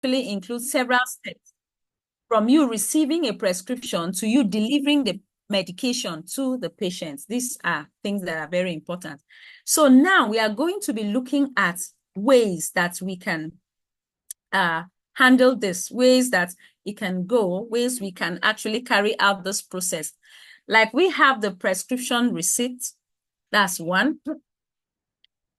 includes several steps from you receiving a prescription to you delivering the medication to the patient. These are things that are very important. So now we are going to be looking at ways that we can handle this, ways that it can go, ways we can actually carry out this process. Like we have the prescription receipt. That's one.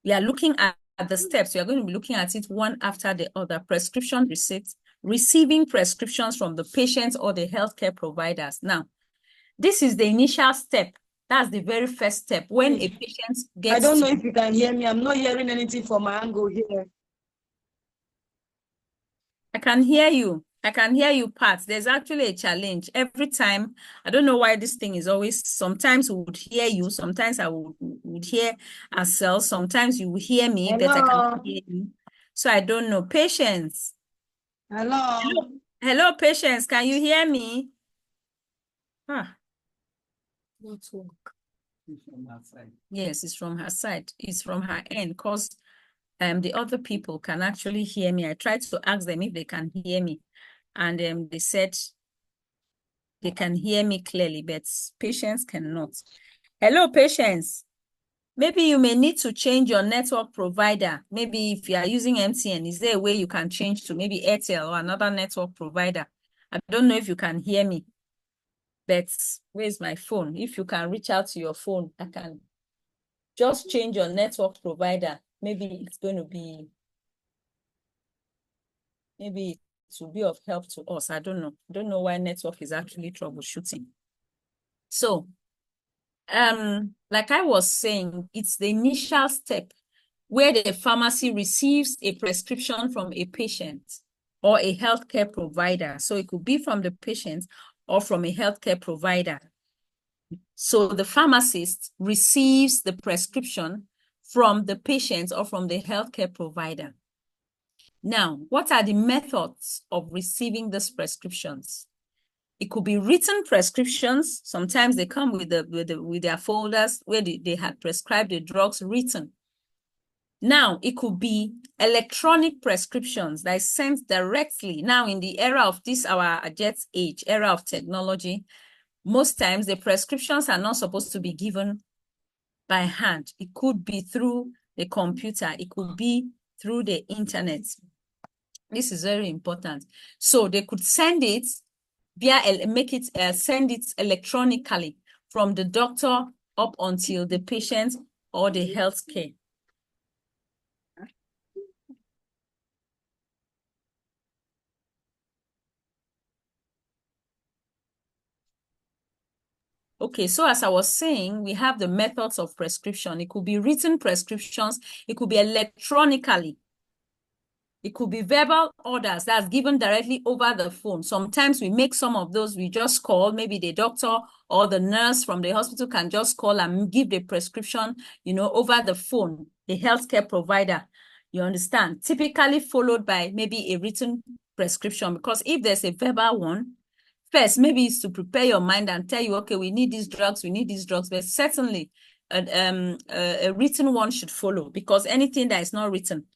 We are looking at the steps. We are going to be looking at it one after the other. Prescription receipts, receiving prescriptions from the patients or the healthcare providers. Now, this is the initial step. That's the very first step. When a patient gets... I don't know if you can hear me. I'm not hearing anything from my angle here. I can hear you. I can hear you, Pat. There's actually a challenge. Every time, I don't know why this thing is always, sometimes we would hear you, sometimes I would hear ourselves, sometimes you will hear me, Hello. but I can't hear you. So I don't know. Patience. Hello. Hello, Patience. Can you hear me? Ah. Network. Yes, it's from her side. It's from her end because the other people can actually hear me. I tried to ask them if they can hear me, and they said they can hear me clearly, but Patience cannot. Hello, Patience. Maybe you may need to change your network provider. Maybe if you are using MTN, is there a way you can change to maybe Airtel or another network provider? I don't know if you can hear me, but where's my phone? If you can reach out to your phone, I can just change your network provider. Maybe it's going to be, maybe it will be of help to us. I don't know. I don't know why network is actually troubleshooting. So, like I was saying, it's the initial step where the pharmacy receives a prescription from a patient or a healthcare provider. So it could be from the patient or from a healthcare provider. So the pharmacist receives the prescription from the patient or from the healthcare provider. Now, what are the methods of receiving these prescriptions? It could be written prescriptions. Sometimes they come with their folders where they had prescribed the drugs written. Now, it could be electronic prescriptions that is sent directly. Now, in the era of this, our jet age, era of technology, most times the prescriptions are not supposed to be given by hand. It could be through the computer. It could be through the internet. This is very important. So they could send it send it electronically from the doctor up until the patient or the healthcare. Okay, so as I was saying, we have the methods of prescription. It could be written prescriptions. It could be electronically. It could be verbal orders that's given directly over the phone. Sometimes we make some of those, we just call, maybe the doctor or the nurse from the hospital can just call and give the prescription, over the phone, the healthcare provider, you understand? Typically followed by maybe a written prescription, because if there's a verbal one, first, maybe it's to prepare your mind and tell you, okay, we need these drugs, but certainly a written one should follow, because anything that is not written,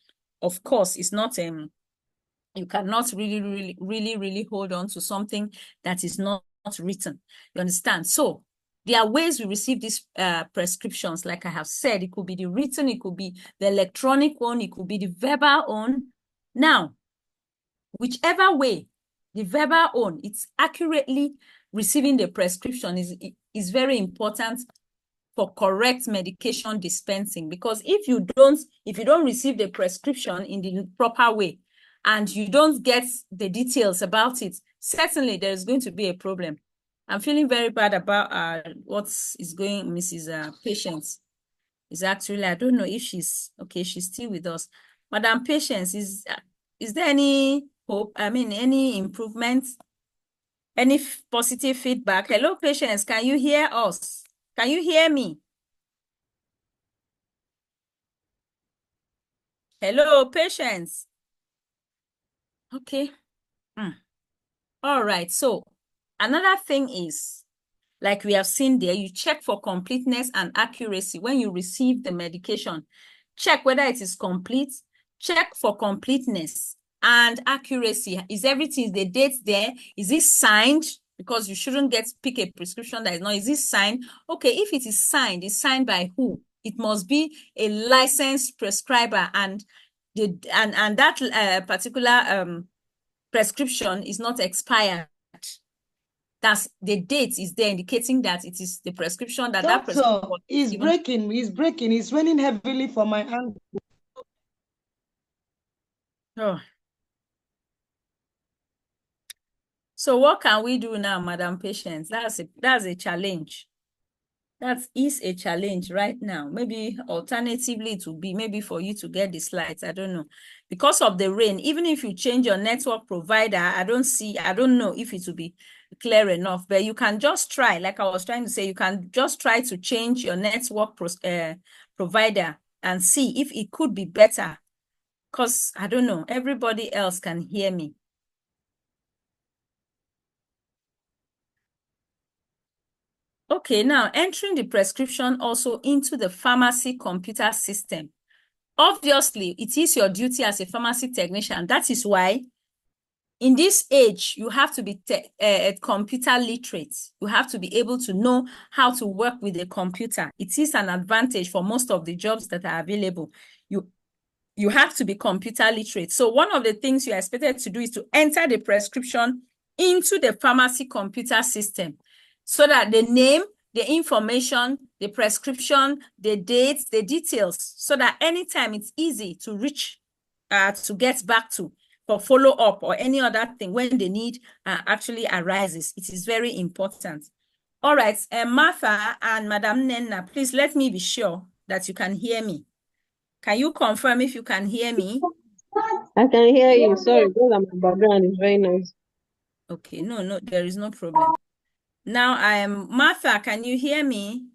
of course, it's not, you cannot really hold on to something that is not written. You understand? So there are ways we receive these prescriptions. Like I have said, it could be the written, it could be the electronic one, it could be the verbal one. Now, whichever way, the verbal one, it's accurately receiving the prescription is very important for correct medication dispensing, because if you don't receive the prescription in the proper way and you don't get the details about it, certainly there is going to be a problem. I'm feeling very bad about what is going. Mrs. Patience is actually, I don't know if she's okay. She's still with us. Madam Patience, is there any hope? I mean, any improvement? Any positive feedback? Hello, Patience. Can you hear us? Can you hear me? Hello, Patience. Okay. All right. So another thing is, like we have seen there, you check for completeness and accuracy when you receive the medication. Check whether it is complete. Check for completeness. and accuracy. Is everything, the dates there? Is it signed? Because you shouldn't pick a prescription that is not. Is it signed? Okay, if it is signed, it's signed by who? It must be a licensed prescriber, and that particular prescription is not expired. That's the date is there indicating that it is the prescription that Doctor, prescription was given. he's breaking. It's raining heavily for my ankle. Oh. So what can we do now, Madam Patience? That's a challenge. That is a challenge right now. Maybe alternatively, it will be maybe for you to get the slides. I don't know. Because of the rain, even if you change your network provider, I don't know if it will be clear enough, but you can just try, like I was trying to say, you can just try to change your network provider and see if it could be better. Because I don't know, everybody else can hear me. Okay, now entering the prescription also into the pharmacy computer system. Obviously, it is your duty as a pharmacy technician. That is why in this age, you have to be computer literate. You have to be able to know how to work with a computer. It is an advantage for most of the jobs that are available. You have to be computer literate. So one of the things you are expected to do is to enter the prescription into the pharmacy computer system so that the name, the information, the prescription, the dates, the details, so that anytime it's easy to reach, to get back to for follow-up or any other thing when the need actually arises. It is very important. All right, Martha and Madam Nenna, please let me be sure that you can hear me. Can you confirm if you can hear me? I can hear you. Sorry, because my background is very noisy. Okay, no, there is no problem. Now I am Martha. Can you hear me?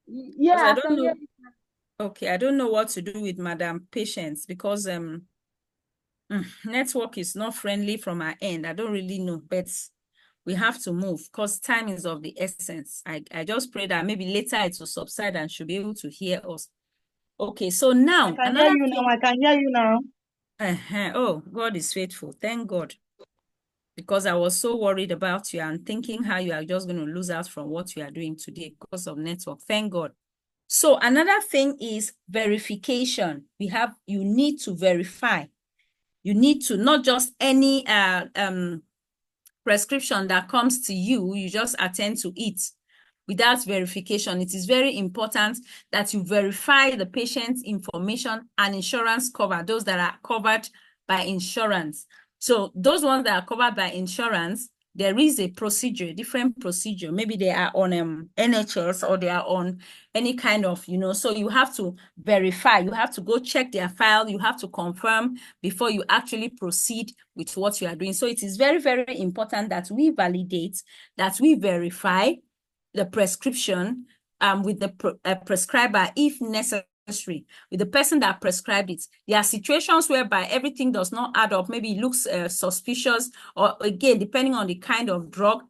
Yeah, I don't know. Okay, I don't know what to do with Madam Patience because network is not friendly from our end. I don't really know, but we have to move because time is of the essence. I just pray that maybe later it will subside and she'll be able to hear us. Okay, so now I can hear you now. I can hear you now. Oh, God is faithful. Thank God. Because I was so worried about you and thinking how you are just going to lose out from what you are doing today because of network. Thank God. So another thing is verification. You need to verify. You need to, not just any prescription that comes to you, you just attend to it without verification. It is very important that you verify the patient's information and insurance cover, those that are covered by insurance. So those ones that are covered by insurance, there is a procedure, different procedure. Maybe they are on NHS or they are on any kind of, so you have to verify. You have to go check their file. You have to confirm before you actually proceed with what you are doing. So it is very, very important that we validate, that we verify the prescription with the prescriber if necessary, with the person that prescribed it. There are situations whereby everything does not add up. Maybe it looks suspicious, or again, depending on the kind of drugs,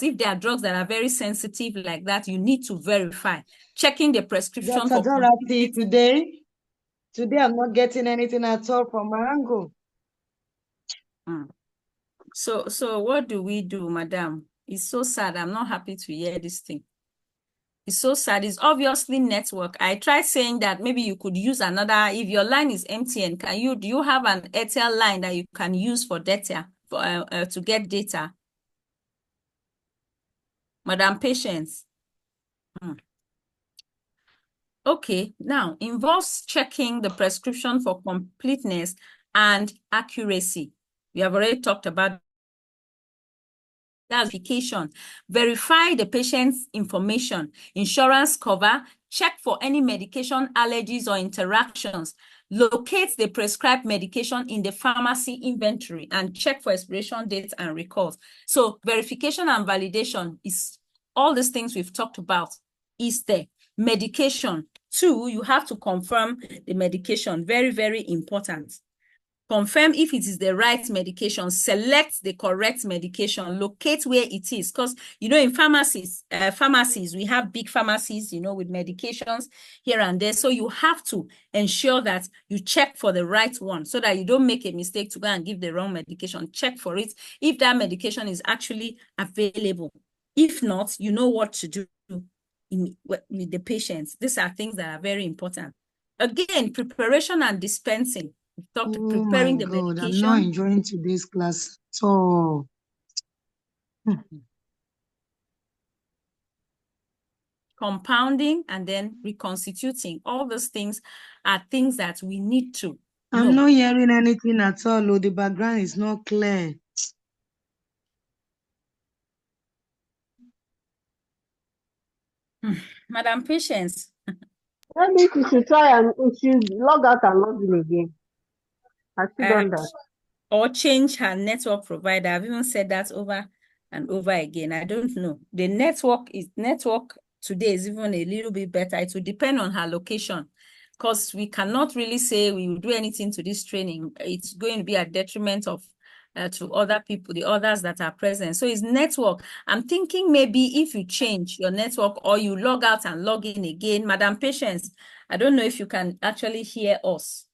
if there are drugs that are very sensitive like that, you need to verify. Checking the prescription Dr. Dorothy, today I'm not getting anything at all from my angle. So what do we do, madam? It's so sad. I'm not happy to hear this thing. It's so sad. It's obviously network. I tried saying that maybe you could use another, if your line is MTN, do you have an Airtel line that you can use for data, to get data? Madam Patience. Okay, now involves checking the prescription for completeness and accuracy. We have already talked about verification. Verify the patient's information, insurance cover, check for any medication allergies or interactions, locate the prescribed medication in the pharmacy inventory, and check for expiration dates and recalls. So verification and validation is all these things we've talked about is there. Medication. 2, you have to confirm the medication. Very, very important. Confirm if it is the right medication, select the correct medication, locate where it is. Because, you know, in pharmacies, we have big pharmacies, you know, with medications here and there. So you have to ensure that you check for the right one so that you don't make a mistake to go and give the wrong medication. Check for it if that medication is actually available. If not, you know what to do with the patients. These are things that are very important. Again, preparation and dispensing. We talked Oh preparing my the God, I'm not medication, enjoying today's class. So, compounding, and then reconstituting. All those things are things that we need to I'm know. not hearing anything at all. Oh, the background is not clear. Madam Patience, Maybe you should try and you should log out and log in again. Has she done that? or change her network provider. I've even said that over and over again. I don't know. The network today is even a little bit better. It will depend on her location, because we cannot really say we will do anything to this training. It's going to be a detriment of to other people, the others that are present. So it's network. I'm thinking maybe if you change your network or you log out and log in again, Madam Patience, I don't know if you can actually hear us.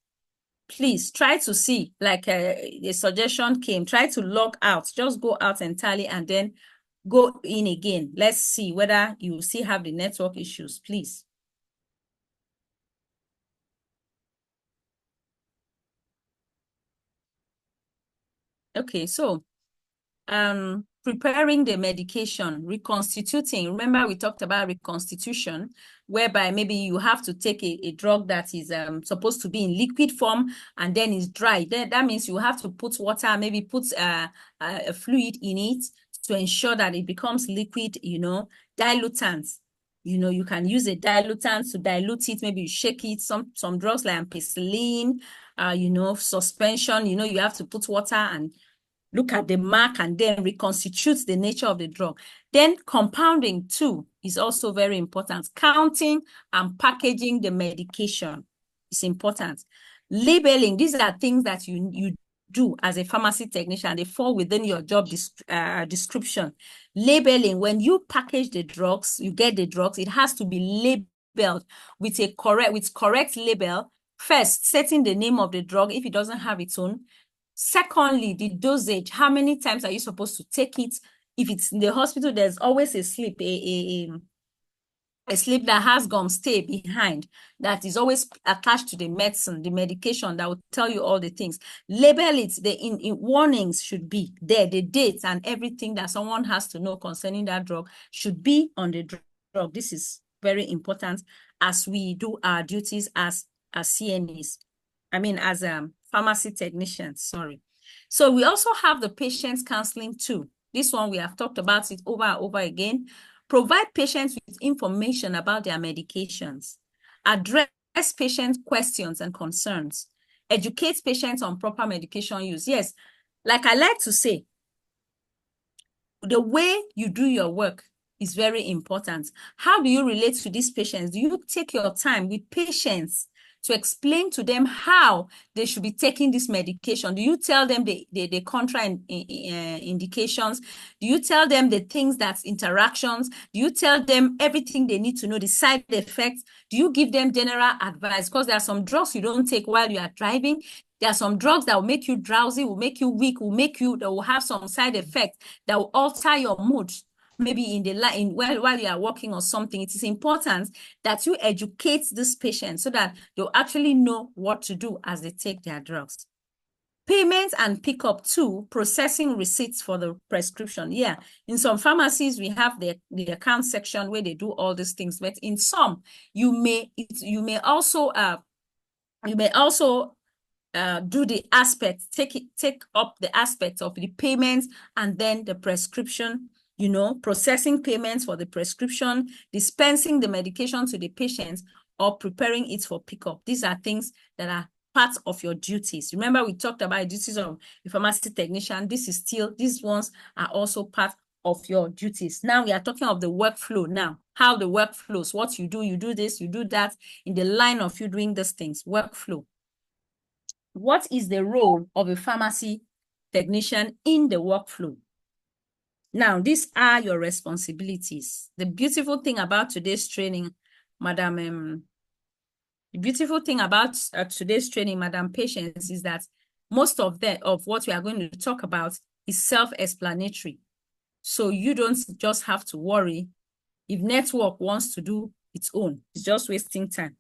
Please try to see, like a suggestion came, try to log out, just go out entirely and then go in again. Let's see whether you still have the network issues, please. Okay, so preparing the medication, reconstituting. Remember we talked about reconstitution, whereby maybe you have to take a drug that is supposed to be in liquid form and then is dry. That means you have to put water, maybe put a fluid in it to ensure that it becomes liquid, you know, dilutants. You know, you can use a dilutant to dilute it. Maybe you shake it. Some drugs like ampicillin, you know, suspension, you know, you have to put water and look at the mark and then reconstitute the nature of the drug. Then compounding too is also very important. Counting and packaging the medication is important. Labeling, these are things that you do as a pharmacy technician. They fall within your job description. Labeling, when you package the drugs, you get the drugs, it has to be labeled with correct label. First, setting the name of the drug if it doesn't have its own. Secondly, the dosage. How many times are you supposed to take it? If it's in the hospital, there's always a slip, a slip that has gum stay behind that is always attached to the medicine, the medication that will tell you all the things. Label it. The in warnings should be there. The dates and everything that someone has to know concerning that drug should be on the drug. This is very important as we do our duties as CNEs. I mean, as pharmacy technicians, sorry. So we also have the patient's counseling too. This one, we have talked about it over and over again. Provide patients with information about their medications. Address patient questions and concerns. Educate patients on proper medication use. Yes, like I like to say, the way you do your work is very important. How do you relate to these patients? Do you take your time with patients to explain to them how they should be taking this medication? Do you tell them the contraindications? Do you tell them the things that's interactions? Do you tell them everything they need to know, the side effects? Do you give them general advice? Because there are some drugs you don't take while you are driving. There are some drugs that will make you drowsy, will make you weak, that will have some side effects that will alter your mood. Maybe in the while you are working or something. It is important that you educate this patient so that they'll actually know what to do as they take their drugs. Payment and pickup too, processing receipts for the prescription. Yeah, in some pharmacies, we have the account section where they do all these things, but in some, you may also do the aspect, take up the aspect of the payments and then the prescription, you know, processing payments for the prescription, dispensing the medication to the patients, or preparing it for pickup. These are things that are part of your duties. Remember, we talked about duties of a pharmacy technician. These ones are also part of your duties. Now we are talking of the workflow now, how the work flows, what you do this, you do that, in the line of you doing these things, workflow. what is the role of a pharmacy technician in the workflow? Now, these are your responsibilities. The beautiful thing about today's training, Madam, the beautiful thing about today's training, Madam Patience, is that most of what we are going to talk about is self-explanatory. So you don't just have to worry if network wants to do its own. It's just wasting time,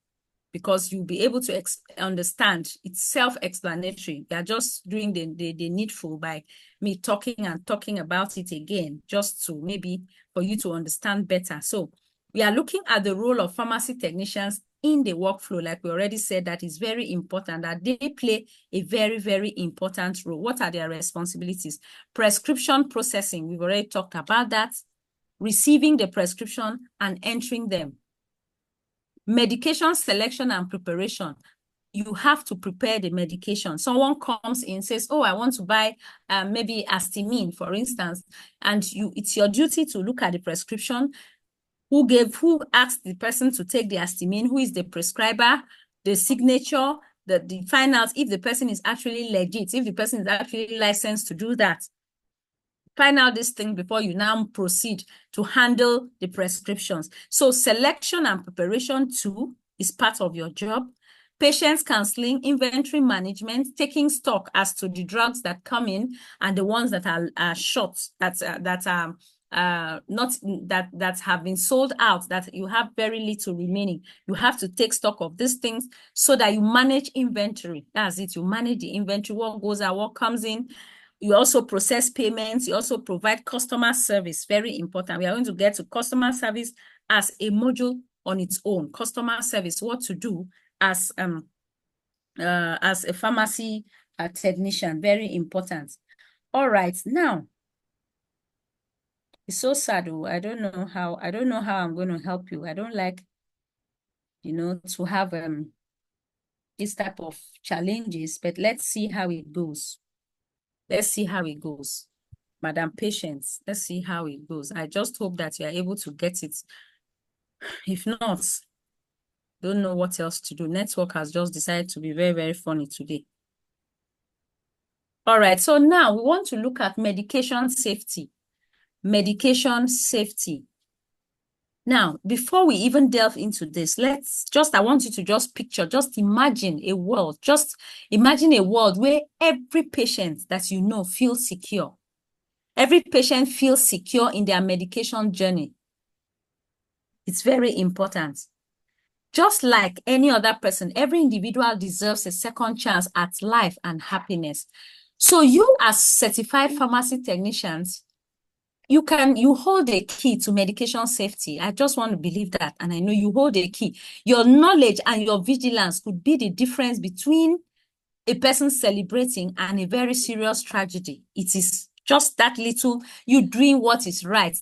because you'll be able to understand. It's self-explanatory. They are just doing the needful by me talking about it again, just to maybe for you to understand better. So we are looking at the role of pharmacy technicians in the workflow. Like we already said, that is very important, that they play a very, very important role. What are their responsibilities? Prescription processing, we've already talked about that. Receiving the prescription and entering them. Medication selection and preparation. You have to prepare the medication. Someone comes in, says, oh, I want to buy maybe Astimine, for instance, and it's your duty to look at the prescription. Who asked the person to take the Astimine? Who is the prescriber? The signature, the find out if the person is actually legit, if the person is actually licensed to do that. Find out this thing before you now proceed to handle the prescriptions. So selection and preparation too is part of your job. Patient counseling, inventory management, taking stock as to the drugs that come in and the ones that are short, that have been sold out, that you have very little remaining. You have to take stock of these things so that you manage inventory. That's it. You manage the inventory, what goes out, what comes in. You also process payments. You also provide customer service. Very important. We are going to get to customer service as a module on its own. Customer service, what to do as a pharmacy technician. Very important. All right, now it's so sad. I don't know how I'm going to help you. I don't like, to have this type of challenges, but let's see how it goes. Let's see how it goes. Madam Patience, let's see how it goes. I just hope that you are able to get it. If not, don't know what else to do. Network has just decided to be very, very funny today. All right, so now we want to look at medication safety. Medication safety. Now, before we even delve into this, I want you to just picture, just imagine a world where every patient that you know feels secure. Every patient feels secure in their medication journey. It's very important. Just like any other person, every individual deserves a second chance at life and happiness. So you, as certified pharmacy technicians, you hold a key to medication safety. I just want to believe that, and I know you hold a key. Your knowledge and your vigilance could be the difference between a person celebrating and a very serious tragedy. It is just that little, you doing what is right,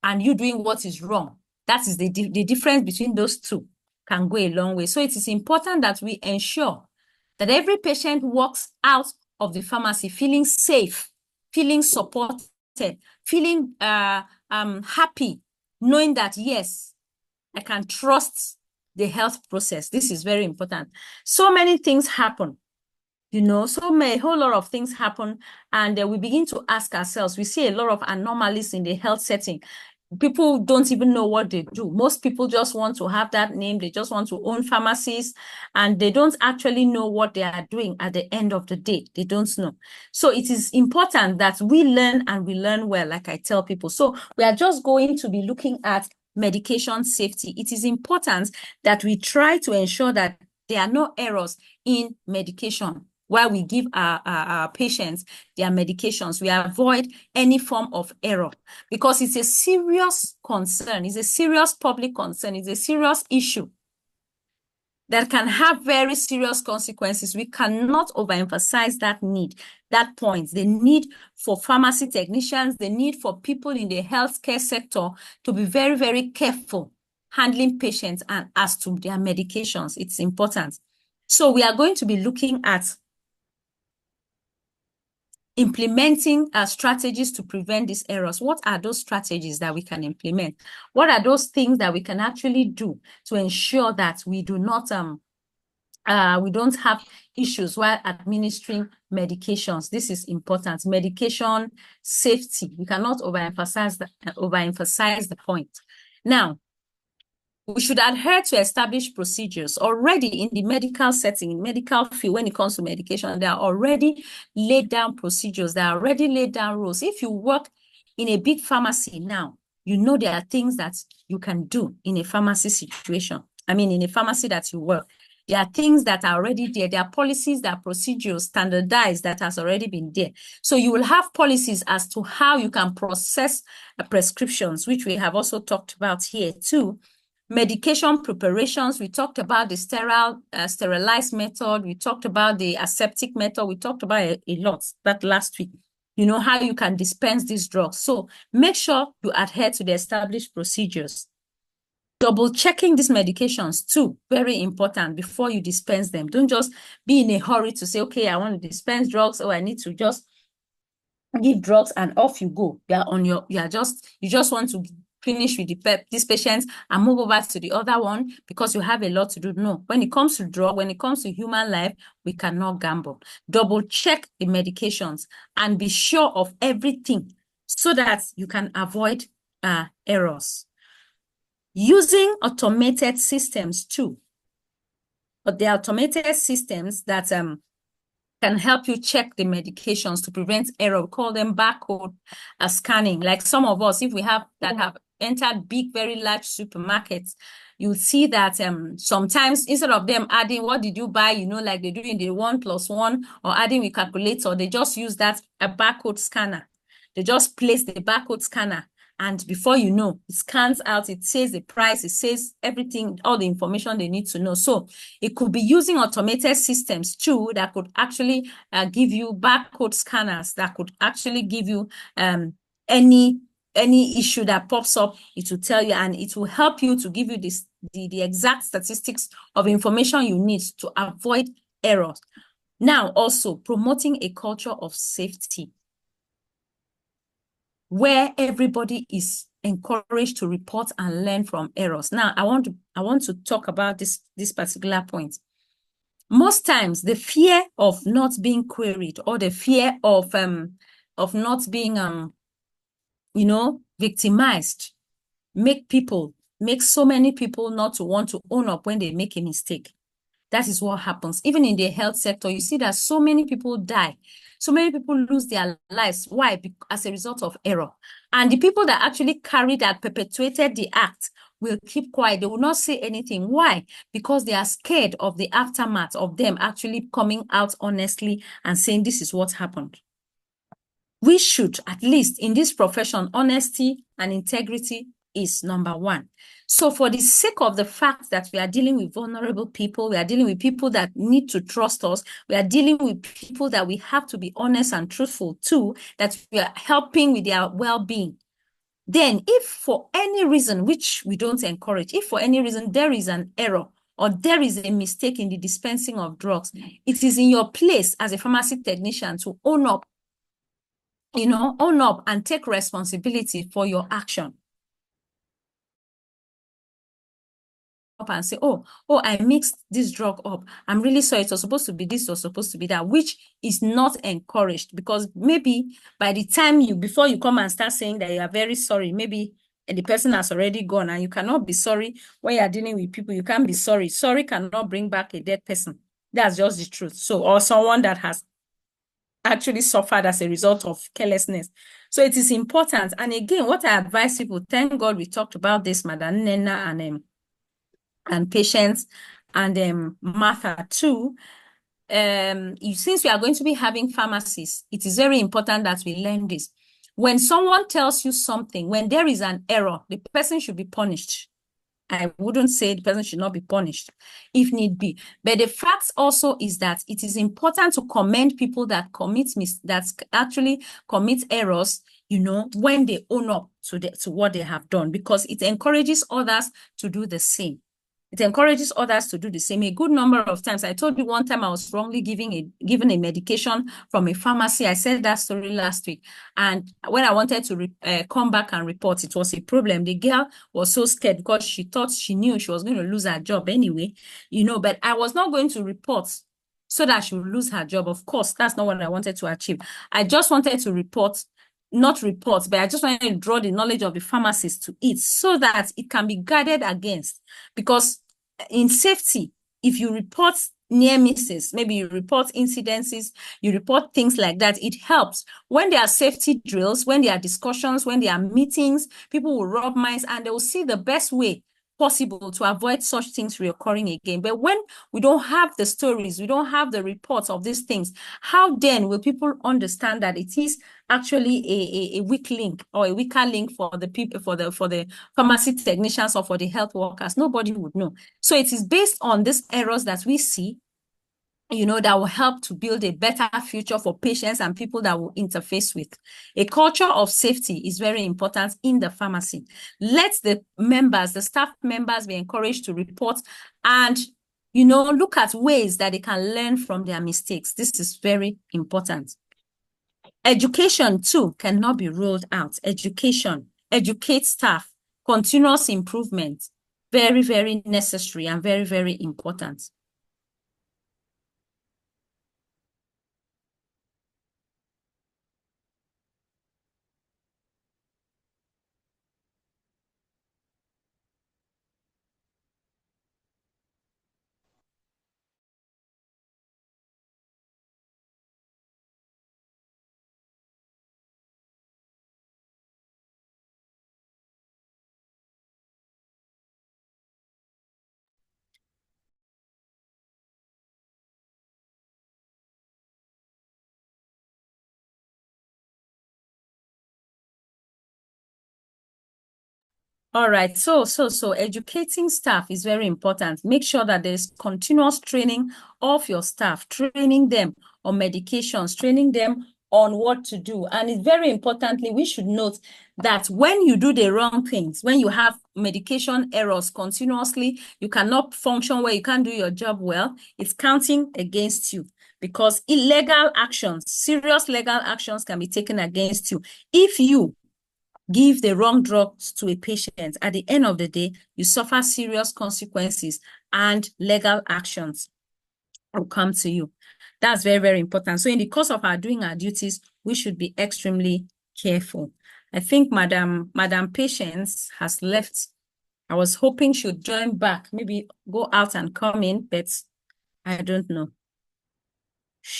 and you doing what is wrong. That is the difference between those two can go a long way. So it is important that we ensure that every patient walks out of the pharmacy feeling safe, feeling supported, feeling happy, knowing that, yes, I can trust the health process. This is very important. So many things happen, a whole lot of things happen, and we begin to ask ourselves, we see a lot of anomalies in the health setting. People don't even know what they do. Most people just want to have that name. They just want to own pharmacies, and they don't actually know what they are doing at the end of the day. They don't know. So it is important that we learn, and we learn well, like I tell people. So we are just going to be looking at medication safety. It is important that we try to ensure that there are no errors in medication. While we give our patients their medications, we avoid any form of error, because it's a serious concern. It's a serious public concern. It's a serious issue that can have very serious consequences. We cannot overemphasize that point, the need for pharmacy technicians, the need for people in the healthcare sector to be very, very careful handling patients and as to their medications. It's important. So we are going to be looking at implementing strategies to prevent these errors. What are those strategies that we can implement? What are those things that we can actually do to ensure that we do not we don't have issues while administering medications. This is important. Medication safety. We cannot overemphasize the point. Now, we should adhere to established procedures. Already in the medical setting, in medical field, when it comes to medication, there are already laid down procedures. There are already laid down rules. If you work in a big pharmacy now, you know there are things that you can do in a pharmacy situation. I mean, in a pharmacy that you work. There are things that are already there. There are policies, there are procedures standardized that has already been there. So you will have policies as to how you can process prescriptions, which we have also talked about here too. Medication preparations, we talked about the sterilized method. We talked about the aseptic method. We talked about a lot that last week. You know how you can dispense these drugs. So make sure you adhere to the established procedures. Double checking these medications too, very important before you dispense them. Don't just be in a hurry to say, okay, I want to dispense drugs, or I need to just give drugs and off you go. You just want to finish with these patients and move over to the other one because you have a lot to do. No, when it comes to drug, when it comes to human life, we cannot gamble. Double check the medications and be sure of everything so that you can avoid errors. Using automated systems too. But the automated systems that can help you check the medications to prevent error. We call them barcode scanning. Like some of us, if we have entered big, very large supermarkets, you'll see that sometimes instead of them adding, what did you buy, you know, like they do in the 1+1 or adding with calculator, they just use that a barcode scanner. They just place the barcode scanner. And before you know, it scans out, it says the price, it says everything, all the information they need to know. So it could be using automated systems too that could actually give you barcode scanners that could actually give you any issue that pops up. It will tell you, and it will help you to give you the exact statistics of information you need to avoid errors. Now, also promoting a culture of safety, where everybody is encouraged to report and learn from errors. Now, I want to talk about this particular point. Most times, the fear of not being queried or the fear of not being you know, victimized make so many people not to want to own up when they make a mistake. That is what happens. Even in the health sector, you see that so many people die. So many people lose their lives. Why? As a result of error. And the people that actually carried that, perpetuated the act, will keep quiet. They will not say anything. Why? Because they are scared of the aftermath of them actually coming out honestly and saying this is what happened. We should, at least in this profession, honesty and integrity is number one. So for the sake of the fact that we are dealing with vulnerable people, we are dealing with people that need to trust us, we are dealing with people that we have to be honest and truthful to, that we are helping with their well-being. Then if for any reason, which we don't encourage, if for any reason there is an error or there is a mistake in the dispensing of drugs, it is in your place as a pharmacy technician to own up, you know, own up and take responsibility for your action. And say, oh, I mixed this drug up. I'm really sorry. It was supposed to be this, it was supposed to be that, which is not encouraged, because maybe by the time before you come and start saying that you are very sorry, maybe the person has already gone, and you cannot be sorry when you are dealing with people. You can't be sorry. Sorry cannot bring back a dead person. That's just the truth. So, or someone that has actually suffered as a result of carelessness. So it is important. And again, what I advise people, thank God we talked about this, Madam Nena and patients and Martha too. Since we are going to be having pharmacies, it is very important that we learn this. When someone tells you something, when there is an error, the person should be punished. I wouldn't say the person should not be punished if need be. But the fact also is that it is important to commend people that actually commit errors, you know, when they own up to what they have done, because it encourages others to do the same. It encourages others to do the same. A good number of times, I told you one time I was wrongly given a medication from a pharmacy. I said that story last week. And when I wanted to come back and report, it was a problem. The girl was so scared because she thought she knew she was going to lose her job anyway, but I was not going to report so that she would lose her job. Of course, that's not what I wanted to achieve. I just wanted to not report, but I just wanted to draw the knowledge of the pharmacist to it so that it can be guarded against. Because in safety, if you report near misses, maybe you report incidences, you report things like that, it helps. When there are safety drills, when there are discussions, when there are meetings, people will rub minds and they will see the best way possible to avoid such things reoccurring again. But when we don't have the stories, we don't have the reports of these things, how then will people understand that it is actually a weak link or a weaker link for the people, for the pharmacy technicians or for the health workers? Nobody would know. So it is based on these errors that we see, that will help to build a better future for patients and people that will interface with. A culture of safety is very important in the pharmacy. Let the staff members be encouraged to report and, look at ways that they can learn from their mistakes. This is very important. Education too cannot be ruled out. Educate staff, continuous improvement, very, very necessary and very, very important. All right, so educating staff is very important. Make sure that there's continuous training of your staff, training them on medications, training them on what to do. And it's very importantly, we should note that when you do the wrong things, when you have medication errors continuously, you cannot function well, you can't do your job well, it's counting against you. Because illegal actions, serious legal actions can be taken against you. If you give the wrong drugs to a patient, at the end of the day, you suffer serious consequences and legal actions will come to you. That's very, very important. So in the course of our doing our duties, we should be extremely careful. I think Madam Patience has left. I was hoping she'd join back, maybe go out and come in, but I don't know.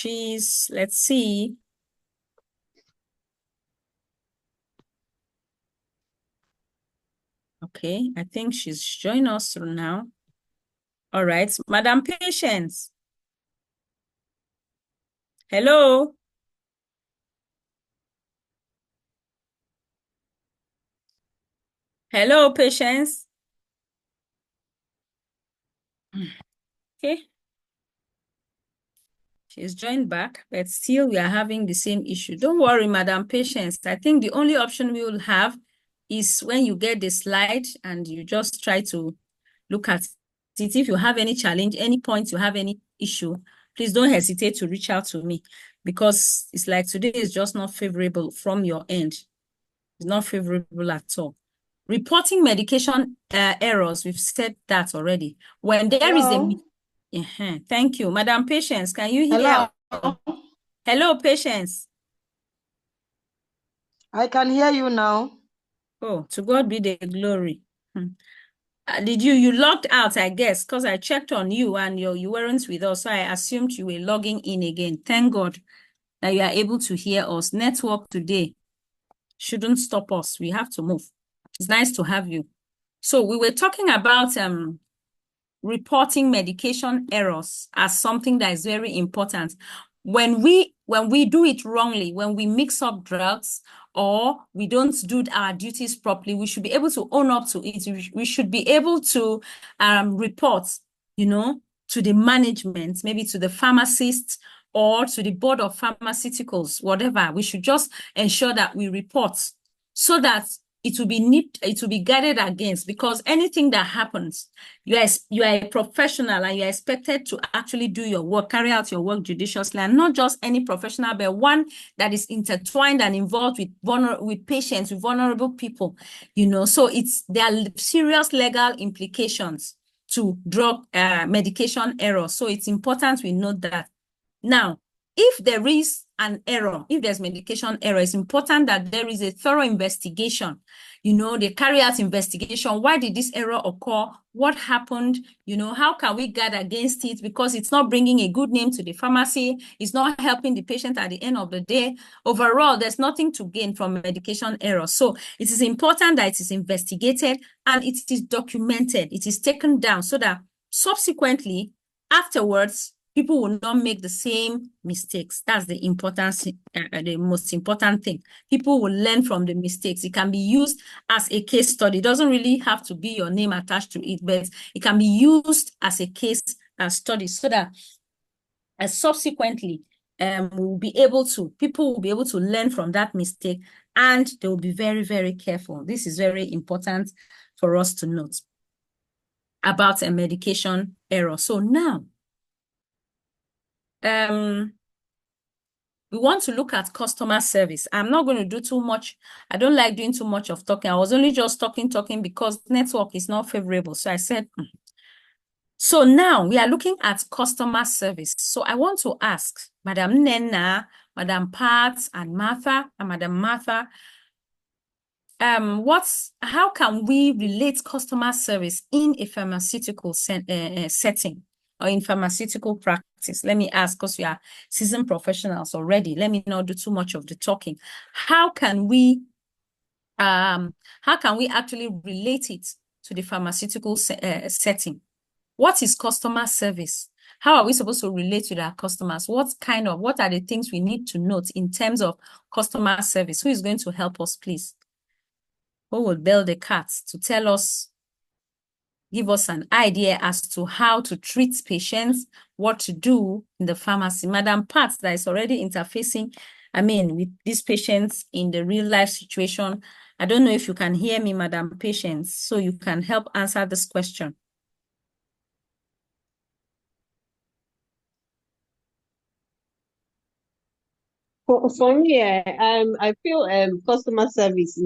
Let's see. Okay, I think she's joined us through now. All right, Madam Patience. Hello. Hello, Patience. Okay. She's joined back, but still we are having the same issue. Don't worry, Madam Patience. I think the only option we will have is when you get the slide and you just try to look at it. If you have any challenge, any points, you have any issue, please don't hesitate to reach out to me, because it's like today is just not favorable from your end. It's not favorable at all. Reporting medication errors, we've said that already. When there is a... Thank you. Madam Patience, can you hear? Hello. Hello, Patience. I can hear you now. Oh, to God be the glory. You logged out, I guess, because I checked on you and you weren't with us, so I assumed you were logging in again. Thank God that you are able to hear us. Network today shouldn't stop us. We have to move. It's nice to have you. So we were talking about reporting medication errors as something that is very important. When we do it wrongly, when we mix up drugs or we don't do our duties properly, we should be able to own up to it. We should be able to report, to the management, maybe to the pharmacist or to the board of pharmaceuticals, whatever. We should just ensure that we report so that it will be guarded against, because anything that happens, you are a professional and you are expected to actually do your work, carry out your work judiciously, and not just any professional, but one that is intertwined and involved with patients, with vulnerable people, so there are serious legal implications to drug medication error. So it's important we note that. Now, if there is an error, if there's medication error, it's important that there is a thorough investigation. They carry out investigation. Why did this error occur? What happened? How can we guard against it? Because it's not bringing a good name to the pharmacy. It's not helping the patient at the end of the day. Overall, there's nothing to gain from medication error. So it is important that it is investigated and it is documented. It is taken down so that subsequently, afterwards, people will not make the same mistakes. That's the importance, the most important thing. People will learn from the mistakes. It can be used as a case study. It doesn't really have to be your name attached to it, but it can be used as a case study so that subsequently people will be able to learn from that mistake, and they will be very, very careful. This is very important for us to note about a medication error. So now, we want to look at customer service. I'm not going to do too much. I don't like doing too much of talking. I was only just talking because network is not favorable. So I said, So now we are looking at customer service. So I want to ask Madam Nena, Madam Pat, and Martha, how can we relate customer service in a pharmaceutical setting or in pharmaceutical practice? Let me ask, because we are seasoned professionals already. Let me not do too much of the talking. How can we actually relate it to the pharmaceutical setting? What is customer service? How are we supposed to relate with our customers? What are the things we need to note in terms of customer service? Who is going to help us, please? Who will build the cat to tell us, give us an idea as to how to treat patients, what to do in the pharmacy? Madam Pat, that is already interfacing, with these patients in the real life situation. I don't know if you can hear me, Madam Patience, so you can help answer this question. For me, I feel customer service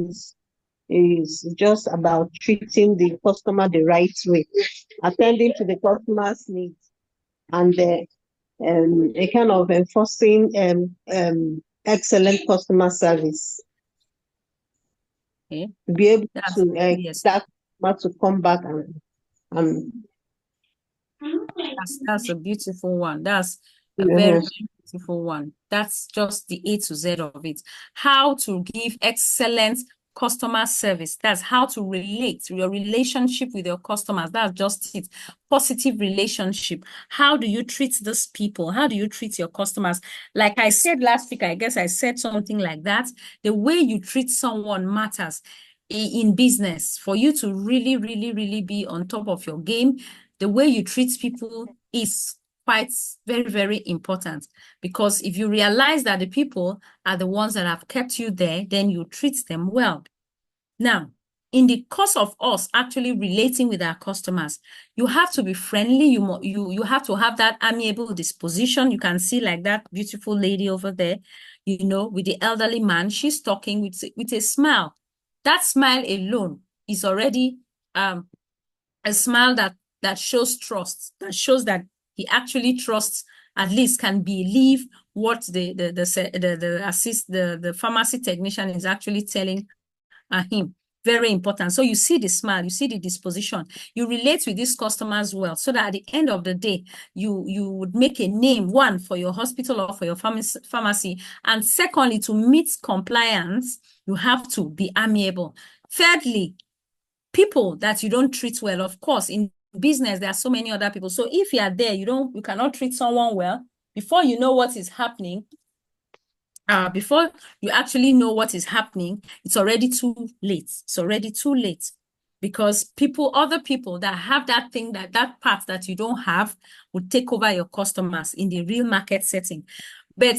is just about treating the customer the right way, attending to the customer's needs, and a kind of enforcing excellent customer service. Okay. To be able to yes. that customer to come back and that's a beautiful one. That's a very, very beautiful one. That's just the A to Z of it. How to give excellent customer service. That's how to relate to your relationship with your customers. That's just it. Positive relationship. How do you treat these people? How do you treat your customers? Like I said last week, I guess I said something like that. The way you treat someone matters in business. For you to really, really, really be on top of your game, the way you treat people is quite very, very important, because if you realize that the people are the ones that have kept you there, then you treat them well. Now, in the course of us actually relating with our customers, you have to be friendly. You have to have that amiable disposition. You can see like that beautiful lady over there, with the elderly man. She's talking with a smile. That smile alone is already a smile that shows trust, that shows that he actually trusts, at least can believe what the pharmacy technician is actually telling him. Very important. So you see the smile, you see the disposition, you relate with these customers well, so that at the end of the day, you would make a name, one, for your hospital or for your pharmacy, and secondly, to meet compliance, you have to be amiable. Thirdly, people that you don't treat well, of course, in business, there are so many other people. So if you are there, you cannot treat someone well, before you know what is happening, before you actually know what is happening, it's already too late. It's already too late, because other people that have that thing, that part that you don't have, will take over your customers in the real market setting. But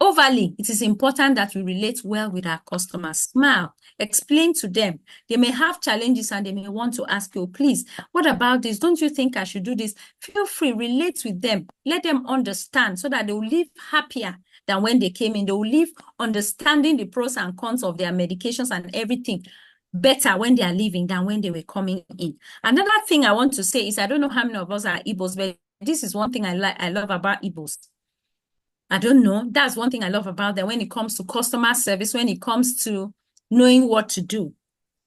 Overly, it is important that we relate well with our customers. Smile, explain to them. They may have challenges and they may want to ask you, please, what about this? Don't you think I should do this? Feel free, relate with them. Let them understand so that they will live happier than when they came in. They will live understanding the pros and cons of their medications and everything better when they are leaving than when they were coming in. Another thing I want to say is, I don't know how many of us are Igbos, but this is one thing I love about Igbos. I don't know. That's one thing I love about them when it comes to customer service, when it comes to knowing what to do.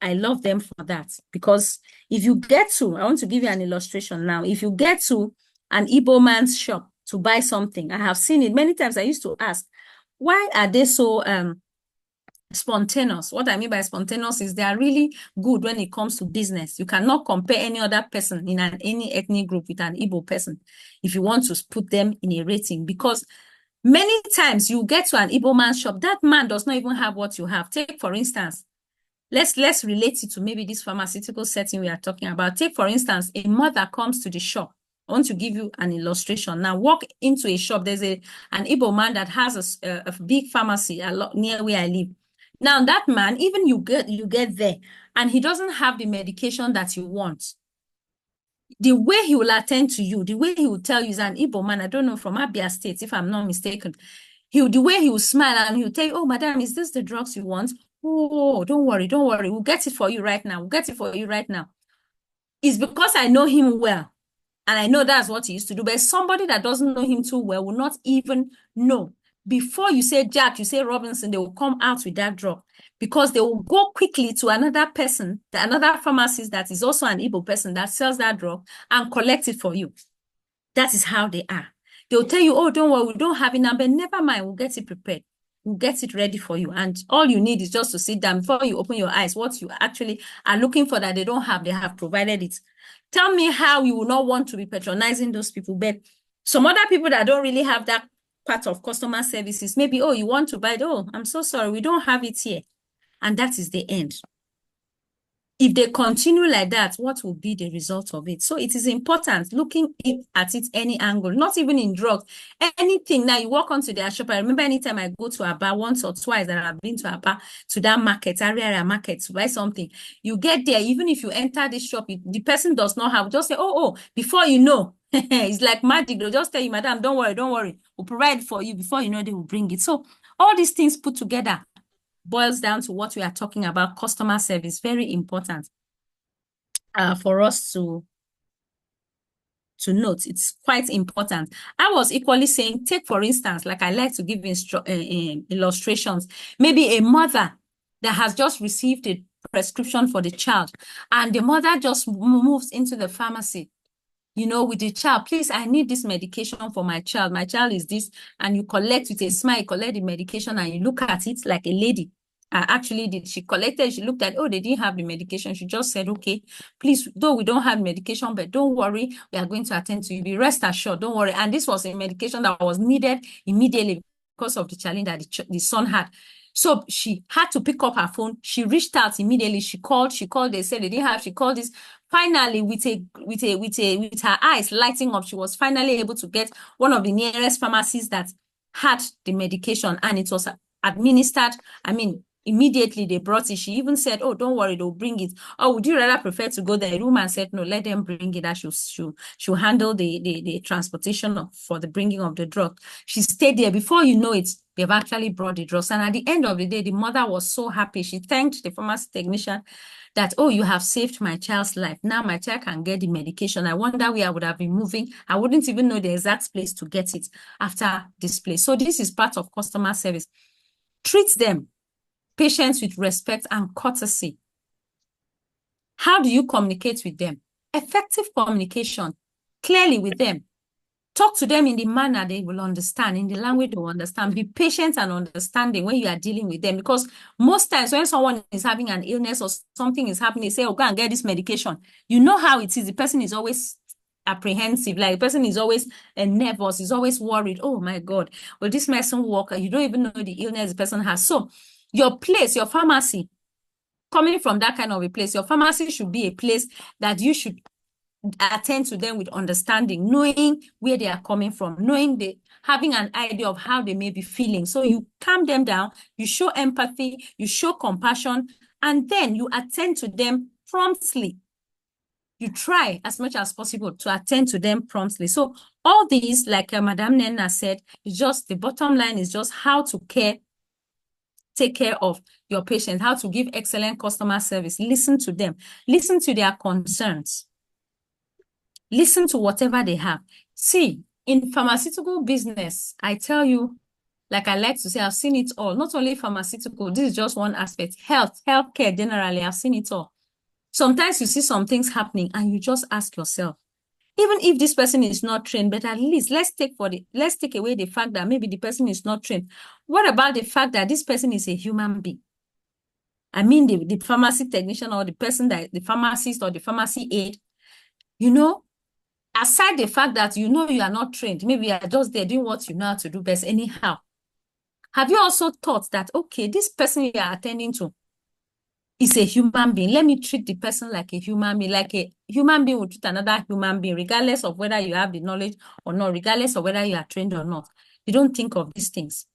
I love them for that, because if you get to, I want to give you an illustration now. If you get to an Igbo man's shop to buy something, I have seen it many times. I used to ask, why are they so spontaneous? What I mean by spontaneous is they are really good when it comes to business. You cannot compare any other person in any ethnic group with an Igbo person if you want to put them in a rating, because many times you get to an Igbo man's shop, that man does not even have what you have. Take, for instance, let's relate it to maybe this pharmaceutical setting we are talking about. Take, for instance, a mother comes to the shop. I want to give you an illustration. Now, walk into a shop. There's an Igbo man that has a big pharmacy near where I live. Now, that man, even you get there, and he doesn't have the medication that you want. The way he will attend to you, the way he will tell you, is an Igbo man, I don't know, from Abia State, if I'm not mistaken. The way he will smile and he'll tell you, oh, madam, is this the drugs you want? Oh, don't worry. We'll get it for you right now. It's because I know him well. And I know that's what he used to do. But somebody that doesn't know him too well will not even know. Before you say Jack, you say Robinson, they will come out with that drug, because they will go quickly to another person, another pharmacist that is also an Igbo person that sells that drug, and collect it for you. That is how they are. They'll tell you, oh, don't worry, we don't have it now, but never mind, we'll get it prepared. We'll get it ready for you. And all you need is just to sit down before you open your eyes. What you actually are looking for that they don't have, they have provided it. Tell me how you will not want to be patronizing those people. But some other people that don't really have that part of customer services, maybe, oh, you want to buy it? Oh, I'm so sorry, we don't have it here. And that is the end. If they continue like that, what will be the result of it? So it is important looking at it any angle, not even in drugs, anything. Now you walk onto their shop. I remember anytime I go to Aba, once or twice that I've been to Aba, to that market, area market, to buy something, you get there, even if you enter this shop, the person does not have, just say, oh, before you know, it's like magic. They'll just tell you, madam, don't worry, we'll provide for you. Before you know, they will bring it. So all these things put together boils down to what we are talking about, customer service. Very important for us to note. It's quite important. I was equally saying, take for instance, like I like to give illustrations, maybe a mother that has just received a prescription for the child, and the mother just moves into the pharmacy, with the child, please, I need this medication for my child. My child is this, and you collect with a smile, collect the medication, and you look at it like a lady. Actually did. She collected, she looked at, oh, they didn't have the medication. She just said, okay, please, though we don't have medication, but don't worry, we are going to attend to you. Be rest assured, don't worry. And this was a medication that was needed immediately because of the challenge that the son had. So she had to pick up her phone. She reached out immediately. She called. They said they didn't have. She called this. Finally, with her eyes lighting up, she was finally able to get one of the nearest pharmacies that had the medication, and it was administered. Immediately they brought it. She even said, oh, don't worry, they'll bring it. Oh, would you rather prefer to go there? The woman said, no, let them bring it. That she'll handle the transportation for the bringing of the drug. She stayed there. Before you know it, they've actually brought the drugs. And at the end of the day, the mother was so happy. She thanked the pharmacy technician that, oh, you have saved my child's life. Now my child can get the medication. I wonder where I would have been moving. I wouldn't even know the exact place to get it after this place. So this is part of customer service. Treat them, patients, with respect and courtesy. How do you communicate with them? Effective communication, clearly with them. Talk to them in the manner they will understand, in the language they will understand. Be patient and understanding when you are dealing with them, because most times when someone is having an illness or something is happening, they say, oh, go and get this medication. You know how it is. The person is always apprehensive, like the person is always nervous, is always worried. Oh my God, will this medicine work? You don't even know the illness the person has. So your place, your pharmacy, coming from that kind of a place, your pharmacy should be a place that you should attend to them with understanding, knowing where they are coming from, having an idea of how they may be feeling. So you calm them down, you show empathy, you show compassion, and then you attend to them promptly. You try as much as possible to attend to them promptly. So all these, like Madam Nena said, is just the bottom line is just how to take care of your patients, how to give excellent customer service. Listen to them. Listen to their concerns. Listen to whatever they have. See, in pharmaceutical business, I tell you, like I like to say, I've seen it all. Not only pharmaceutical, this is just one aspect. Healthcare generally, I've seen it all. Sometimes you see some things happening and you just ask yourself, even if this person is not trained, but at least let's take away the fact that maybe the person is not trained. What about the fact that this person is a human being? I mean, the pharmacy technician or the person that the pharmacist or the pharmacy aide, aside the fact that you are not trained, maybe you are just there doing what you know how to do best anyhow. Have you also thought that, okay, this person you are attending to is a human being. Let me treat the person like a human being, like a human being would treat another human being, regardless of whether you have the knowledge or not, regardless of whether you are trained or not. You don't think of these things.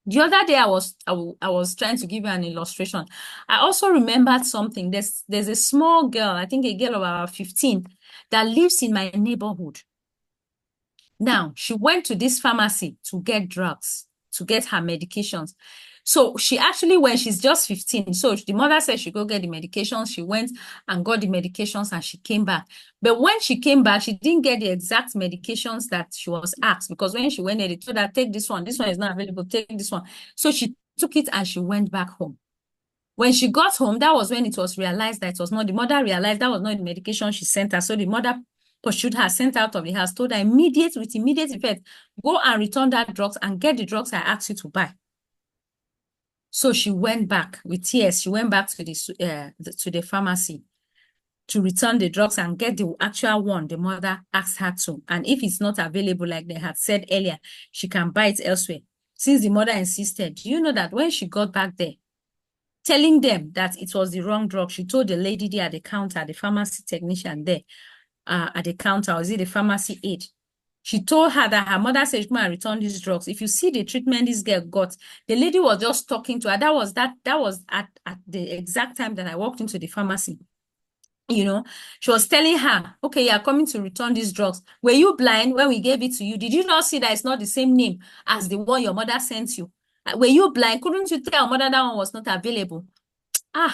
The other day, I was trying to give you an illustration. I also remembered something. There's a small girl, I think a girl of about 15, that lives in my neighborhood. Now, she went to this pharmacy to get drugs, to get her medications. So she actually, when she's just 15, so the mother said she go get the medications. She went and got the medications and she came back. But when she came back, she didn't get the exact medications that she was asked, because when she went there, they told her, take this one. This one is not available. Take this one. So she took it and she went back home. When she got home, that was when it was realized that it was not, the mother realized that was not the medication she sent her. So the mother pursued her, sent her out of the house, told her with immediate effect, go and return that drugs and get the drugs I asked you to buy. So she went back with tears. She went back to the pharmacy to return the drugs and get the actual one the mother asked her to. And if it's not available, like they had said earlier, she can buy it elsewhere. Since the mother insisted, do you know that when she got back there, telling them that it was the wrong drug, she told the lady there at the counter, the pharmacy technician there at the counter, or is it the pharmacy aide? She told her that her mother said, come and return these drugs. If you see the treatment this girl got, the lady was just talking to her. That was at the exact time that I walked into the pharmacy. She was telling her, okay, you are coming to return these drugs. Were you blind when we gave it to you? Did you not see that it's not the same name as the one your mother sent you? Were you blind? Couldn't you tell your mother that one was not available?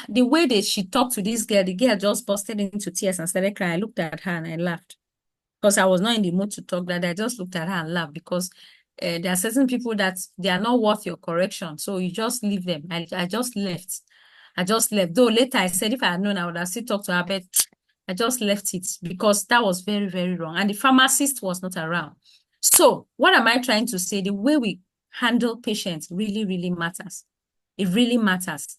The way that she talked to this girl, the girl just busted into tears and started crying. I looked at her and I laughed, because I was not in the mood to talk that. I just looked at her and laughed, because there are certain people that they are not worth your correction. So you just leave them. I just left. Though later I said if I had known, I would have still talked to her, but I just left it because that was very, very wrong. And the pharmacist was not around. So what am I trying to say? The way we handle patients really, really matters. It really matters.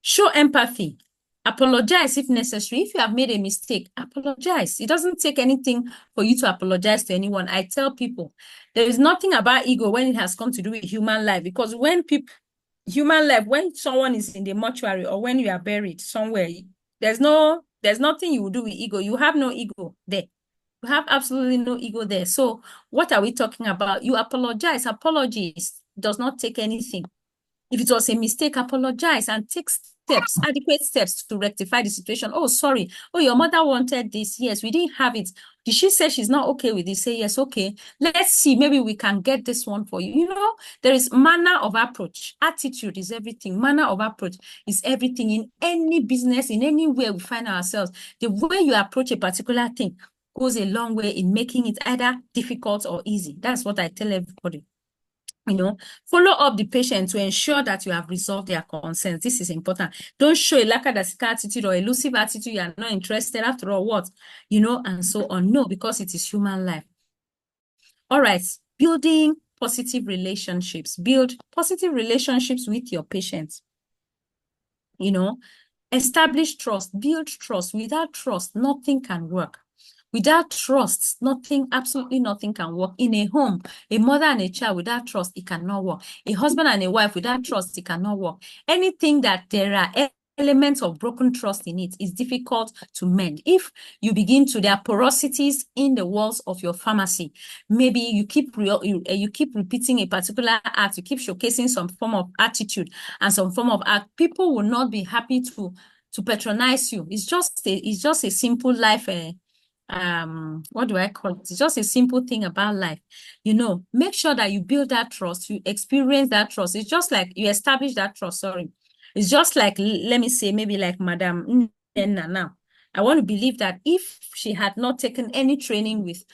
Show empathy. Apologize if necessary. If you have made a mistake, apologize. It doesn't take anything for you to apologize to anyone. I tell people, there is nothing about ego when it has come to do with human life, because when someone is in the mortuary or when you are buried somewhere, there's nothing you will do with ego. You have no ego there. You have absolutely no ego there. So what are we talking about? You apologize. Apologies does not take anything. If it was a mistake, apologize and take steps, adequate steps to rectify the situation. Oh, sorry. Oh, your mother wanted this. Yes, we didn't have it. Did she say she's not okay with this? Say yes, okay. Let's see. Maybe we can get this one for you. There is manner of approach. Attitude is everything. Manner of approach is everything in any business, in any way we find ourselves. The way you approach a particular thing goes a long way in making it either difficult or easy. That's what I tell everybody. Follow up the patient to ensure that you have resolved their concerns. This is important. Don't show a lackadaisical attitude or elusive attitude. You are not interested after all, what? And so on. No, because it is human life. All right. Building positive relationships. Build positive relationships with your patients. Establish trust. Build trust. Without trust, nothing can work. Without trust, absolutely nothing can work. In a home, a mother and a child, without trust, it cannot work. A husband and a wife, without trust, it cannot work. Anything that there are elements of broken trust in it is difficult to mend. If you begin to, there are porosities in the walls of your pharmacy. Maybe you keep repeating a particular act, you keep showcasing some form of attitude and some form of act. People will not be happy to patronize you. It's just a simple life. What do I call it? It's just a simple thing about life. Make sure that you build that trust, you experience that trust. It's just like you establish that trust, sorry. It's just like, let me say, maybe like Madam Nena now. I want to believe that if she had not taken any training with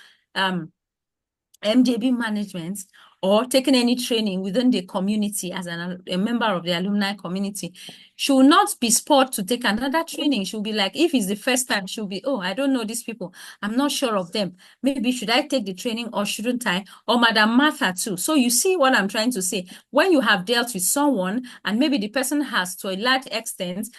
MJB management or taken any training within the community as a member of the alumni community, she will not be spurred to take another training. She'll be like, if it's the first time, she'll be, oh, I don't know these people. I'm not sure of them. Maybe should I take the training or shouldn't I? Or Madam Martha too. So you see what I'm trying to say. When you have dealt with someone and maybe the person has to a large extent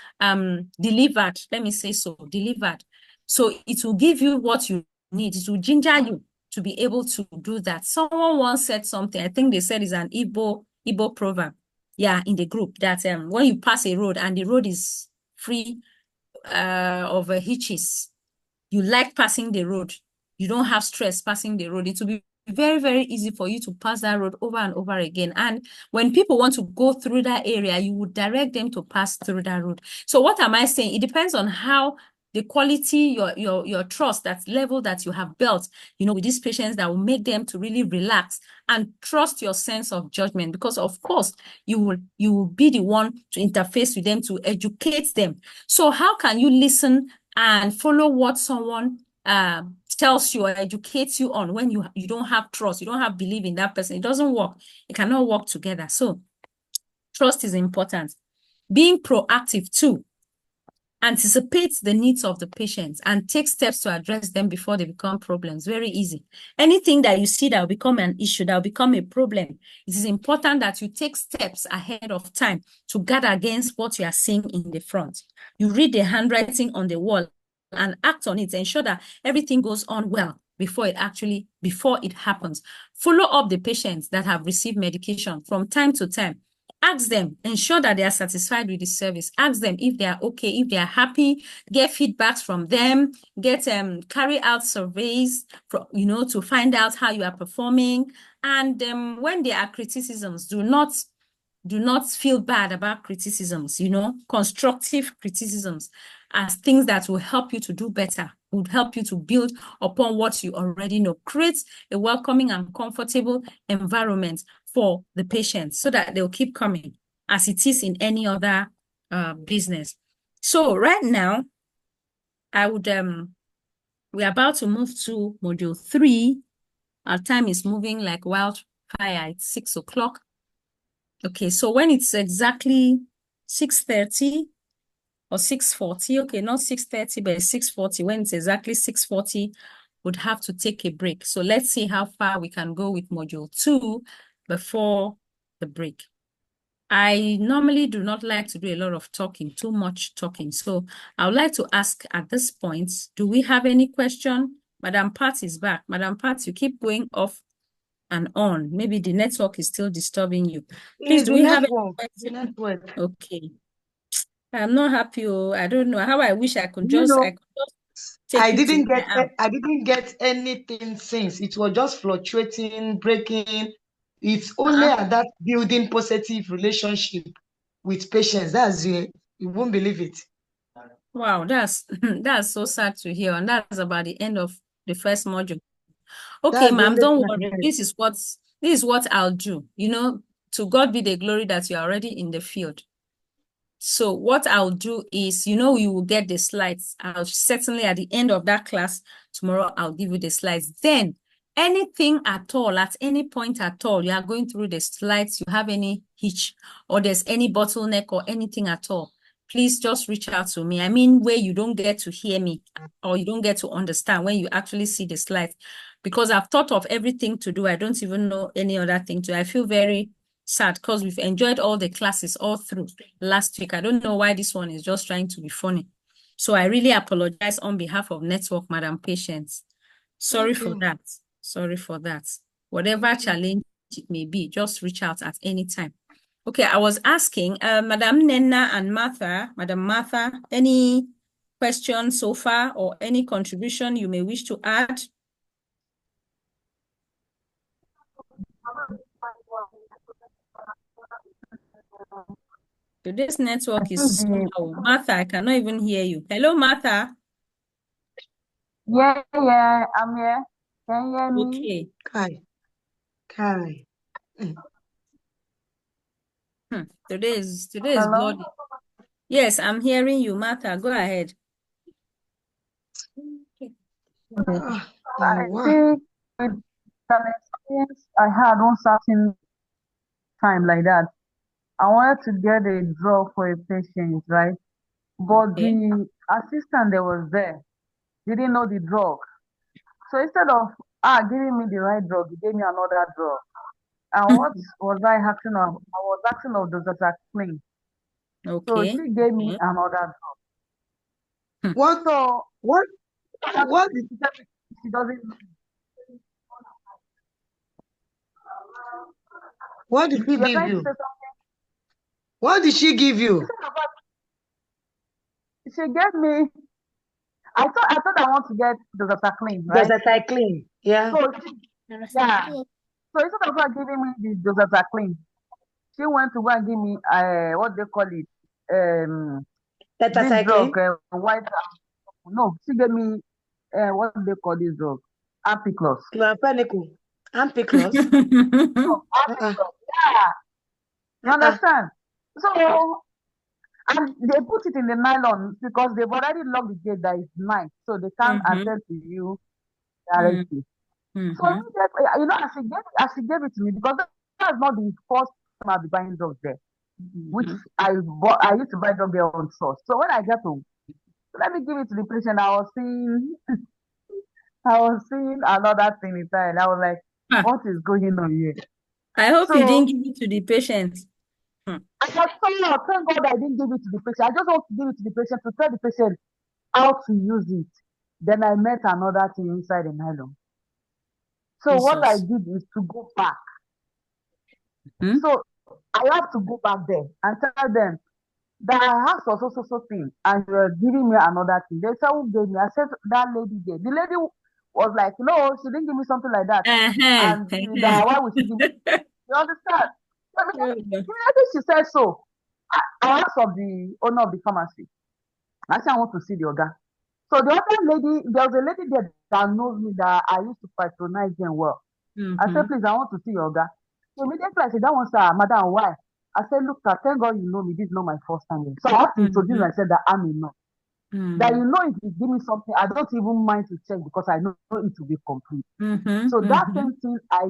delivered, let me say so, delivered. So it will give you what you need. It will ginger you to be able to do that. Someone once said something, I think they said it's an Igbo proverb, yeah, in the group, that when you pass a road and the road is free of hitches, you like passing the road. You don't have stress passing the road. It will be very, very easy for you to pass that road over and over again. And when people want to go through that area, you would direct them to pass through that road. So what am I saying? It depends on how the quality, your trust, that level that you have built, with these patients, that will make them to really relax and trust your sense of judgment, because of course you will be the one to interface with them, to educate them. So how can you listen and follow what someone tells you or educates you on when you don't have trust, you don't have belief in that person? It doesn't work. It cannot work together. So trust is important. Being proactive too. Anticipate the needs of the patients and take steps to address them before they become problems. Very easy. Anything that you see that will become an issue, that will become a problem, it is important that you take steps ahead of time to guard against what you are seeing in the front. You read the handwriting on the wall and act on it. Ensure that everything goes on well before it happens. Follow up the patients that have received medication from time to time. Ask them, ensure that they are satisfied with the service. Ask them if they are okay, if they are happy. Get feedbacks from them. Carry out surveys, to find out how you are performing. And when there are criticisms, do not feel bad about criticisms. Constructive criticisms as things that will help you to do better, would help you to build upon what you already know. Create a welcoming and comfortable environment for the patients so that they'll keep coming, as it is in any other business. So right now, we're about to move to module 3. Our time is moving like wildfire. It's 6 o'clock. Okay, so when it's exactly 6:30 or 6:40, okay, not 6:30, but 6:40, when it's exactly 6:40, would have to take a break. So let's see how far we can go with module 2 before the break. I normally do not like to do a lot of talking, too much talking. So I would like to ask at this point, do we have any question? Madam Pat is back. Madam Pat, you keep going off and on. Maybe the network is still disturbing you. Please, do we have the network? Okay. I'm not happy. I don't know how I wish I could just take I you didn't to I didn't get anything since. It was just fluctuating, breaking. It's only at that building positive relationship with patients. That's it. You won't believe it. Wow, that's so sad to hear. And that's about the end of the first module. Okay, ma'am, don't worry. This is what I'll do. To God be the glory that you're already in the field. So what I'll do is, you will get the slides. I'll certainly at the end of that class tomorrow, I'll give you the slides. Then anything at all, at any point at all, you are going through the slides, you have any hitch or there's any bottleneck or anything at all, please just reach out to me. I mean, where you don't get to hear me or you don't get to understand when you actually see the slides, because I've thought of everything to do. I don't even know any other thing to do. I feel very sad because we've enjoyed all the classes all through last week. I don't know why this one is just trying to be funny. So I really apologize on behalf of Network, Madam Patience. Sorry for that. Sorry for that. Whatever challenge it may be, just reach out at any time. Okay, I was asking, Madam Nenna and Martha, Madam Martha, any questions so far or any contribution you may wish to add? Today's network is slow. Martha, I cannot even hear you. Hello, Martha. Yeah, I'm here. Can you hear me? Okay. Kai. Today is Hello? bloody. Yes, I'm hearing you, Martha. Go ahead. I think with an experience I had one certain time like that, I wanted to get a drug for a patient, right? But Okay. the assistant that was there didn't know the drug. So instead of giving me the right drug, he gave me another drug. And what was I asking of? I was asking of the Dr. Clean. So Okay. she gave me another drug. What So what she doesn't what did she you're give trying to you? say something? What did she give you? She gave me I thought I want to get the Dr. Clean, right? Doxycycline. Yeah. So yeah. So instead of her giving me the Dr. Clean, she went to go and give me what they call it this Tetracycline. drug white no she gave me what they call this drug Ampiclos. Chlorpenicol. Ampiclos. So Ampiclos, yeah, you understand? So and they put it in the nylon because they've already locked the gate that is night, so they can't attend to you directly. So immediately, as she gave it to me because that's not the first time I'll be buying drugs there, which I used to buy drugs there on source. So when I got home, let me give it to the patient. I was seeing another thing inside. I was like, what is going on here? I hope So you didn't give it to the patient. I was thank God I didn't give it to the patient. I just want to give it to the patient to tell the patient how to use it. Then I met another thing inside the nylon. So what I Jesus. did is to go back. Hmm? So I have to go back there and tell them that I have so thing and you're giving me another thing. They said, who gave me? I said, that lady gave. The lady was like, no, she didn't give me something like that. And that why would she give me? You understand? So immediately she said so. I asked of the owner of the pharmacy. I said, I want to see the organ. So the other lady, there was a lady there that knows me that I used to patronize them well. I said, please, I want to see your organ. So immediately I said, that one, sir, madam, why? I said, look, sir, thank God you know me. This is not my first time. So I have to introduce myself that I'm a no. That you know if you give me something, I don't even mind to check because I know it will be complete. So that same thing, I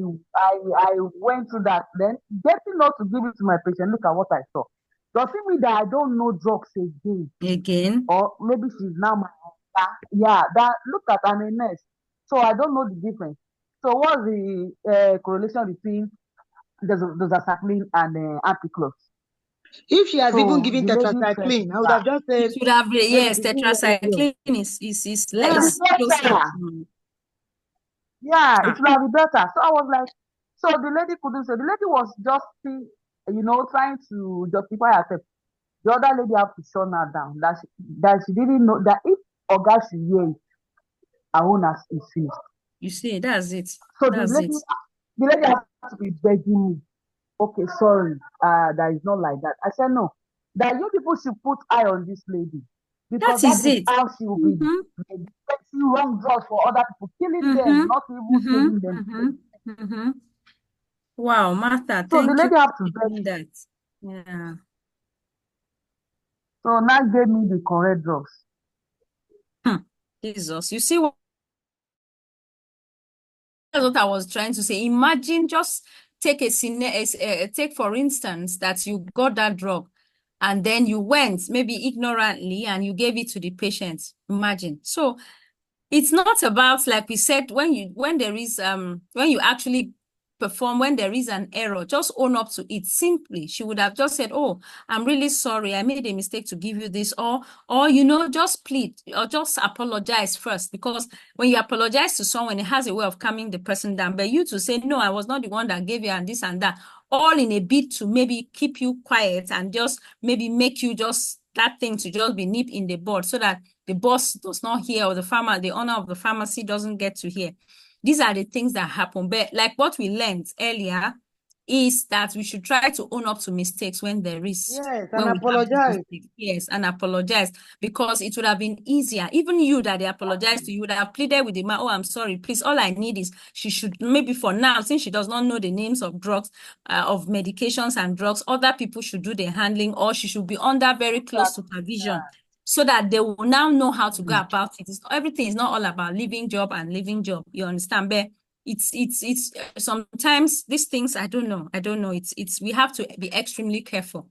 went through that. Then getting not to give it to my patient, look at what I saw. Does it mean that I don't know drugs again? Or maybe she's now my that look at I'm a nurse. So I don't know the difference. So what's the correlation between doxycycline and Ampiclos? If she has even So given the lady said, tetracycline, I would have just You said, should have, yes, maybe she didn't know. tetracycline is it's close better. to. Yeah, it should have been better. So I was like, so the lady couldn't say. The lady was just, trying to justify herself. The other lady had to shut her down that she didn't know that if Oga should hear it, her own is finished. You see, that's it. So That's the it. lady had to be begging me. Okay, sorry, that is not like that. I said no. That you people should put eye on this lady because That is that is it. how she will be getting wrong drugs for other people, killing them, not even saving them. Wow, Martha, So the thank you lady have for to beg doing that. Yeah. So now gave me the correct drugs. Jesus, you see that's what I was trying to say. Imagine just take take for instance that you got that drug and then you went maybe ignorantly and you gave it to the patient. Imagine. So it's not about, like we said, when there is when you actually perform, when there is an error, just own up to it. Simply, she would have just said, oh, I'm really sorry, I made a mistake to give you this, or just plead or just apologize first, because when you apologize to someone, it has a way of calming the person down. But you to say, no, I was not the one that gave you and this and that, all in a bid to maybe keep you quiet and just maybe make you just that thing to just be nipped in the bud so that the boss does not hear or the owner of the pharmacy doesn't get to hear. These are the things that happen. But like what we learned earlier is that we should try to own up to mistakes when there is. Yes, when and we have these apologize. mistakes. Yes, and apologize, because it would have been easier. Even you that they apologize to, you would have pleaded with the man, oh, I'm sorry, please, all I need is, she should, maybe for now, since she does not know the names of drugs, of medications and drugs, other people should do the handling, or she should be under very close supervision, so that they will now know how to go about it. Everything is not all about leaving job and leaving job. You understand? But it's sometimes these things, I don't know. We have to be extremely careful.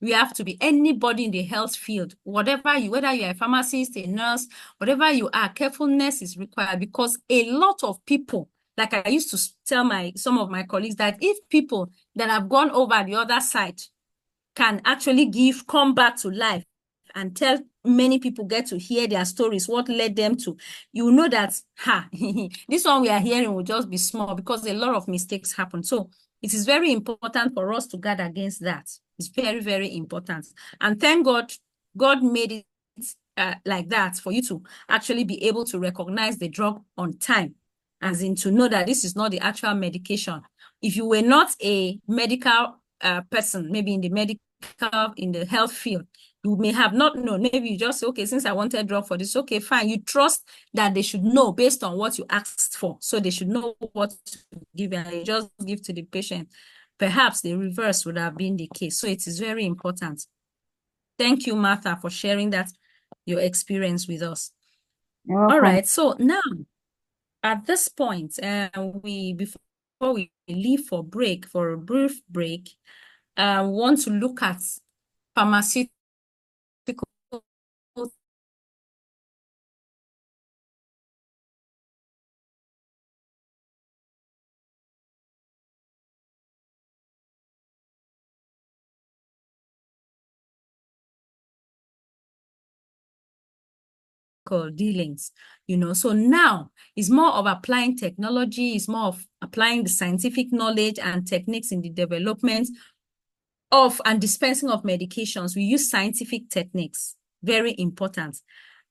We have to be, anybody in the health field, whether you're a pharmacist, a nurse, whatever you are, carefulness is required, because a lot of people, like I used to tell some of my colleagues, that if people that have gone over the other side can actually come back to life and tell many people, get to hear their stories, what led them to, you know that, this one we are hearing will just be small, because a lot of mistakes happen. So it is very important for us to guard against that. It's very, very important. And thank God, God made it like that for you to actually be able to recognize the drug on time, as in to know that this is not the actual medication. If you were not a medical person, maybe in the health field, you may have not known. Maybe you just say, okay, since I wanted drug for this, okay, fine. You trust that they should know based on what you asked for. So they should know what to give, and you just give to the patient. Perhaps the reverse would have been the case. So it is very important. Thank you, Martha, for sharing your experience with us. All right. So now, at this point, before we leave for a brief break, want to look at pharmaceutical dealings, so now it's more of applying technology, it's more of applying the scientific knowledge and techniques in the development of and dispensing of medications. We use scientific techniques, very important.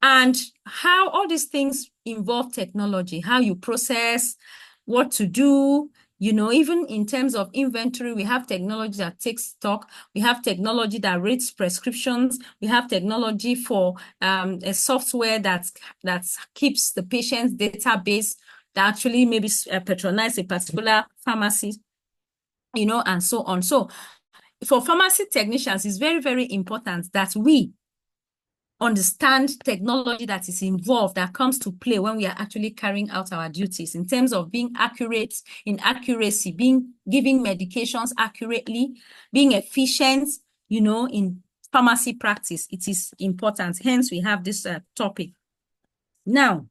And how all these things involve technology, how you process, what to do, even in terms of inventory, we have technology that takes stock. We have technology that reads prescriptions. We have technology for a software that keeps the patient's database, that actually maybe patronize a particular pharmacy, and so on. So for pharmacy technicians, it's very, very important that we understand technology that is involved, that comes to play when we are actually carrying out our duties, in terms of being accurate, in accuracy, giving medications accurately, being efficient, in pharmacy practice. It is important. Hence, we have this topic. Now,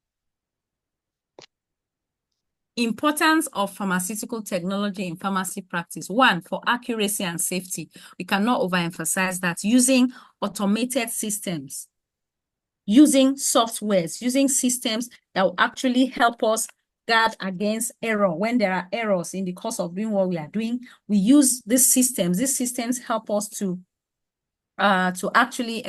importance of pharmaceutical technology in pharmacy practice. One, for accuracy and safety. We cannot overemphasize that. Using automated systems, using softwares, using systems that will actually help us guard against error. When there are errors in the course of doing what we are doing, we use these systems. These systems help us to actually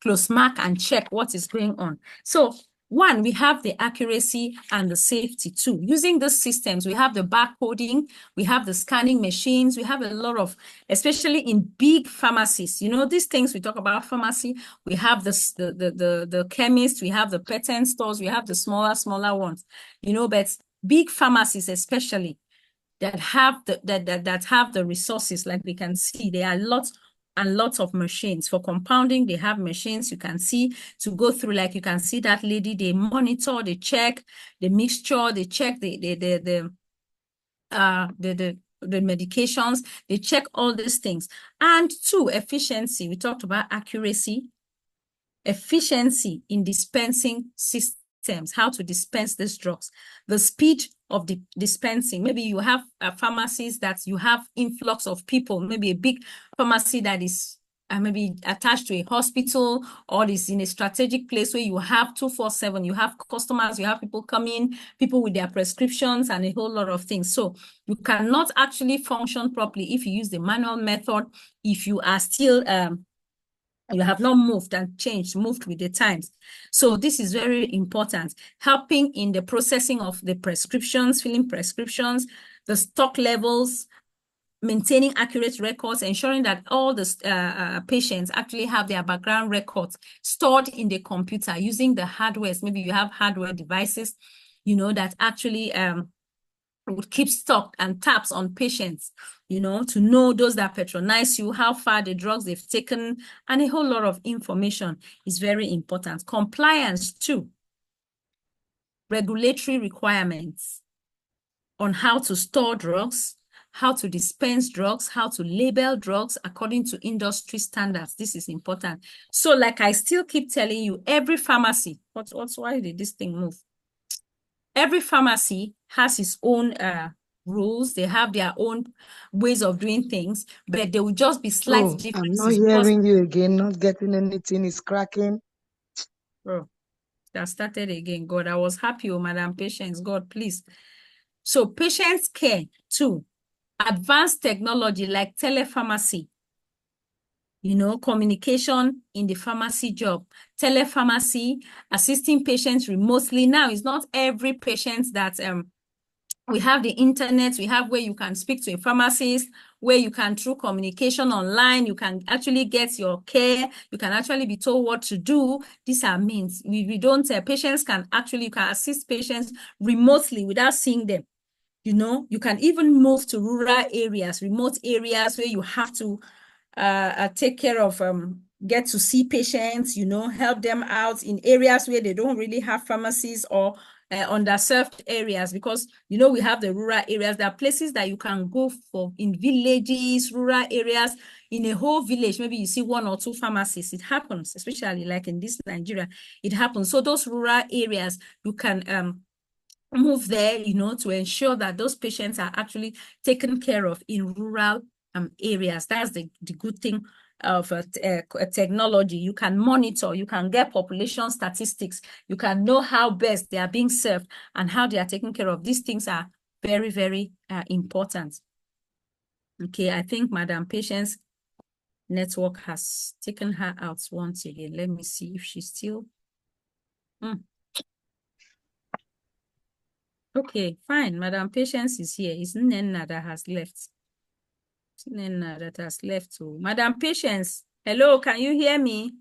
close mark and check what is going on. So one, we have the accuracy and the safety too. Using those systems, we have the barcoding, we have the scanning machines, we have a lot of, especially in big pharmacies, these things we talk about pharmacy, we have the chemists, we have the patent stores, we have the smaller ones, but big pharmacies especially that have the resources, like we can see, there are lots and lots of machines. For compounding, they have machines you can see to go through, like you can see that lady, they monitor, they check the mixture, they check the medications, they check all these things. And two, efficiency. We talked about accuracy, efficiency in dispensing systems, how to dispense these drugs, the speed of the dispensing. Maybe you have pharmacies that you have influx of people, maybe a big pharmacy that is maybe attached to a hospital, or is in a strategic place where you have 24/7, you have customers, you have people coming, people with their prescriptions and a whole lot of things. So you cannot actually function properly if you use the manual method, if you are still, you have not moved and moved with the times. So this is very important, helping in the processing of the prescriptions, filling prescriptions, the stock levels, maintaining accurate records, ensuring that all the patients actually have their background records stored in the computer using the hardware. Maybe you have hardware devices, that actually would keep stock and tabs on patients, to know those that patronize you, how far the drugs they've taken, and a whole lot of information is very important. Compliance too. Regulatory requirements on how to store drugs, how to dispense drugs, how to label drugs according to industry standards. This is important. So like I still keep telling you, every pharmacy, why did this thing move? Every pharmacy has its own rules. They have their own ways of doing things, but there will just be slight differences. I'm not hearing you again, not getting anything, it's cracking. Oh, that started again. God, I was happy, Madam Patience. God, please. So patients care too. Advanced technology like telepharmacy, communication in the pharmacy job, telepharmacy, assisting patients remotely. Now, it's not every patient that we have the internet, we have where you can speak to a pharmacist, where you can, through communication online, you can actually get your care, you can actually be told what to do. These are means. We don't, patients can actually, you can assist patients remotely without seeing them. You can even move to rural areas, remote areas where you have to take care of, get to see patients, help them out in areas where they don't really have pharmacies, or underserved areas, because, we have the rural areas. There are places that you can go for in villages, rural areas, in a whole village. Maybe you see 1 or 2 pharmacies. It happens, especially like in this Nigeria, it happens. So those rural areas, you can move there, to ensure that those patients are actually taken care of in rural areas. That's the good thing of technology. You can monitor, you can get population statistics, you can know how best they are being served and how they are taken care of. These things are very, very important. Okay, I think Madam Patience network has taken her out once again. Let me see if she's still... Okay, fine. Madam Patience is here. It's Nnenna that has left. It's Nnenna that has left. Oh, Madam Patience, hello, can you hear me?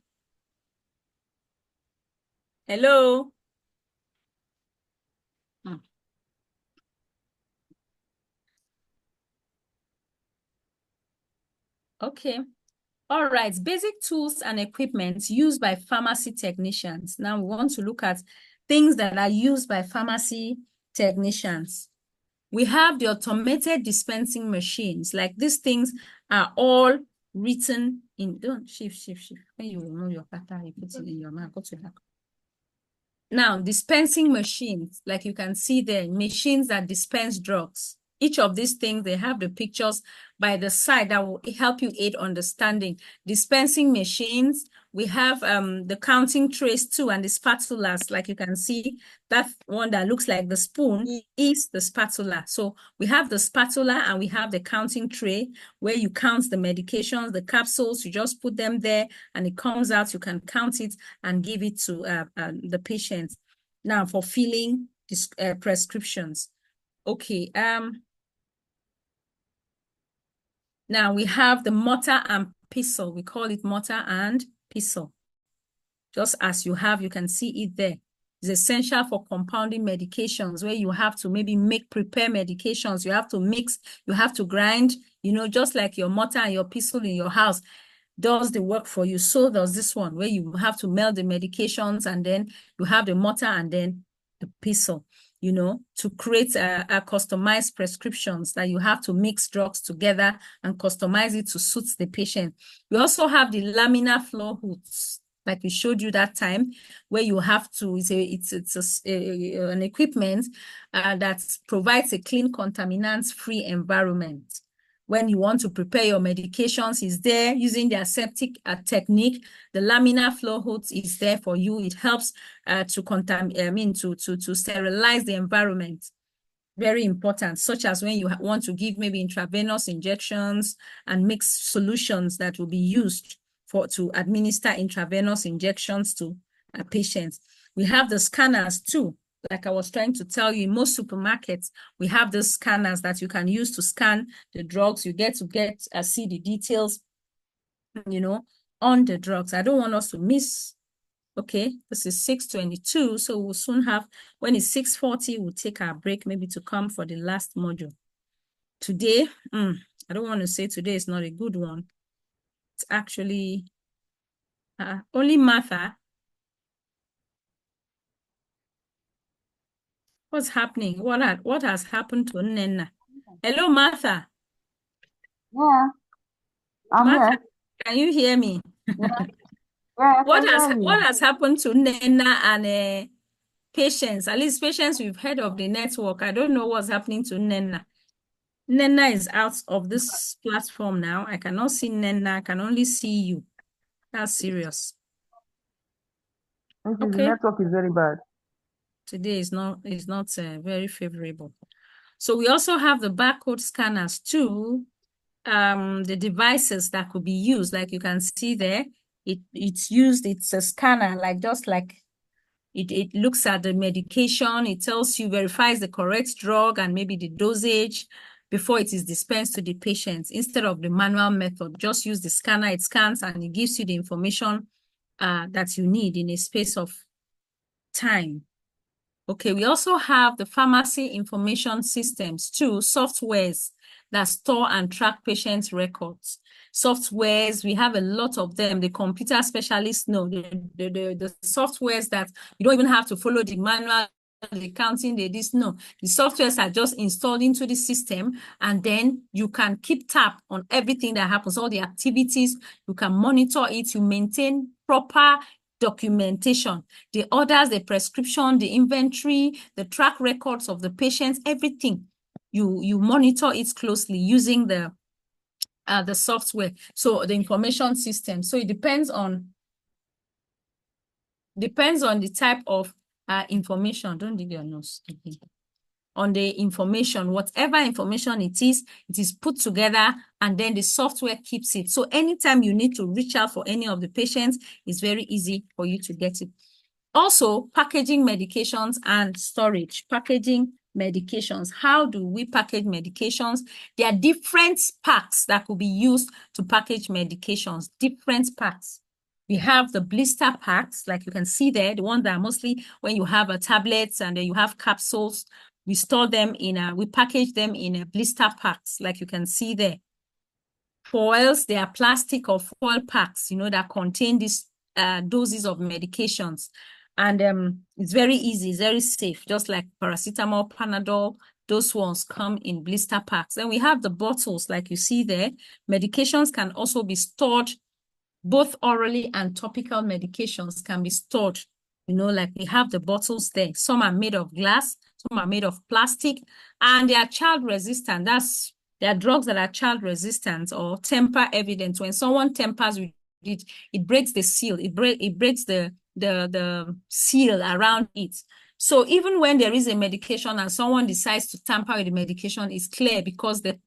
Hello? Okay. All right. Basic tools and equipment used by pharmacy technicians. Now we want to look at things that are used by pharmacy technicians. We have the automated dispensing machines. Like these things are all written in, don't shift. When you remove your cutter, you put it in your mouth. Go to that. Now, dispensing machines, like you can see there, machines that dispense drugs. Each of these things, they have the pictures by the side that will help you aid understanding. Dispensing machines, we have the counting trays too, and the spatulas, like you can see, that one that looks like the spoon is the spatula. So we have the spatula and we have the counting tray where you count the medications, the capsules, you just put them there and it comes out, you can count it and give it to the patient. Now for filling prescriptions. Okay, now we have the mortar and pestle. We call it mortar and pestle. Just as you can see it there. It's essential for compounding medications where you have to maybe prepare medications. You have to mix, you have to grind, just like your mortar and your pestle in your house does the work for you. So does this one where you have to melt the medications, and then you have the mortar and then the pestle, to create a customized prescriptions that you have to mix drugs together and customize it to suit the patient. We also have the laminar flow hoods, like we showed you that time, where you have to, it's an equipment that provides a clean, contaminant-free environment. When you want to prepare your medications, is there using the aseptic technique. The laminar flow hose is there for you. It helps to sterilize the environment. Very important, such as when you want to give maybe intravenous injections and mix solutions that will be used to administer intravenous injections to patients. We have the scanners too. Like I was trying to tell you, in most supermarkets, we have the scanners that you can use to scan the drugs. You get to see the details, on the drugs. I don't want us to miss. Okay, this is 6:22, so we'll soon have, when it's 6:40, we'll take our break maybe to come for the last module. Today, I don't want to say today is not a good one. It's actually only Martha. What's happening? What has happened to Nena? Hello, Martha. Yeah, I'm Martha, here. can you hear me? Yeah, yeah, I can hear What you. has happened to Nena and Patience? At least Patience, we've heard of the network. I don't know what's happening to Nena. Nena is out of this platform now. I cannot see Nena. I can only see you. That's serious. Maybe the Okay. network is very bad. Today is not very favorable. So we also have the barcode scanners too. The devices that could be used, like you can see there, it's a scanner, it looks at the medication, it tells you, verifies the correct drug and maybe the dosage before it is dispensed to the patient. Instead of the manual method, just use the scanner, it scans and it gives you the information that you need in a space of time. Okay, we also have the pharmacy information systems too, softwares that store and track patients' records. Softwares, we have a lot of them. The computer specialists know the softwares that you don't even have to follow the manual, the counting, the softwares are just installed into the system, and then you can keep tab on everything that happens, all the activities, you can monitor it, you maintain proper documentation, the orders, the prescription, the inventory, the track records of the patients, everything. You monitor it closely using the software. So the information system. So it depends on the type of information. Don't dig your nose. Okay. On the information, whatever information it is put together and then the software keeps it. So anytime you need to reach out for any of the patients, it's very easy for you to get it. Also, packaging medications and storage. Packaging medications. How do we package medications? There are different packs that could be used to package medications, different packs. We have the blister packs, like you can see there, the ones that are mostly when you have a tablets and then you have capsules. We store them we package them in a blister packs, like you can see there. Foils, they are plastic or foil packs, that contain these doses of medications. And it's very easy, it's very safe, just like paracetamol, Panadol, those ones come in blister packs. Then we have the bottles, like you see there. Medications can also be stored, both orally and topical medications can be stored. Like we have the bottles there. Some are made of glass, some are made of plastic, and they are child resistant. There are drugs that are child resistant or temper evident. When someone tampers with it, it breaks the seal. It breaks the seal around it. So even when there is a medication and someone decides to tamper with the medication, it's clear because the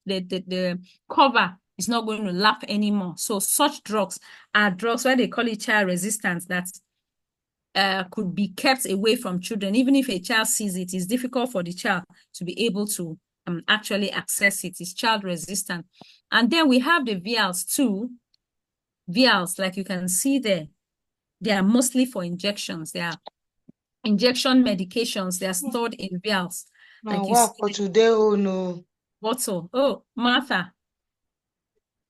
cover is not going to lap anymore. So such drugs are drugs where they call it child resistant that could be kept away from children. Even if a child sees it, it's difficult for the child to be able to actually access it. It's child resistant. And then we have the vials too. Vials, like you can see there, they are mostly for injections. They are injection medications. They are stored in vials. Like you see for today, oh no. bottle. Oh, Martha.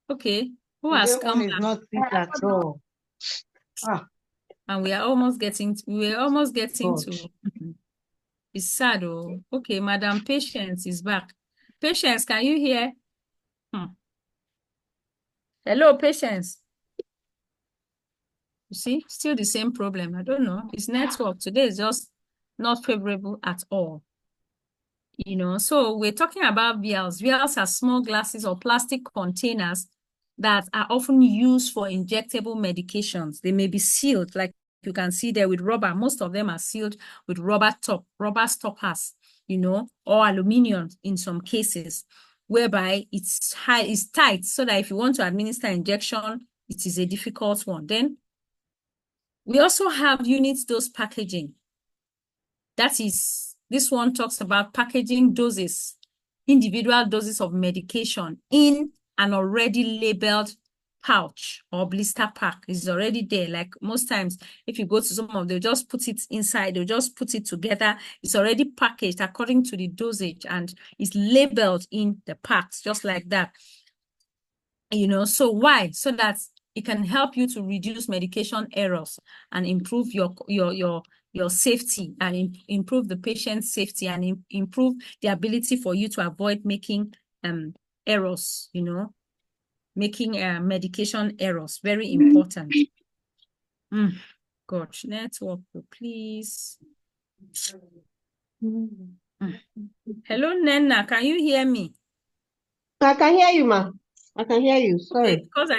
Okay. Who Today has one come is back? not fit at all. And we are almost getting to it's sad. Oh, okay. Madam Patience is back. Patience, can you hear? Hello, Patience. You see, still the same problem. I don't know. It's network today is just not favorable at all. You know, so we're talking about vials. Vials are small glasses or plastic containers that are often used for injectable medications. They may be sealed, like you can see there with rubber. Most of them are sealed with rubber stoppers, you know, or aluminum in some cases, whereby it's tight, so that if you want to administer injection, it is a difficult one. Then we also have unit dose packaging. That is, this one talks about packaging doses, individual doses of medication in an already labeled pouch or blister pack. It's already there. Like most times, if you go to some of, they'll just put it inside, they'll just put it together. It's already packaged according to the dosage and it's labeled in the packs, just like that. You know, so why? So that it can help you to reduce medication errors and improve your safety and improve the patient's safety and improve the ability for you to avoid making errors, you know, making medication errors. Very important. Gosh, network, please. Hello, Nena, can you hear me? I can hear you, ma. I can hear you. Sorry. Okay, because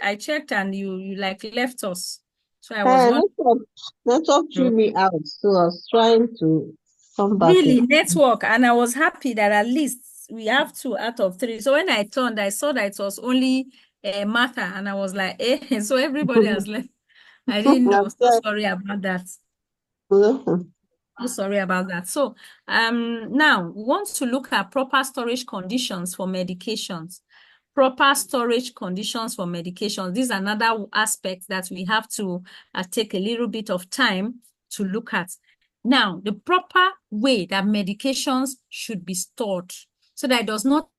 I checked and you like left us. So I was wondering. Network threw me out, so I was trying to come back. Really, network, and I was happy that at least we have 2 out of 3. So when I turned, I saw that it was only Martha, and I was like, eh, so everybody has left. I didn't know. So sorry about that. So sorry about that. So now we want to look at proper storage conditions for medications. Proper storage conditions for medications. This is another aspect that we have to take a little bit of time to look at. Now, the proper way that medications should be stored so that it does not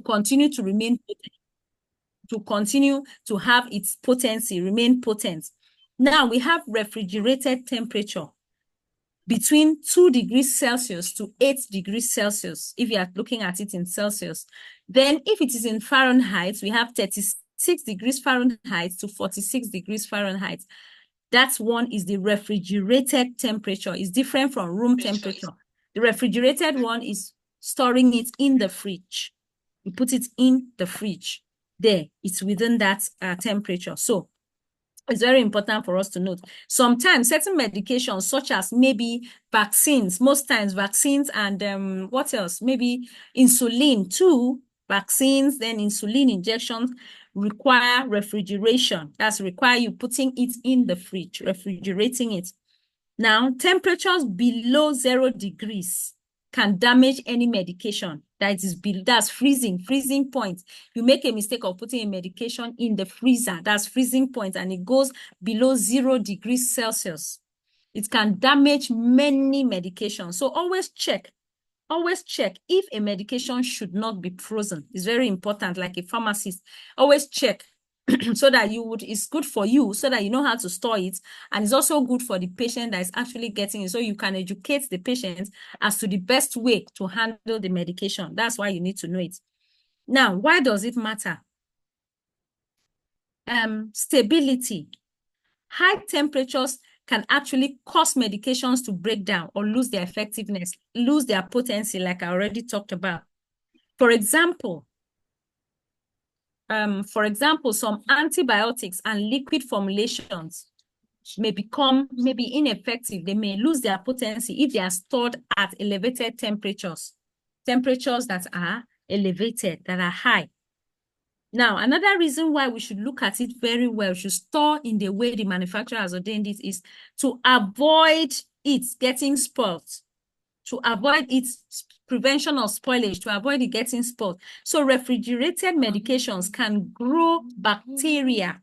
continue to remain potent, to continue to have its potency, remain potent. Now we have refrigerated temperature between 2 degrees Celsius to 8 degrees Celsius, if you are looking at it in Celsius. Then if it is in Fahrenheit, we have 36 degrees Fahrenheit to 46 degrees Fahrenheit. That one is the refrigerated temperature. It's different from room temperature. The refrigerated one is storing it in the fridge. You put it in the fridge. There, it's within that temperature. So it's very important for us to note. Sometimes certain medications, such as maybe vaccines, most times vaccines and what else? Maybe insulin too. Vaccines, then insulin injections require refrigeration. That's require you putting it in the fridge, refrigerating it. Now, temperatures below 0 degrees can damage any medication. That's freezing point. You make a mistake of putting a medication in the freezer, that's freezing point, and it goes below 0 degrees Celsius. It can damage many medications. So always check if a medication should not be frozen. It's very important, like a pharmacist. Always check so that it's good for you, so that you know how to store it. And it's also good for the patient that is actually getting it. So you can educate the patient as to the best way to handle the medication. That's why you need to know it. Now, why does it matter? Stability. High temperatures can actually cause medications to break down or lose their effectiveness, lose their potency, like I already talked about. For example, some antibiotics and liquid formulations may become maybe ineffective. They may lose their potency if they are stored at elevated temperatures that are elevated, that are high. Now, another reason why we should look at it very well, should store in the way the manufacturer has ordained it, is to avoid it getting spoiled, to avoid its prevention of spoilage, to avoid it getting spoiled. So refrigerated medications can grow bacteria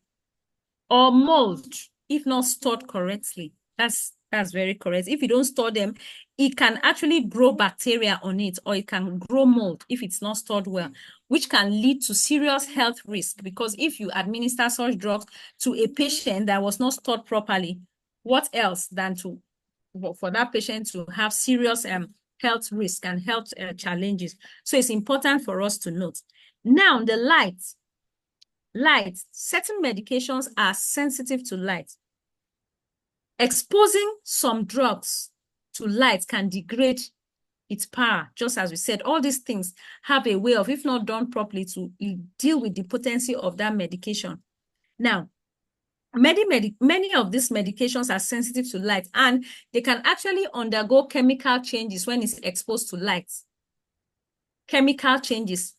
or mold if not stored correctly. That's That's very correct. If you don't store them, it can actually grow bacteria on it, or it can grow mold if it's not stored well, which can lead to serious health risk. Because if you administer such drugs to a patient that was not stored properly, what else than for that patient to have serious health risk and health challenges. So it's important for us to note. Now, the light. Certain medications are sensitive to light. Exposing some drugs to light can degrade its power. Just as we said, all these things have a way of, if not done properly, to deal with the potency of that medication. Now, many of these medications are sensitive to light, and they can actually undergo chemical changes when it's exposed to light. Chemical changes.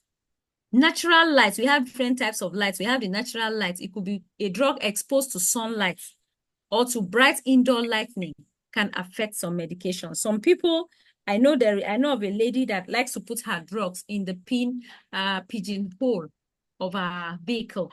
Natural light, we have different types of light. We have the natural light. It could be a drug exposed to sunlight or to bright indoor lighting can affect some medications. Some people, I know of a lady that likes to put her drugs in the pigeonhole of her vehicle.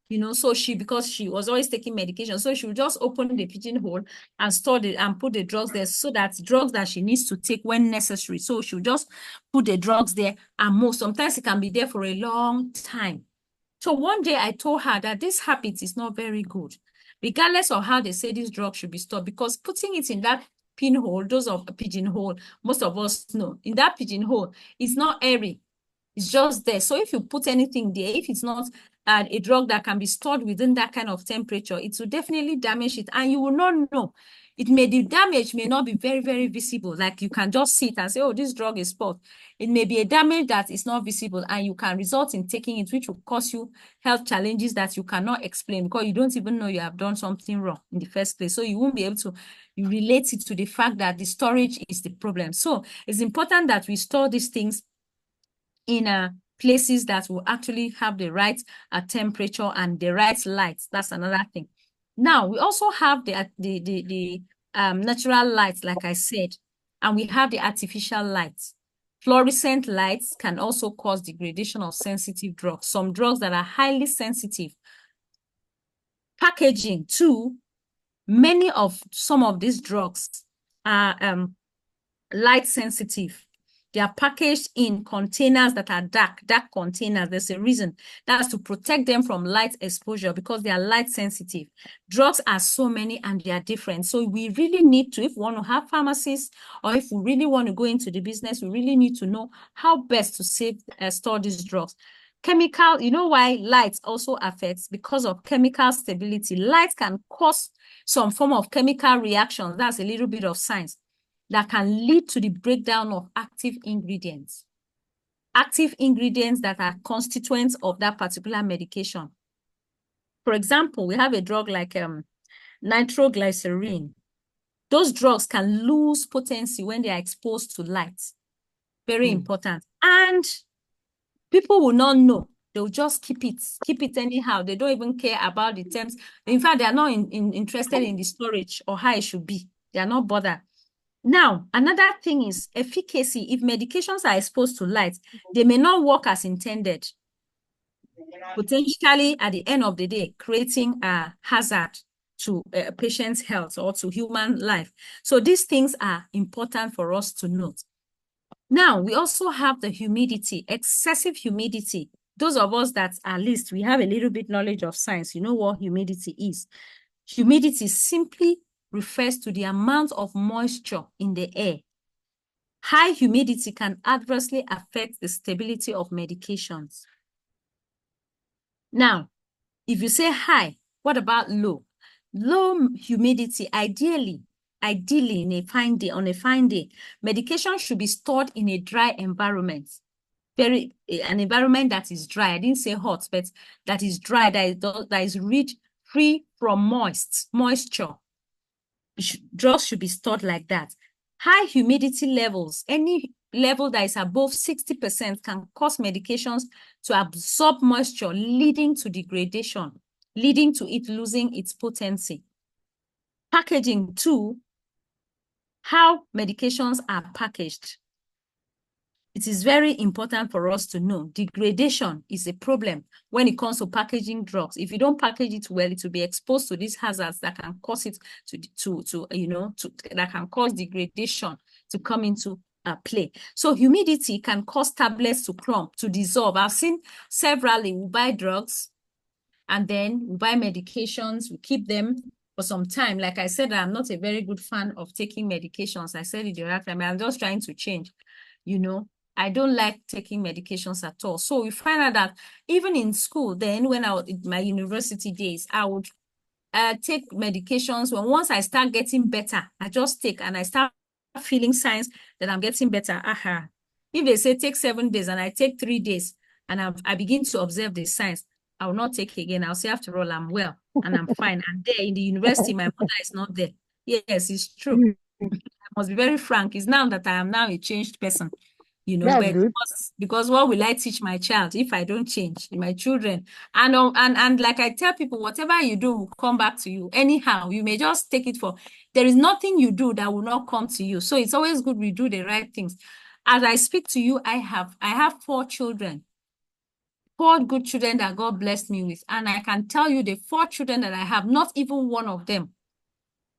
You know, so because she was always taking medication, so she would just open the pigeonhole and store it and put the drugs there, so that drugs that she needs to take when necessary. So she would just put the drugs there, and sometimes it can be there for a long time. So one day I told her that this habit is not very good, regardless of how they say this drug should be stored, because putting it in that pinhole, pigeonhole, most of us know, in that pigeonhole, it's not airy. It's just there. So if you put anything there, if it's not a drug that can be stored within that kind of temperature, it will definitely damage it, and you will not know. The damage may not be very, very visible. Like you can just see it and say, oh, this drug is spoiled. It may be a damage that is not visible, and you can result in taking it, which will cause you health challenges that you cannot explain, because you don't even know you have done something wrong in the first place. So you won't be able to relate it to the fact that the storage is the problem. So it's important that we store these things in places that will actually have the right temperature and the right light. That's another thing. Now, we also have the natural lights, like I said, and we have the artificial lights. Fluorescent lights can also cause degradation of sensitive drugs, some drugs that are highly sensitive. Packaging too, some of these drugs are light sensitive. They are packaged in containers that are dark containers. There's a reason. That's to protect them from light exposure, because they are light sensitive. Drugs are so many and they are different. So we really need to, if we want to have pharmacies, or if we really want to go into the business, we really need to know how best to store these drugs. Chemical, you know why light also affects? Because of chemical stability. Light can cause some form of chemical reaction. That's a little bit of science that can lead to the breakdown of active ingredients. Active ingredients that are constituents of that particular medication. For example, we have a drug like nitroglycerin. Those drugs can lose potency when they are exposed to light. Very important. And people will not know. They'll just keep it anyhow. They don't even care about the terms. In fact, they are not interested in the storage or how it should be. They are not bothered. Now, another thing is efficacy. If medications are exposed to light, they may not work as intended, potentially at the end of the day, creating a hazard to a patient's health or to human life. So these things are important for us to note. Now, we also have the humidity, excessive humidity. Those of us that at least we have a little bit knowledge of science, you know what humidity is. Humidity simply refers to the amount of moisture in the air. High humidity can adversely affect the stability of medications. Now, if you say high, what about low? Low humidity, ideally on a fine day, medication should be stored in a dry environment. An environment that is dry. I didn't say hot, but that is dry, that is free from moisture. Drugs should be stored like that. High humidity levels, any level that is above 60%, can cause medications to absorb moisture, leading to degradation, leading to it losing its potency. Packaging too, how medications are packaged. it is very important for us to know degradation is a problem when it comes to packaging drugs. If you don't package it well, it will be exposed to these hazards that can cause it that can cause degradation to come into play. So humidity can cause tablets to clump, to dissolve. I've seen severally, we buy drugs and then we buy medications, we keep them for some time. Like I said, I'm not a very good fan of taking medications. I said it the other time, I'm just trying to change, I don't like taking medications at all. So we find out that even in school, then when I was in my university days, I would take medications. Once I start getting better, I just take, and I start feeling signs that I'm getting better. If they say take 7 days and I take 3 days and I begin to observe the signs, I will not take again. I'll say, after all, I'm well and I'm fine. And there in the university, my mother is not there. Yes, it's true. I must be very frank. It's now that I am now a changed person. That's but good. because what will I teach my child if I don't change, my children? And like I tell people, whatever you do will come back to you. Anyhow, you may just take it for, there is nothing you do that will not come to you. So it's always good we do the right things. As I speak to you, I have 4 children, 4 good children that God blessed me with. And I can tell you the 4 children that I have, not even one of them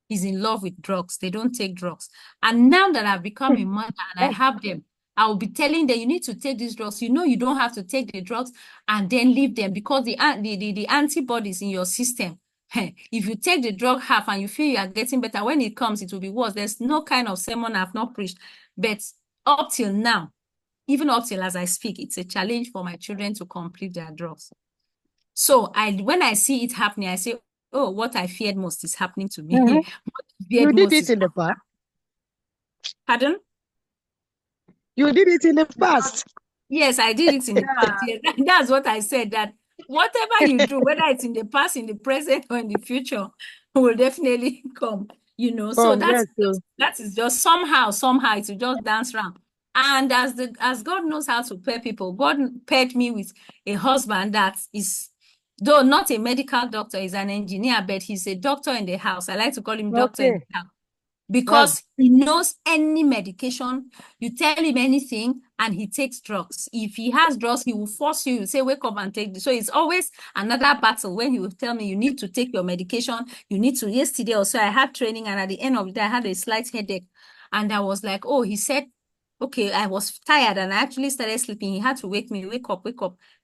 is in love with drugs. They don't take drugs. And now that I've become a mother and I have them, I will be telling them, you need to take these drugs. You don't have to take the drugs and then leave them, because the antibodies in your system, if you take the drug half and you feel you are getting better, when it comes, it will be worse. There's no kind of sermon I've not preached. But up till now, even up till as I speak, it's a challenge for my children to complete their drugs. So when I see it happening, I say, oh, what I feared most is happening to me. You did it in the past. Pardon? You did it in the past. Yes, I did it in the past. Yes, that's what I said, that whatever you do, whether it's in the past, in the present, or in the future, will definitely come, So that is just somehow it will just dance around. And as God knows how to pair people, God paired me with a husband that is, though not a medical doctor, he's an engineer, but he's a doctor in the house. I like to call him doctor in the house. Because he knows any medication, you tell him anything, and he takes drugs. If he has drugs, he will force you, say, wake up and take this. So it's always another battle when he will tell me, you need to take your medication. You need to. Yesterday also, I had training, and at the end of the day, I had a slight headache. And I was like, oh, he said, okay, I was tired, and I actually started sleeping. He had to wake me, wake up.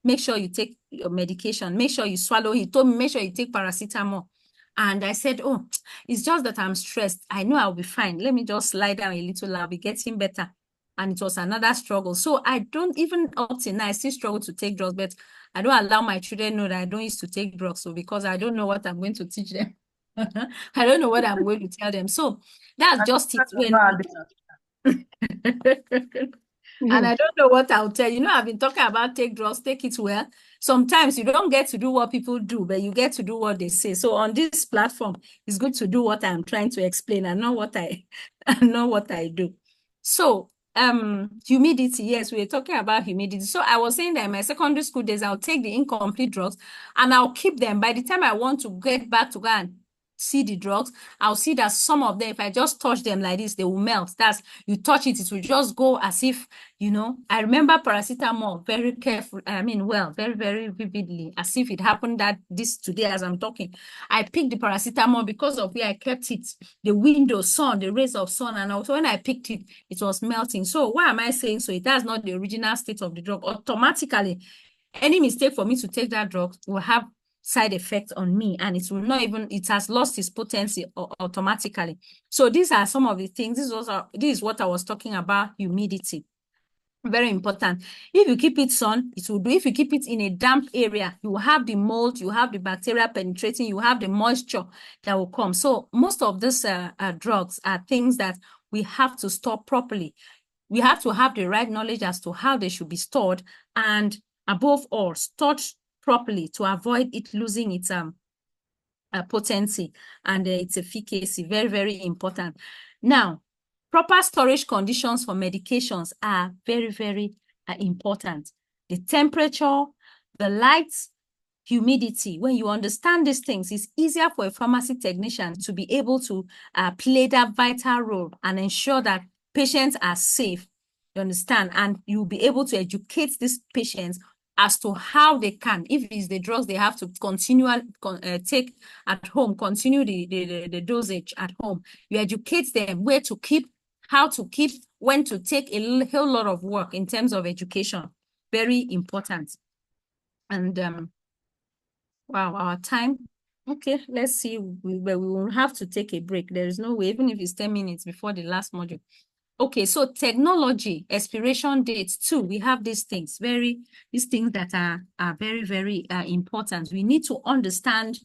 Make sure you take your medication. Make sure you swallow. He told me, make sure you take paracetamol. And I said, oh, it's just that I'm stressed. I know I'll be fine. Let me just lie down a little. I'll be getting better. And it was another struggle. So I don't, even up till now, I still struggle to take drugs, but I don't allow my children know that I don't used to take drugs. So because I don't know what I'm going to teach them. I don't know what I'm going to tell them. So that's just it. And I don't know what I'll tell you. I've been talking about take drugs, take it well. Sometimes you don't get to do what people do, but you get to do what they say. So on this platform, it's good to do what I'm trying to explain and not what I do. So humidity, yes, we're talking about humidity. So I was saying that in my secondary school days, I'll take the incomplete drugs and I'll keep them. By the time I want to get back to go and see the drugs, I'll see that some of them, if I just touch them like this, they will melt. That's, you touch it, it will just go as if, I remember paracetamol very careful. Very, very vividly, as if it happened this today as I'm talking. I picked the paracetamol because of where I kept it, the window, sun, the rays of sun, and also when I picked it, it was melting. So why am I saying so? It has not the original state of the drug. Automatically, any mistake for me to take that drug will have side effects on me, and it will not even, it has lost its potency automatically. So these are some of the things. This is what I was talking about, humidity. Very important. If you keep it sun, it will do. If you keep it in a damp area, you will have the mold, you have the bacteria penetrating, you have the moisture that will come. So most of these drugs are things that we have to store properly. We have to have the right knowledge as to how they should be stored, and above all, stored properly to avoid it losing its potency and its efficacy. Very, very important. Now, proper storage conditions for medications are very, very important. The temperature, the light, humidity. When you understand these things, it's easier for a pharmacy technician to be able to play that vital role and ensure that patients are safe You understand? And you'll be able to educate these patients as to how they can, if it's the drugs they have to take at home, continue the dosage at home. You educate them where to keep, how to keep, when to take, a whole lot of work in terms of education. Very important. And wow, our time. Okay, let's see. We will have to take a break. There is no way, even if it's 10 minutes before the last module. Okay, so technology, expiration dates too. We have these things that are very, very important. We need to understand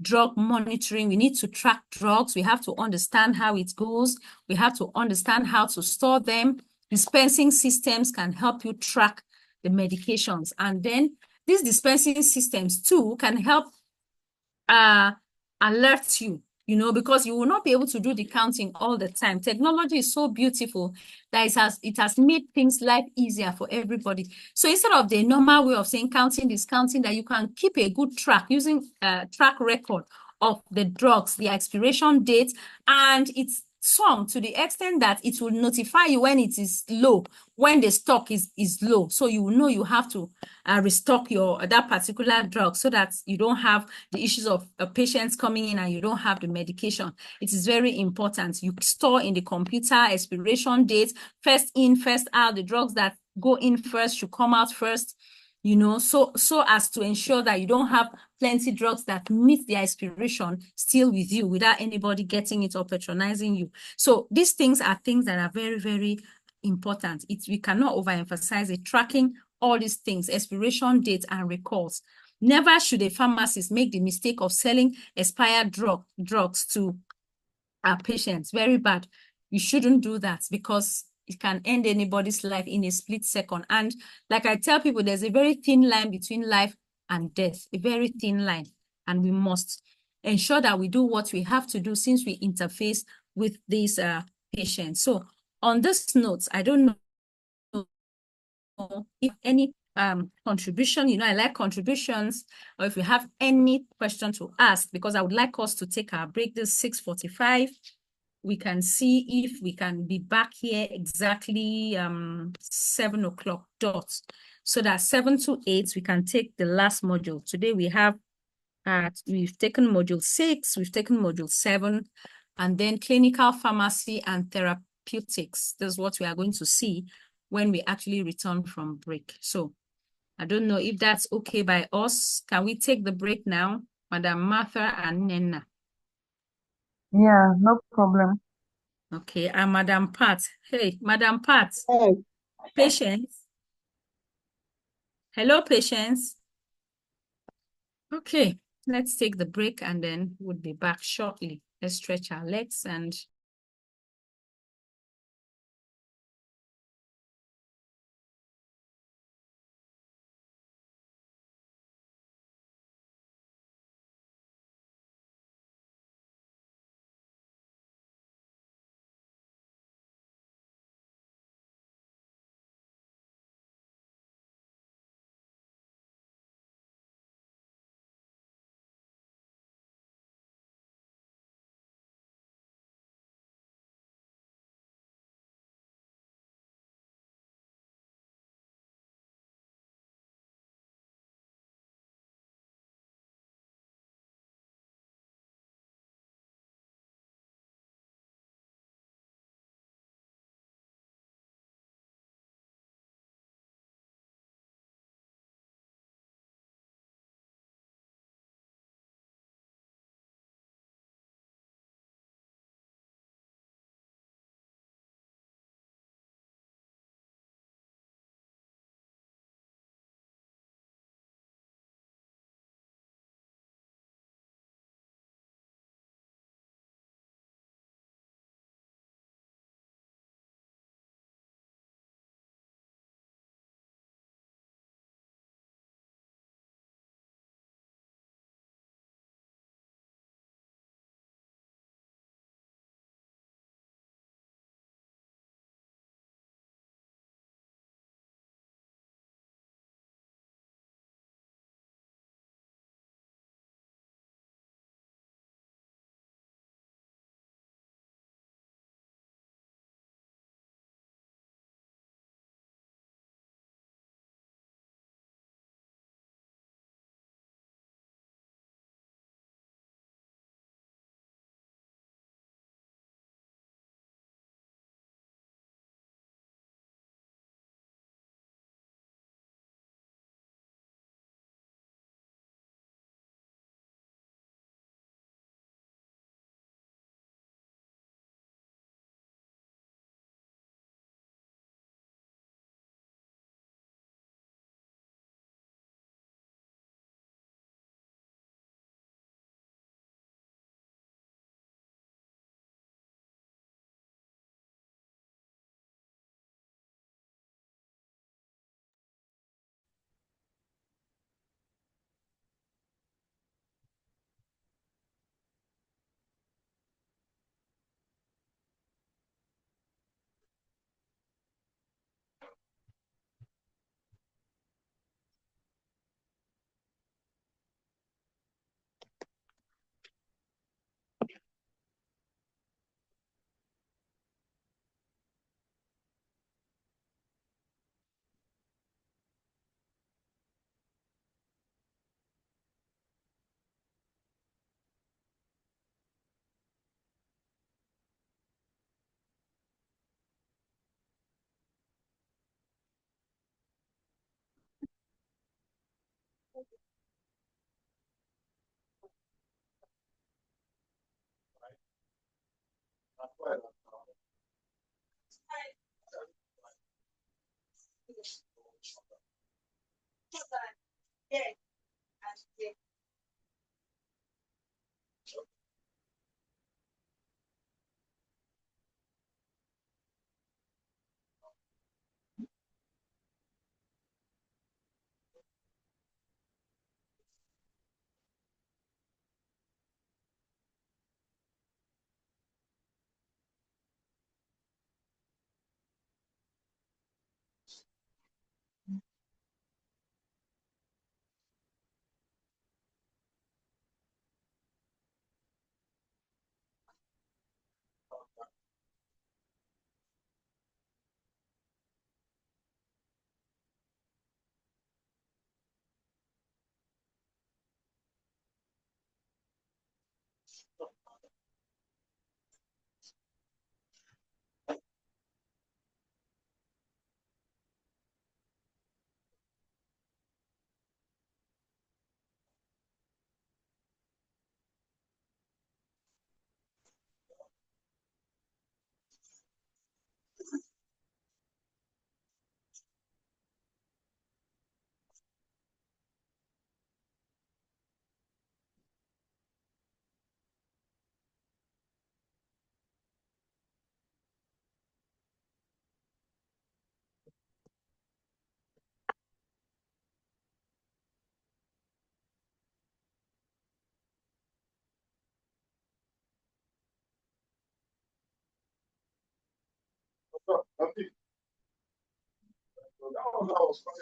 drug monitoring. We need to track drugs. We have to understand how it goes. We have to understand how to store them. Dispensing systems can help you track the medications. And then these dispensing systems too can help alert you, because you will not be able to do the counting all the time. Technology is so beautiful that it has made things life easier for everybody. So instead of the normal way of saying counting, discounting, that you can keep a good track using track record of the drugs, the expiration date, and it's some to the extent that it will notify you when it is low, when the stock is low. So you will know you have to restock that particular drug so that you don't have the issues of patients coming in and you don't have the medication. It is very important. You store in the computer expiration dates, first in, first out. The drugs that go in first should come out first, so as to ensure that you don't have plenty drugs that meet their expiration still with you without anybody getting it or patronizing you. So these things are things that are very, very important. We cannot overemphasize it. Tracking all these things, expiration dates and recalls. Never should a pharmacist make the mistake of selling expired drugs to patients. Very bad. You shouldn't do that because it can end anybody's life in a split second. And like I tell people, there's a very thin line between life and death, a very thin line. And we must ensure that we do what we have to do since we interface with these patients. So on this note, I don't know if any contribution, I like contributions, or if you have any question to ask, because I would like us to take our break. This 6:45. We can see if we can be back here exactly 7 o'clock dot, so that 7 to 8 we can take the last module. Today we've taken module 6, we've taken module 7, and then clinical pharmacy and therapeutics. This is what we are going to see when we actually return from break. So I don't know if that's okay by us. Can we take the break now, Madam Martha and Nena? Yeah, no problem. Okay, and Madam Pat. Hey, Madam Pat. Hey. Patience. Hello, Patience. Okay, let's take the break and then we'll be back shortly. Let's stretch our legs and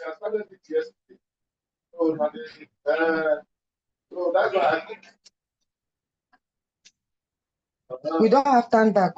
I started it yesterday. So that's why I think. We don't have time back.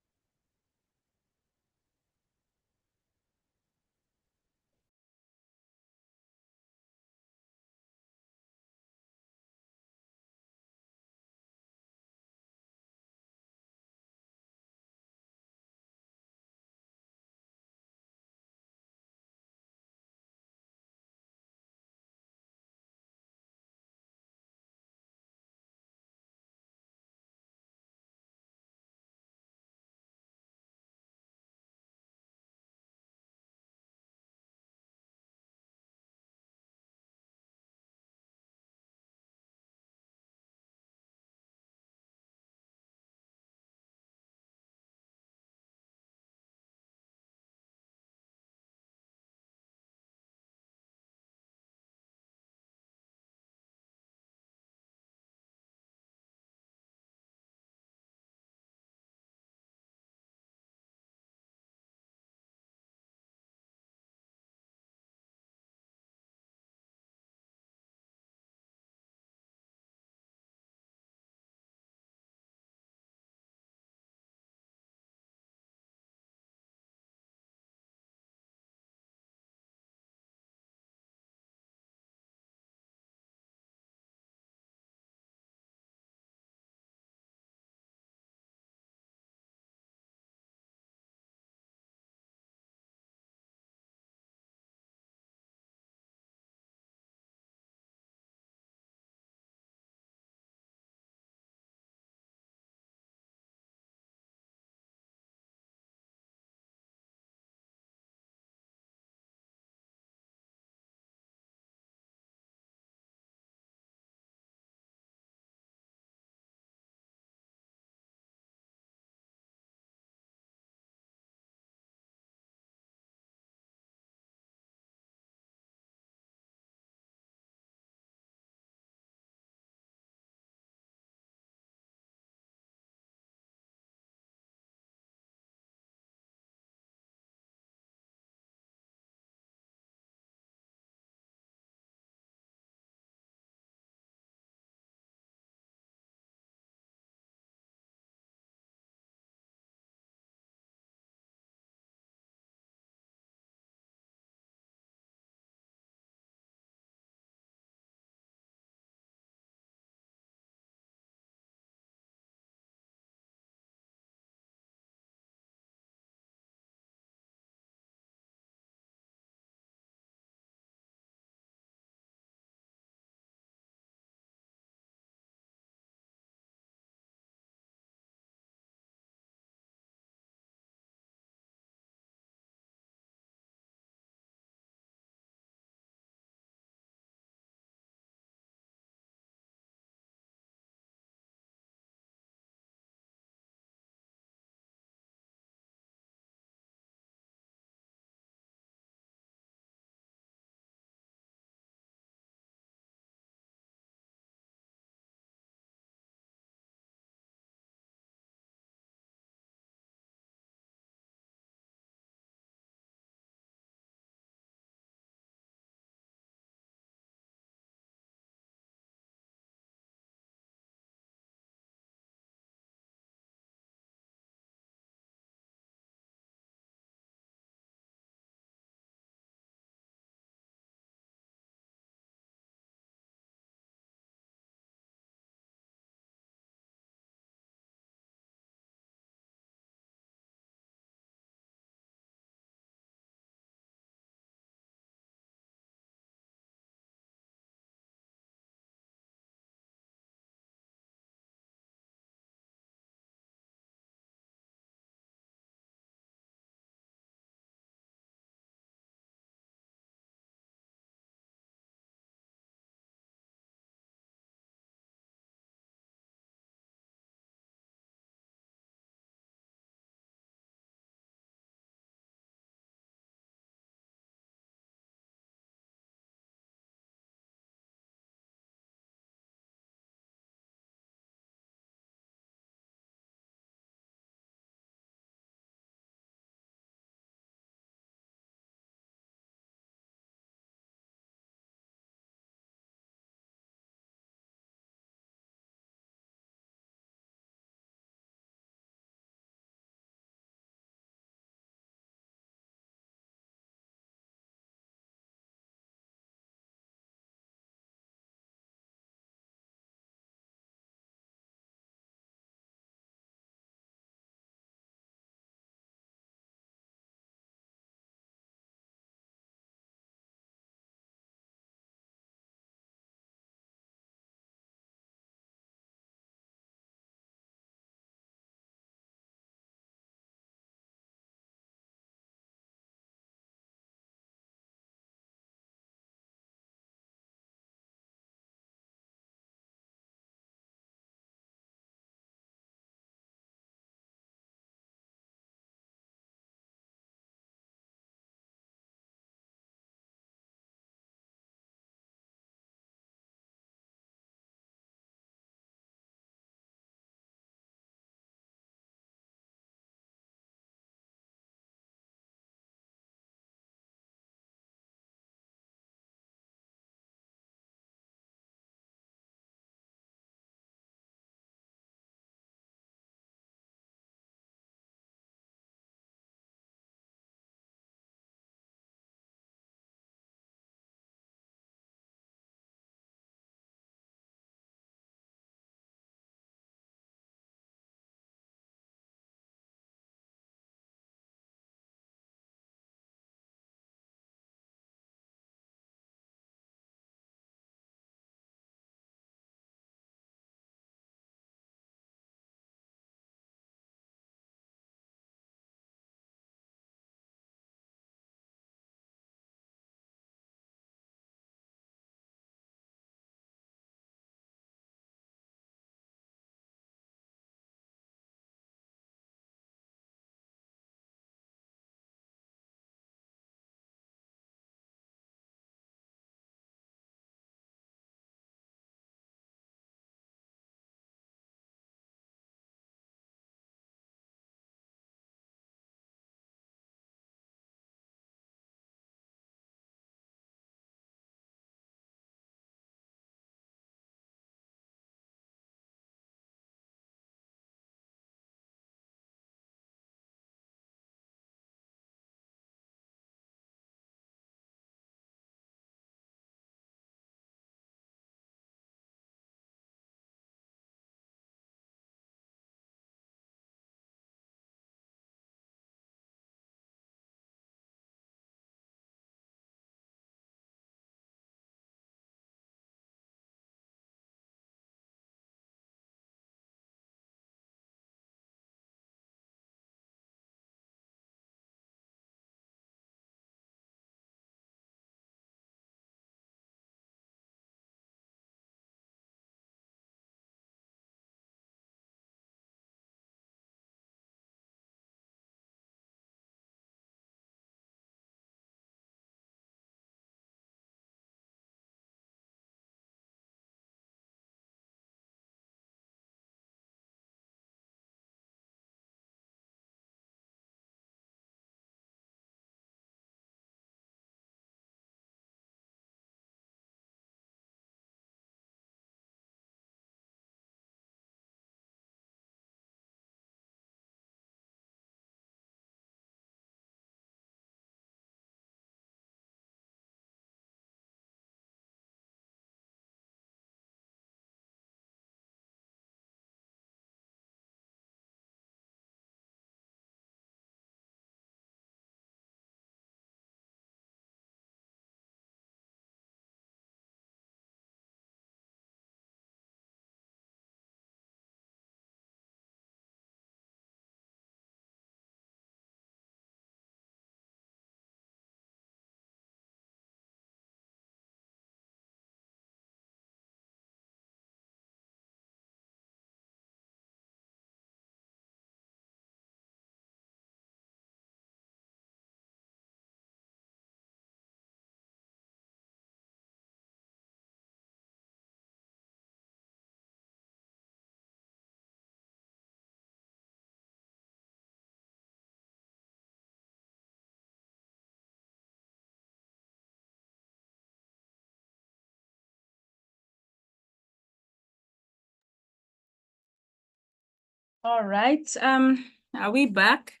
All right. Are we back?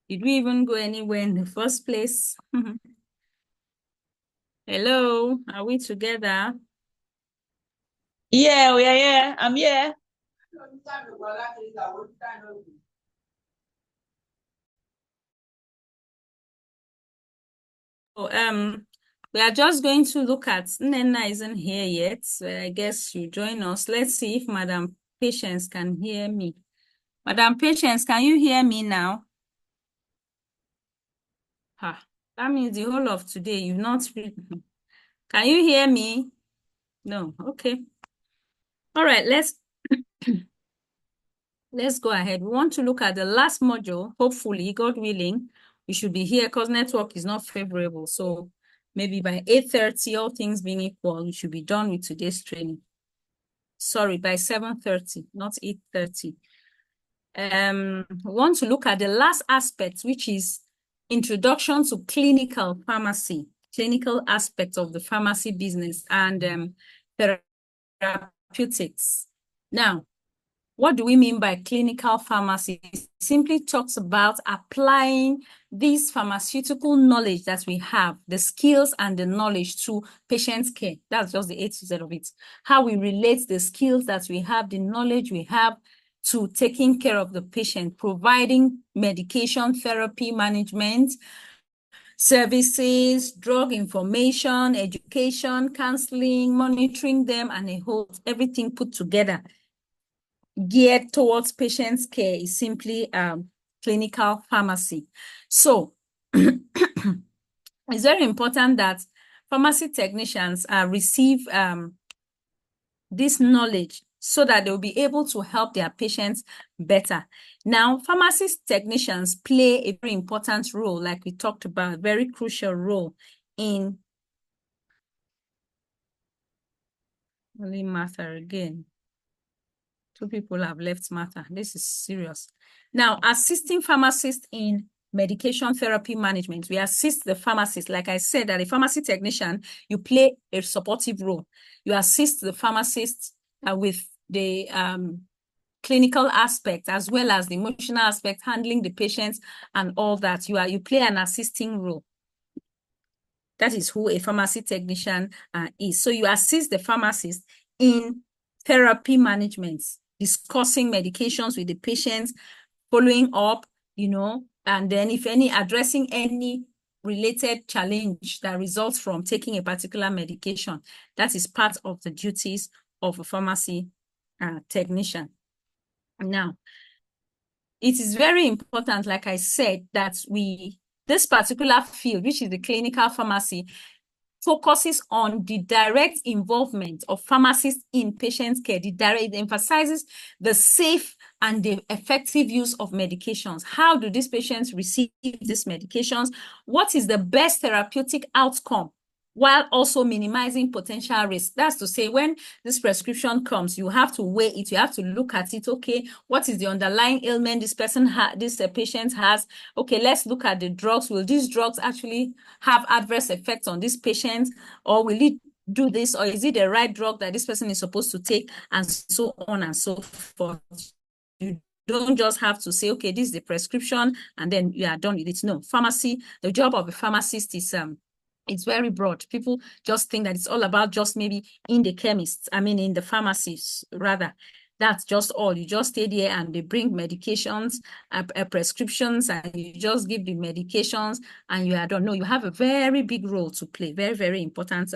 Did we even go anywhere in the first place? Hello, are we together? Yeah, we are here. I'm here. Oh, we are just going to look at Nena isn't here yet, so I guess you join us. Let's see if Madam Patience can hear me. Madam Patience, can you hear me now? That means the whole of today you've not written. Can you hear me? No, okay. All right, let's go ahead. We want to look at the last module. Hopefully, God willing, we should be here because network is not favorable. So maybe by 8:30, all things being equal, we should be done with today's training. Sorry, by 7:30, not 8:30. We want to look at the last aspect, which is introduction to clinical pharmacy, clinical aspects of the pharmacy business and therapeutics. Now, what do we mean by clinical pharmacy? It simply talks about applying this pharmaceutical knowledge that we have, the skills and the knowledge to patient care. That's just the A to Z of it. How we relate the skills that we have, the knowledge we have to taking care of the patient, providing medication, therapy management, services, drug information, education, counseling, monitoring them, and a whole everything put together geared towards patients' care is simply clinical pharmacy. So it's very important that pharmacy technicians receive this knowledge so that they'll be able to help their patients better. Now, pharmacy technicians play a very important role, like we talked about, a very crucial role in only Martha again. Two people have left Martha. This is serious. Now, assisting pharmacists in medication therapy management. We assist the pharmacist. Like I said, that a pharmacy technician, you play a supportive role. You assist the pharmacist with the clinical aspect as well as the emotional aspect, handling the patients and all that. You play an assisting role. That is who a pharmacy technician is. So you assist the pharmacist in therapy management, discussing medications with the patients, following up, and then if any, addressing any related challenge that results from taking a particular medication. That is part of the duties of a pharmacy technician. Now, it is very important, like I said, that this particular field, which is the clinical pharmacy, focuses on the direct involvement of pharmacists in patient care. It emphasizes the safe and the effective use of medications. How do these patients receive these medications? What is the best therapeutic outcome while also minimizing potential risk? That's to say, when this prescription comes, you have to weigh it. You have to look at it. Okay, what is the underlying ailment this patient has? Okay, let's look at the drugs. Will these drugs actually have adverse effects on this patient, or will it do this, or is it the right drug that this person is supposed to take, and so on and so forth? You don't just have to say, okay, this is the prescription, and then you are done with it. No, pharmacy, the job of a pharmacist is it's very broad. People just think that it's all about just maybe in the chemists, in the pharmacies, rather. That's just all. You just stay there and they bring medications, prescriptions, and you just give the medications and you are done. No, you have a very big role to play, very, very important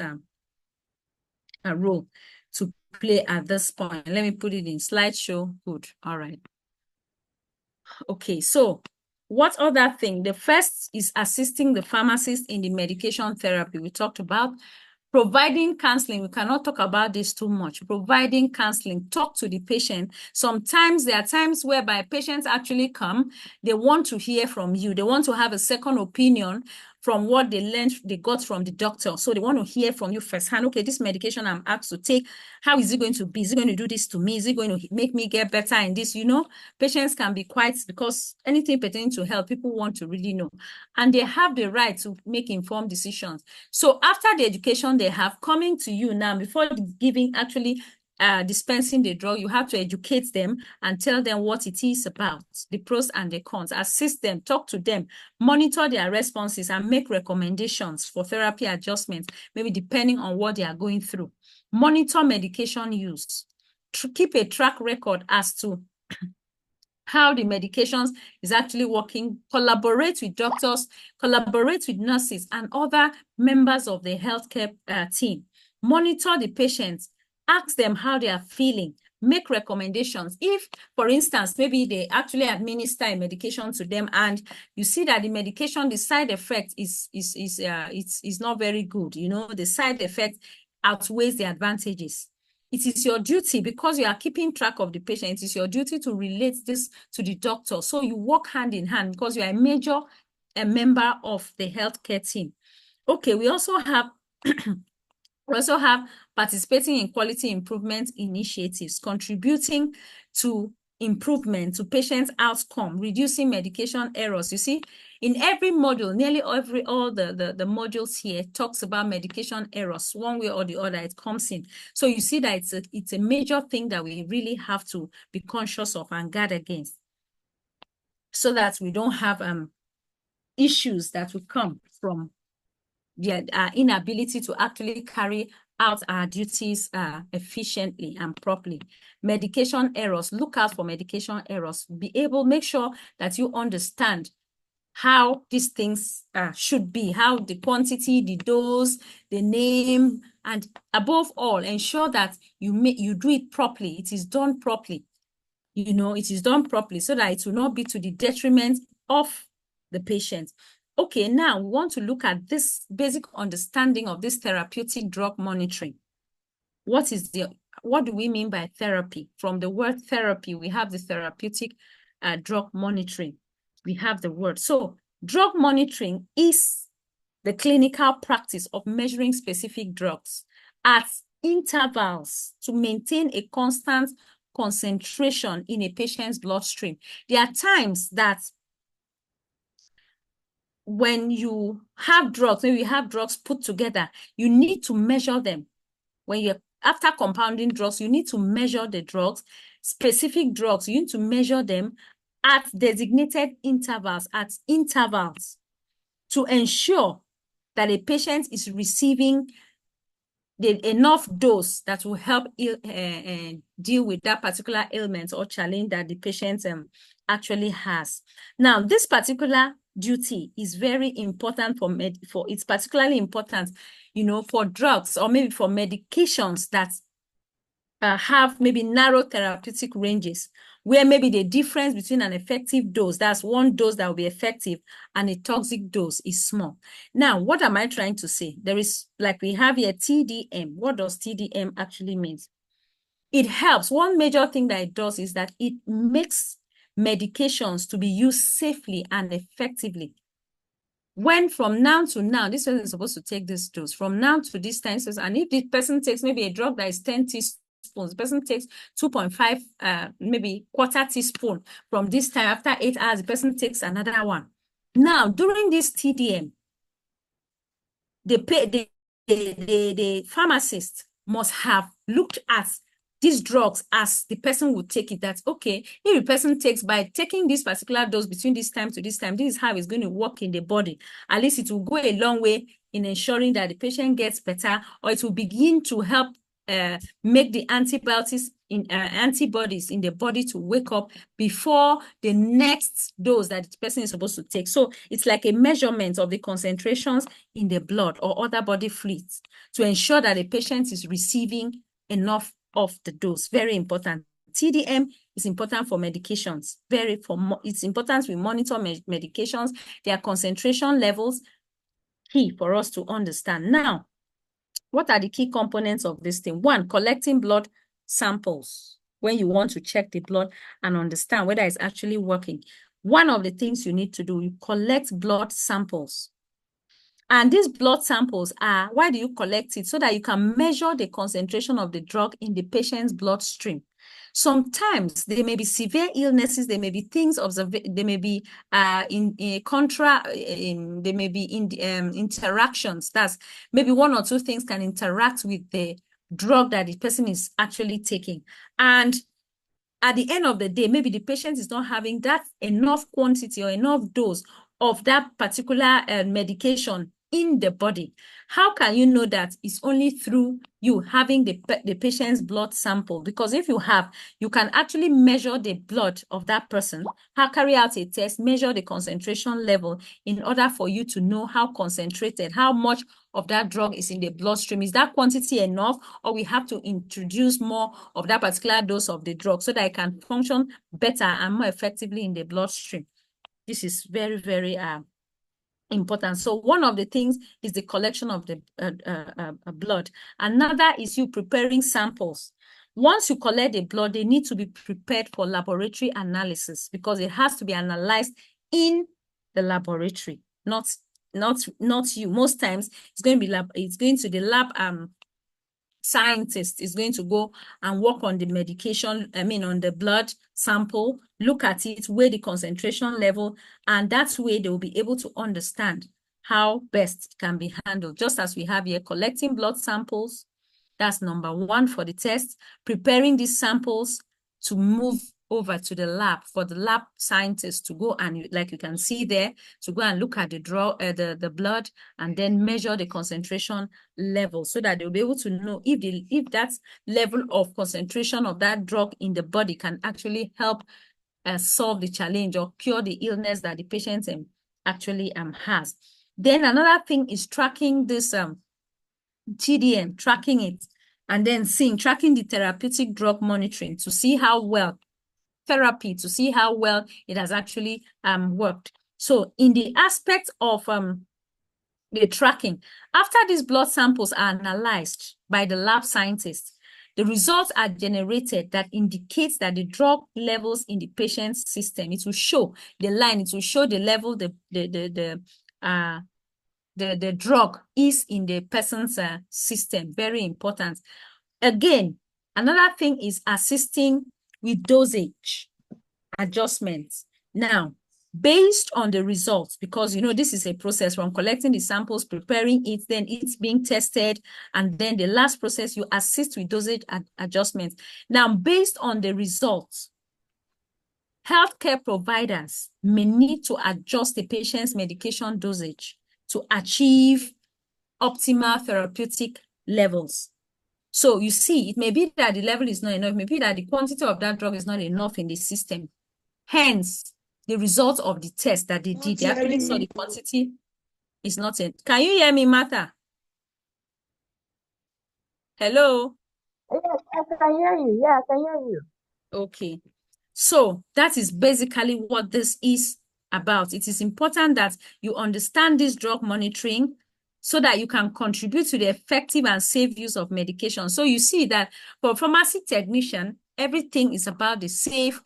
role to play at this point. Let me put it in slideshow. Good. All right. Okay, so what other thing? The first is assisting the pharmacist in the medication therapy. We talked about providing counseling. We cannot talk about this too much. Providing counseling, talk to the patient. Sometimes there are times whereby patients actually come, they want to hear from you. They want to have a second opinion from what they got from the doctor. So they want to hear from you firsthand. Okay, this medication I'm asked to take, how is it going to be? Is it going to do this to me? Is it going to make me get better in this? Patients can be quite, because anything pertaining to health, people want to really know. And they have the right to make informed decisions. So after the education they have, coming to you now, before giving actually dispensing the drug, you have to educate them and tell them what it is about, the pros and the cons, assist them, talk to them, monitor their responses, and make recommendations for therapy adjustments, maybe depending on what they are going through. Monitor medication use. Keep a track record as to how the medications is actually working. Collaborate with doctors, collaborate with nurses and other members of the healthcare team. Monitor the patients, ask them how they are feeling, make recommendations. If, for instance, maybe they actually administer a medication to them and you see that the medication, the side effect is not very good, you know, the side effect outweighs the advantages. It is your duty, because you are keeping track of the patient, it is your duty to relate this to the doctor. So you work hand in hand because you are a member of the healthcare team. Okay, we also have participating in quality improvement initiatives, contributing to improvement to patient outcome, reducing medication errors. You see, in every module, nearly all the modules here talks about medication errors, one way or the other, it comes in. So you see that it's a major thing that we really have to be conscious of and guard against, so that we don't have issues that will come from the inability to actually carry out our duties efficiently and properly. Medication errors, look out for medication errors. Make sure that you understand how these things should be, how the quantity, the dose, the name, and above all, ensure that you do it properly. It is done properly. You know, it is done properly so that it will not be to the detriment of the patient. Okay, now we want to look at this basic understanding of this therapeutic drug monitoring. What do we mean by therapy? From the word therapy, we have the therapeutic drug monitoring. We have the word. So drug monitoring is the clinical practice of measuring specific drugs at intervals to maintain a constant concentration in a patient's bloodstream. There are times that when you have drugs, maybe you have drugs put together, you need to measure them. After compounding drugs, you need to measure the drugs, specific drugs, you need to measure them at designated intervals, to ensure that a patient is receiving enough dose that will help deal with that particular ailment or challenge that the patient actually has. Now, this particular duty is very important it's particularly important, you know, for drugs or maybe for medications that have maybe narrow therapeutic ranges, where maybe the difference between an effective dose, that's one dose that will be effective, and a toxic dose is small. Now, what am I trying to say? There is, like we have here, TDM. What does TDM actually mean? It helps. One major thing that it does is that it makes medications to be used safely and effectively. When from now to now, this person is supposed to take this dose, from now to this time, and if the person takes maybe a drug that is 10 teaspoons, the person takes 2.5, maybe quarter teaspoon from this time, after 8 hours, the person takes another one. Now, during this TDM, the pharmacist must have looked at these drugs as the person would take it. That's okay. If the person takes, by taking this particular dose between this time to this time, this is how it's going to work in the body. At least it will go a long way in ensuring that the patient gets better, or it will begin to help make the antibodies in the body to wake up before the next dose that the person is supposed to take. So it's like a measurement of the concentrations in the blood or other body fluids to ensure that the patient is receiving enough of the dose. Very important. TDM is important for medications. It's important we monitor medications, their concentration levels, key for us to understand. Now, what are the key components of this thing? One, collecting blood samples. When you want to check the blood and understand whether it's actually working, one of the things you need to do, you collect blood samples. And these blood samples are, why do you collect it? So that you can measure the concentration of the drug in the patient's bloodstream. Sometimes there may be severe illnesses, there may be things there may be interactions. That's maybe one or two things can interact with the drug that the person is actually taking. And at the end of the day, maybe the patient is not having that enough quantity or enough dose of that particular medication in the body. How can you know that? It's only through you having the patient's blood sample. Because if you have, you can actually measure the blood of that person, carry out a test, measure the concentration level in order for you to know how concentrated, how much of that drug is in the bloodstream. Is that quantity enough, or we have to introduce more of that particular dose of the drug so that it can function better and more effectively in the bloodstream? This is very, very important. So one of the things is the collection of the blood. Another is you preparing samples. Once you collect the blood, they need to be prepared for laboratory analysis because it has to be analyzed in the laboratory, not you. Most times it's going to the lab scientist is going to go and work on the medication, on the blood sample, look at it, weigh the concentration level, and that way they will be able to understand how best it can be handled. Just as we have here, collecting blood samples, that's number one for the test, preparing these samples to move over to the lab for the lab scientists to go and, like you can see there, to go and look at the blood and then measure the concentration level so that they'll be able to know if that level of concentration of that drug in the body can actually help solve the challenge or cure the illness that the patient actually has. Then another thing is tracking this TDM, tracking it, and then tracking the therapeutic drug monitoring to see how well to see how well it has actually worked. So in the aspect of the tracking, after these blood samples are analyzed by the lab scientists, the results are generated that indicates that the drug levels in the patient's system. It will show the line, it will show the level the drug is in the person's system. Very important. Again, another thing is assisting with dosage adjustments. Now, based on the results, because this is a process from collecting the samples, preparing it, then it's being tested, and then the last process, you assist with dosage adjustments. Now, based on the results, healthcare providers may need to adjust the patient's medication dosage to achieve optimal therapeutic levels. So you see, it may be that the level is not enough, it may be that the quantity of that drug is not enough in the system. Hence, the result of the test that they did, they actually saw the quantity is not in. Can you hear me, Martha? Hello? Yes, I can hear you. Yeah, I can hear you. Okay. So that is basically what this is about. It is important that you understand this drug monitoring so that you can contribute to the effective and safe use of medication. So you see that for pharmacy technician, everything is about the safety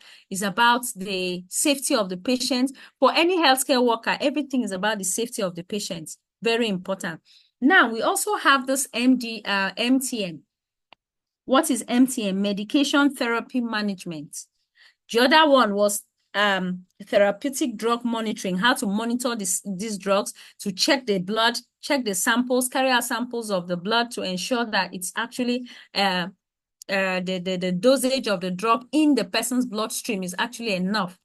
of the patient. For any healthcare worker, everything is about the safety of the patient. Very important. Now, we also have this MTM. What is MTM? Medication therapy management. The other one was therapeutic drug monitoring, how to monitor these drugs, to check the blood, check the samples, carry out samples of the blood to ensure that it's actually the dosage of the drug in the person's bloodstream is actually enough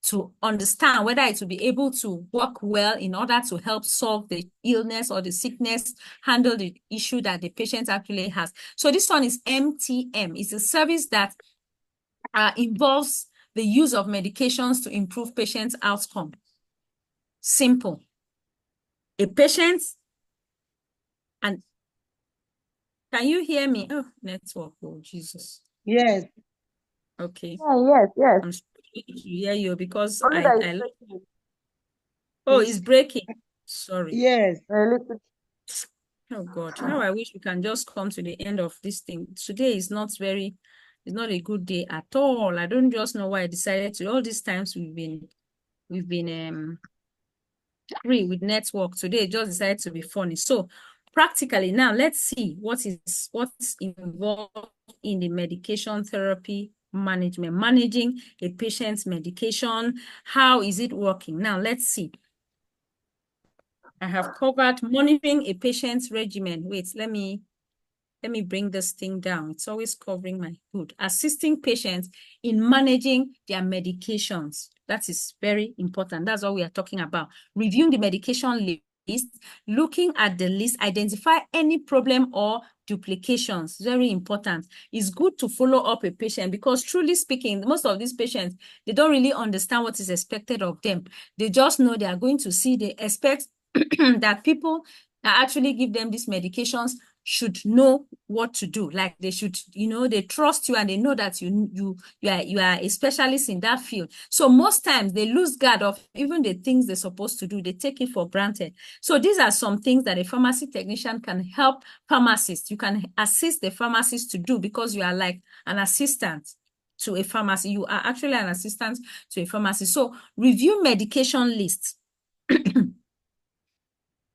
to understand whether it will be able to work well in order to help solve the illness or the sickness, handle the issue that the patient actually has. So this one is MTM. It's a service that involves the use of medications to improve patients' outcome. Simple. A patient, and can you hear me? Oh, network. Oh, Jesus. Yes. Okay. Yeah, yes. I'm struggling to hear you because Only that it's breaking. Oh, it's breaking. Sorry. Yes. A little. Oh God, how I wish we can just come to the end of this thing. Today is not a good day at all. I don't just know why I decided to. All these times we've been free with network. Today just decided to be funny. So practically now, let's see what's involved in the medication therapy management, managing a patient's medication. How is it working? Now let's see. I have covered monitoring a patient's regimen. Wait, let me let me bring this thing down. It's always covering my hood. Assisting patients in managing their medications. That is very important. That's what we are talking about. Reviewing the medication list, looking at the list, identify any problem or duplications. Very important. It's good to follow up a patient because truly speaking, most of these patients, they don't really understand what is expected of them. They just know they are going to see, they expect that people that actually give them these medications should know what to do. Like they should, they trust you and they know that you are a specialist in that field. So most times they lose guard of even the things they're supposed to do. They take it for granted. So these are some things that a pharmacy technician can help pharmacists. You can assist the pharmacist to do because you are like an assistant to a pharmacy. You are actually an assistant to a pharmacy. So review medication lists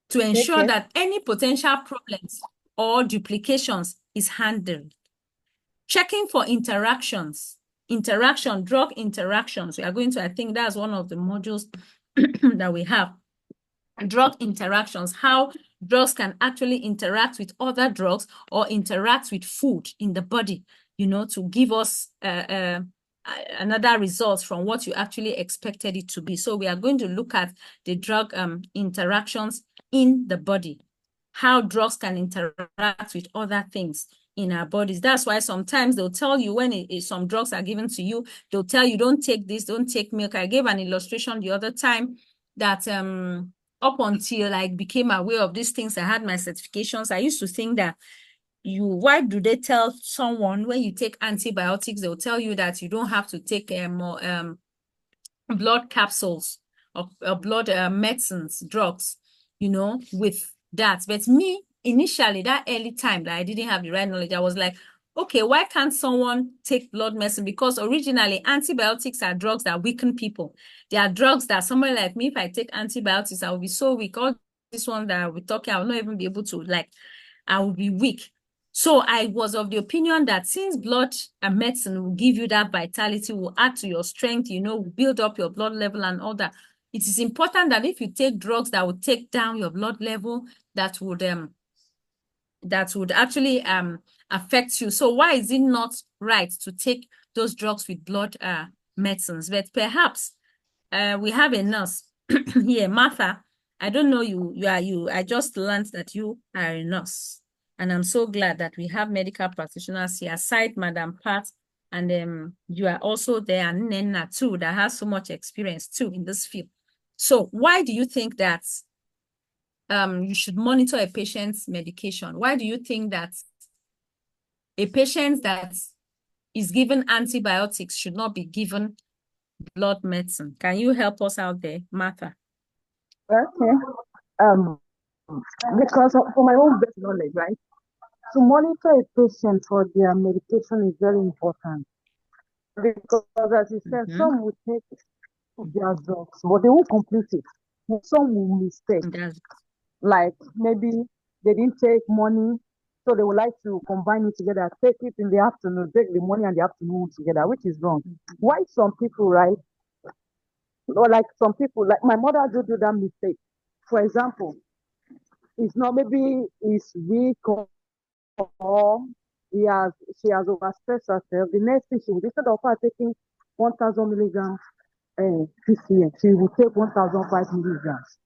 to ensure Okay. that any potential problems or duplications is handled. Checking for drug interactions. We are going to, I think that's one of the modules that we have. Drug interactions, how drugs can actually interact with other drugs or interact with food in the body, to give us another result from what you actually expected it to be. So we are going to look at the drug interactions in the body, how drugs can interact with other things in our bodies. That's why sometimes they'll tell you when some drugs are given to you, they'll tell you, don't take this, don't take milk. I gave an illustration the other time that up until I became aware of these things, I had my certifications. I used to think that why do they tell someone when you take antibiotics, they'll tell you that you don't have to take more blood capsules or blood medicines, drugs, with that. But me, initially, that early time that I didn't have the right knowledge, I was like, okay, why can't someone take blood medicine? Because originally, antibiotics are drugs that weaken people. They are drugs that somebody like me, if I take antibiotics, I will be so weak. All this one that we're talking, I will not even be able to, I will be weak. So I was of the opinion that since blood and medicine will give you that vitality, will add to your strength, build up your blood level and all that, it is important that if you take drugs that would take down your blood level, that would actually affect you. So why is it not right to take those drugs with blood medicines? But perhaps we have a nurse here, Martha. I don't know you. I just learned that you are a nurse. And I'm so glad that we have medical practitioners here, aside Madam Pat, and you are also there, and Nena too, that has so much experience too in this field. So why do you think that you should monitor a patient's medication? Why do you think that a patient that is given antibiotics should not be given blood medicine? Can you help us out there, Martha? Okay. Because for my own best knowledge, right? To monitor a patient for their medication is very important. Because as you said, some will take their drugs, but they won't complete it. Some will mistake. Like maybe they didn't take money, so they would like to combine it together, take it in the afternoon, take the morning and the afternoon together, which is wrong. Why some people, right? Or like some people, like my mother do that mistake. For example, it's not maybe it's weak or she has overstressed herself. The next thing she will, instead of her taking 1,000 milligrams PCM, she will take 1,005 milligrams.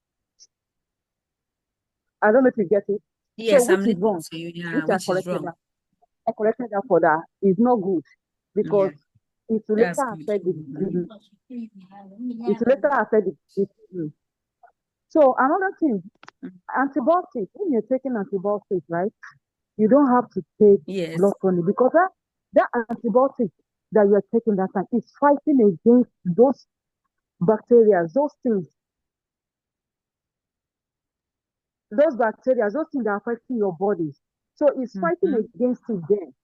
I don't know if you get it. Yes, so I'm listening to you. Yeah, which is wrong. I corrected that for that. It's not good because it will later affect the treatment. So another thing, antibiotics, when you're taking antibiotics, right, you don't have to take blood tonic because that antibiotic that you're taking that time is fighting against those bacteria, those things that are affecting your body. So it's fighting against it then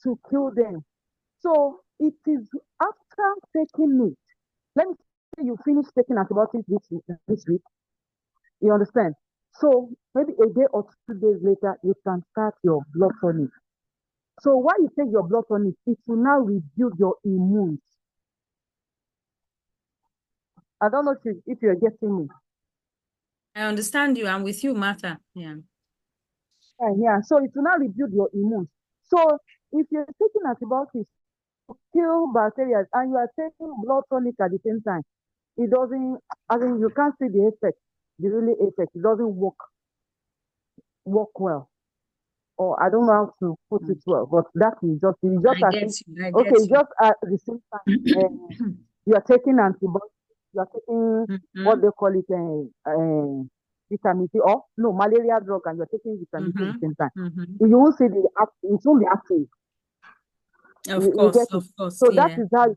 to kill them. So it is after taking it. Let me say you finish taking antibiotics this week. You understand? So maybe a day or 2 days later, you can start your blood tonic. So while you take your blood tonic, it will now rebuild your immune. I don't know if you're getting me. I understand you. I'm with you, Martha. Yeah. Yeah, so it will not rebuild your immune. So if you're taking antibiotics to kill bacteria and you are taking blood tonic at the same time, it doesn't, I mean, you can't see the effect, the really effect. It doesn't work well. Or I don't know how to put it well, but that is just, it's just I as get if, you. I okay, get you. just at the same time, you are taking antibiotics, you are taking what they call it, vitamin C, or no, malaria drug, and you're taking vitamin C at the same time. You won't see it won't be active. Of course, get it. of course, So yeah. that is how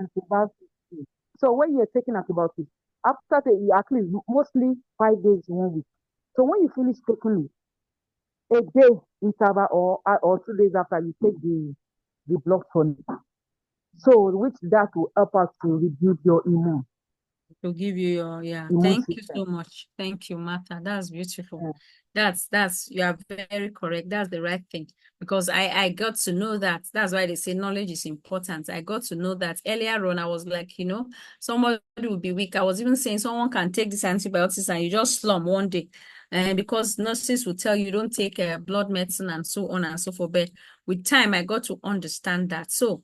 antibiotics is. So when you're taking antibiotics, after at least mostly 5 days, 1 week. So when you finish taking it, a day interval or 2 days after you take the blood tonic. So which that will help us to reduce your immune To give you your, yeah. immune Thank you system. so much. Thank you, Martha. That's beautiful. Yeah. You are very correct. That's the right thing. Because I got to know that. That's why they say knowledge is important. I got to know that earlier on. I was like, somebody will be weak. I was even saying someone can take this antibiotics and you just slump one day. And because nurses will tell you don't take blood medicine and so on and so forth. But with time, I got to understand that. So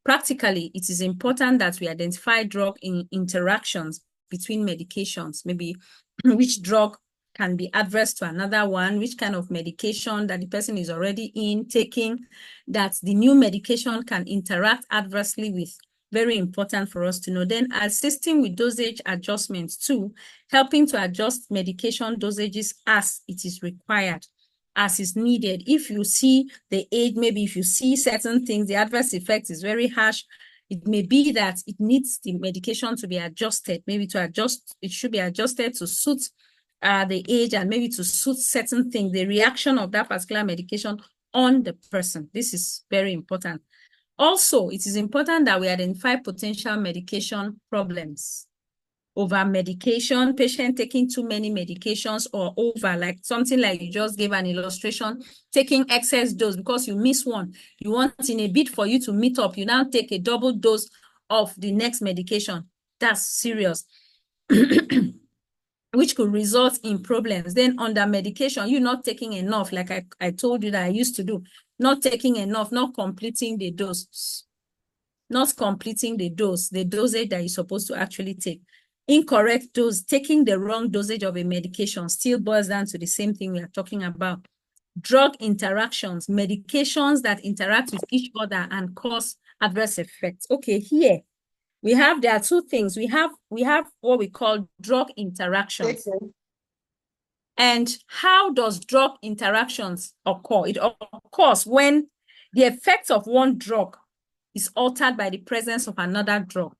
practically, it is important that we identify drug interactions between medications, maybe which drug can be adverse to another one, which kind of medication that the person is already taking, that the new medication can interact adversely with. Very important for us to know. Then assisting with dosage adjustments too, helping to adjust medication dosages as it is required, as is needed. If you see the age, maybe if you see certain things, the adverse effect is very harsh, it may be that it needs the medication to be adjusted, maybe it should be adjusted to suit the age and maybe to suit certain things, the reaction of that particular medication on the person. This is very important. Also, it is important that we identify potential medication problems. Over medication, patient taking too many medications, or over, like something like you just gave an illustration, taking excess dose because you miss one. You want, in a bid for you to meet up, you now take a double dose of the next medication. That's serious. Which could result in problems. Then under medication, you're not taking enough, like I told you that I used to do, not taking enough, not completing the dose, the dosage that you're supposed to actually take. Incorrect dose, taking the wrong dosage of a medication still boils down to the same thing we are talking about. Drug interactions, medications that interact with each other and cause adverse effects. Okay, here there are two things. We have what we call drug interactions. Okay. And how does drug interactions occur? It occurs when the effect of one drug is altered by the presence of another drug.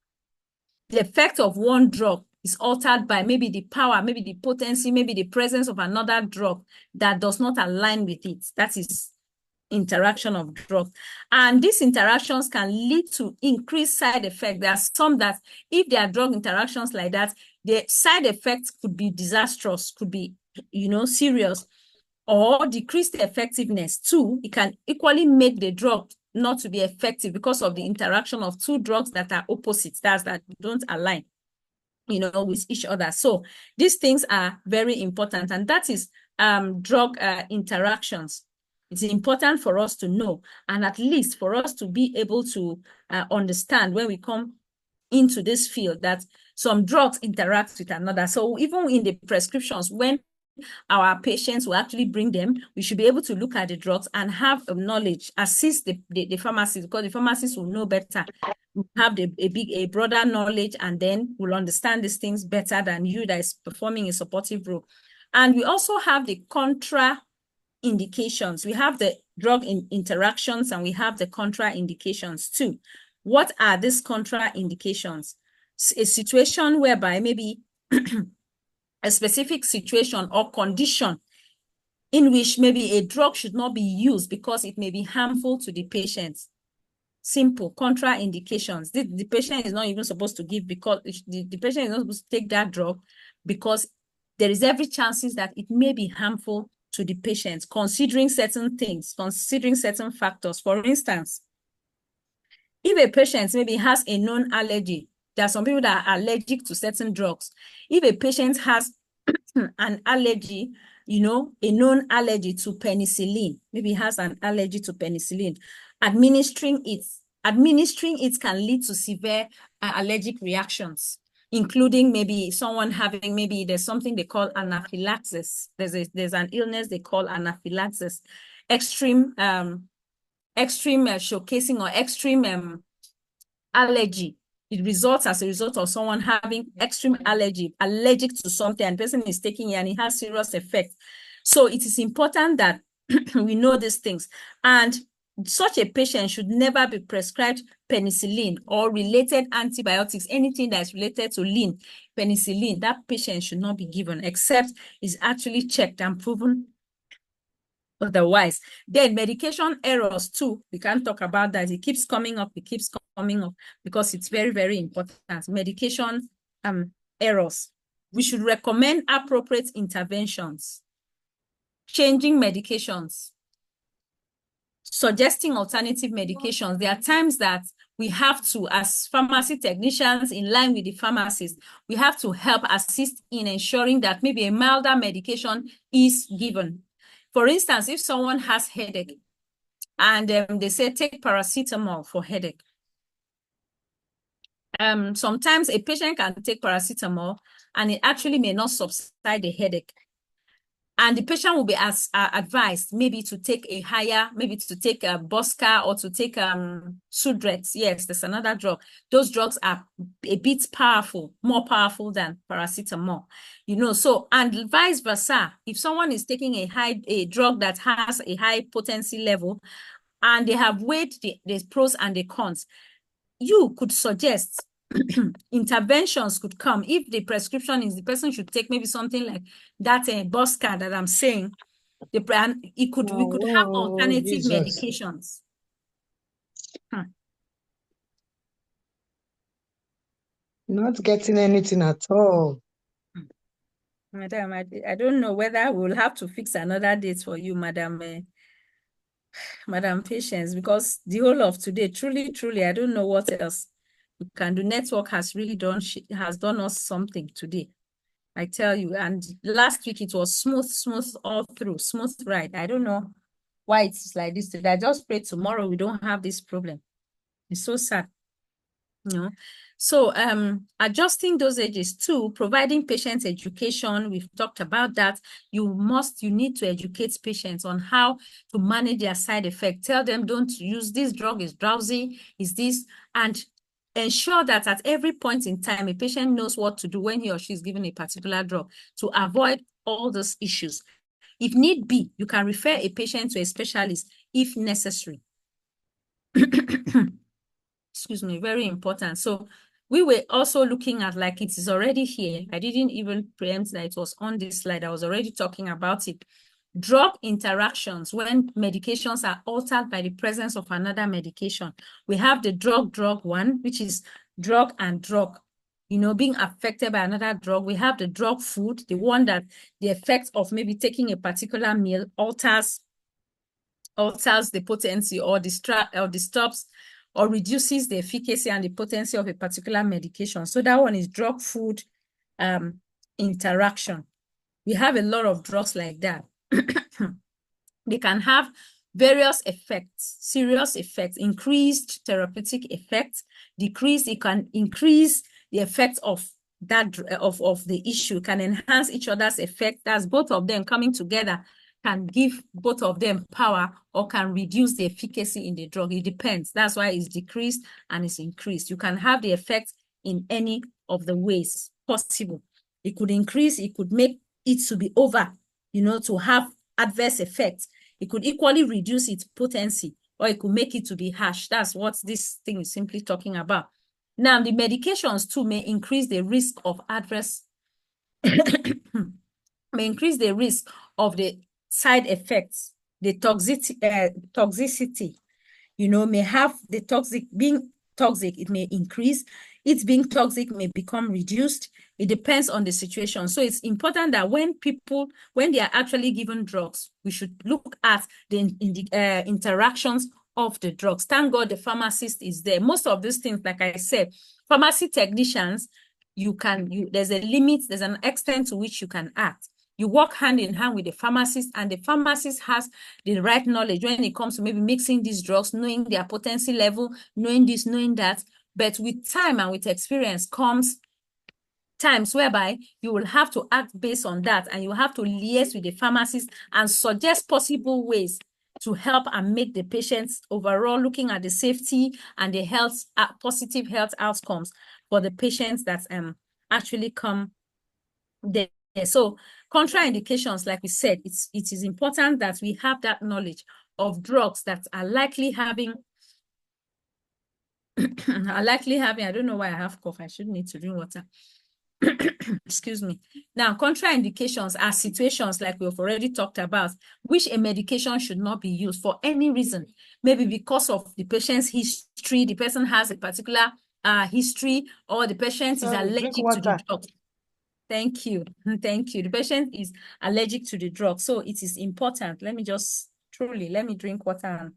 The effect of one drug is altered by maybe the power, maybe the potency, maybe the presence of another drug that does not align with it. That is interaction of drugs. And these interactions can lead to increased side effects. There are some that, if there are drug interactions like that, the side effects could be disastrous, could be, serious, or decreased effectiveness too. It can equally make the drug not to be effective because of the interaction of two drugs that are opposites, that don't align, with each other. So these things are very important, and that is drug interactions. It's important for us to know, and at least for us to be able to understand when we come into this field that some drugs interact with another. So even in the prescriptions, when our patients will actually bring them, we should be able to look at the drugs and have knowledge, assist the pharmacist, because the pharmacist will know better, have a broader knowledge, and then will understand these things better than you that is performing a supportive role. And we also have the contraindications. We have the drug interactions and we have the contraindications too. What are these contraindications? A situation whereby maybe a specific situation or condition in which maybe a drug should not be used because it may be harmful to the patient. Simple contraindications. The patient is not even supposed to give, because the patient is not supposed to take that drug because there is every chances that it may be harmful to the patient, considering certain things, considering certain factors. For instance, if a patient maybe has a known allergy, there are some people that are allergic to certain drugs. If a patient has an allergy you know, a known allergy to penicillin, maybe he has an allergy to penicillin, administering it can lead to severe allergic reactions, including maybe someone having, maybe there's something they call anaphylaxis. There's an illness they call anaphylaxis, extreme showcasing or extreme allergy. It results as a result of someone having extreme allergic to something, and the person is taking it and it has serious effect. So it is important that we know these things. And such a patient should never be prescribed penicillin or related antibiotics, anything that's related to penicillin. That patient should not be given except it's actually checked and proven otherwise. Then medication errors too, we can't talk about that. It keeps coming up because it's very, very important. Medication errors. We should recommend appropriate interventions, changing medications, suggesting alternative medications. There are times that we have to, as pharmacy technicians in line with the pharmacists, we have to help assist in ensuring that maybe a milder medication is given. For instance, if someone has headache and they say take paracetamol for headache, sometimes a patient can take paracetamol and it actually may not subside the headache. And the patient will be advised maybe to take a Bosca or to take Sudrex. Yes, there's another drug. Those drugs are a bit more powerful than paracetamol. You know, so, and vice versa. If someone is taking a drug that has a high potency level and they have weighed the pros and the cons, you could suggest interventions could come. If the prescription is the person should take maybe something like that Bosca that I'm saying, we could have alternative medications. Not getting anything at all. Madam, I don't know whether we'll have to fix another date for you, Madam Patience, because the whole of today, truly, I don't know what else we can do. Network has really done us something today, I tell you. And last week it was smooth all through, smooth ride. I don't know why it's like this today. I just pray tomorrow we don't have this problem. It's so sad, you know. So adjusting dosages too, providing patient education. We've talked about that. You need to educate patients on how to manage their side effects. Tell them, don't use this drug, is drowsy, is this, and ensure that at every point in time, a patient knows what to do when he or she is given a particular drug to avoid all those issues. If need be, you can refer a patient to a specialist if necessary. Excuse me, very important. So we were also looking at, like, it is already here. I didn't even preempt that it was on this slide. I was already talking about it. Drug interactions, when medications are altered by the presence of another medication. We have the drug one, which is drug and drug, you know, being affected by another drug. We have the drug food, the one that the effect of maybe taking a particular meal alters the potency or disturbs or reduces the efficacy and the potency of a particular medication. So that one is drug food interaction. We have a lot of drugs like that. They can have various effects, serious effects, increased therapeutic effects, it can increase the effect of that of the issue, can enhance each other's effect. That's both of them coming together can give both of them power or can reduce the efficacy in the drug. It depends. That's why it's decreased and it's increased. You can have the effect in any of the ways possible. It could increase, it could make it to be over, you know, to have adverse effects. It could equally reduce its potency, or it could make it to be harsh. That's what this thing is simply talking about. Now, the medications too may increase the risk of adverse, may increase the risk of the side effects, the toxicity, you know, may have the being toxic, it may increase. It being toxic may become reduced. It depends on the situation. So it's important that when they are actually given drugs, we should look at the interactions of the drugs. Thank God the pharmacist is there. Most of these things, like I said, pharmacy technicians, there's a limit, there's an extent to which you can act. You work hand in hand with the pharmacist, and the pharmacist has the right knowledge when it comes to maybe mixing these drugs, knowing their potency level, knowing this, knowing that. But with time and with experience comes times whereby you will have to act based on that, and you have to liaise with the pharmacist and suggest possible ways to help and make the patients overall, looking at the safety and the health, positive health outcomes for the patients that actually come there. So contraindications, like we said, it is important that we have that knowledge of drugs that are likely having I don't know why I have cough. I should need to drink water. Excuse me. Now, contraindications are situations like we've already talked about, which a medication should not be used for any reason. Maybe because of the patient's history, the person has a particular history, or the patient is allergic to the drug. Thank you. Thank you. The patient is allergic to the drug. So it is important. Let me drink water.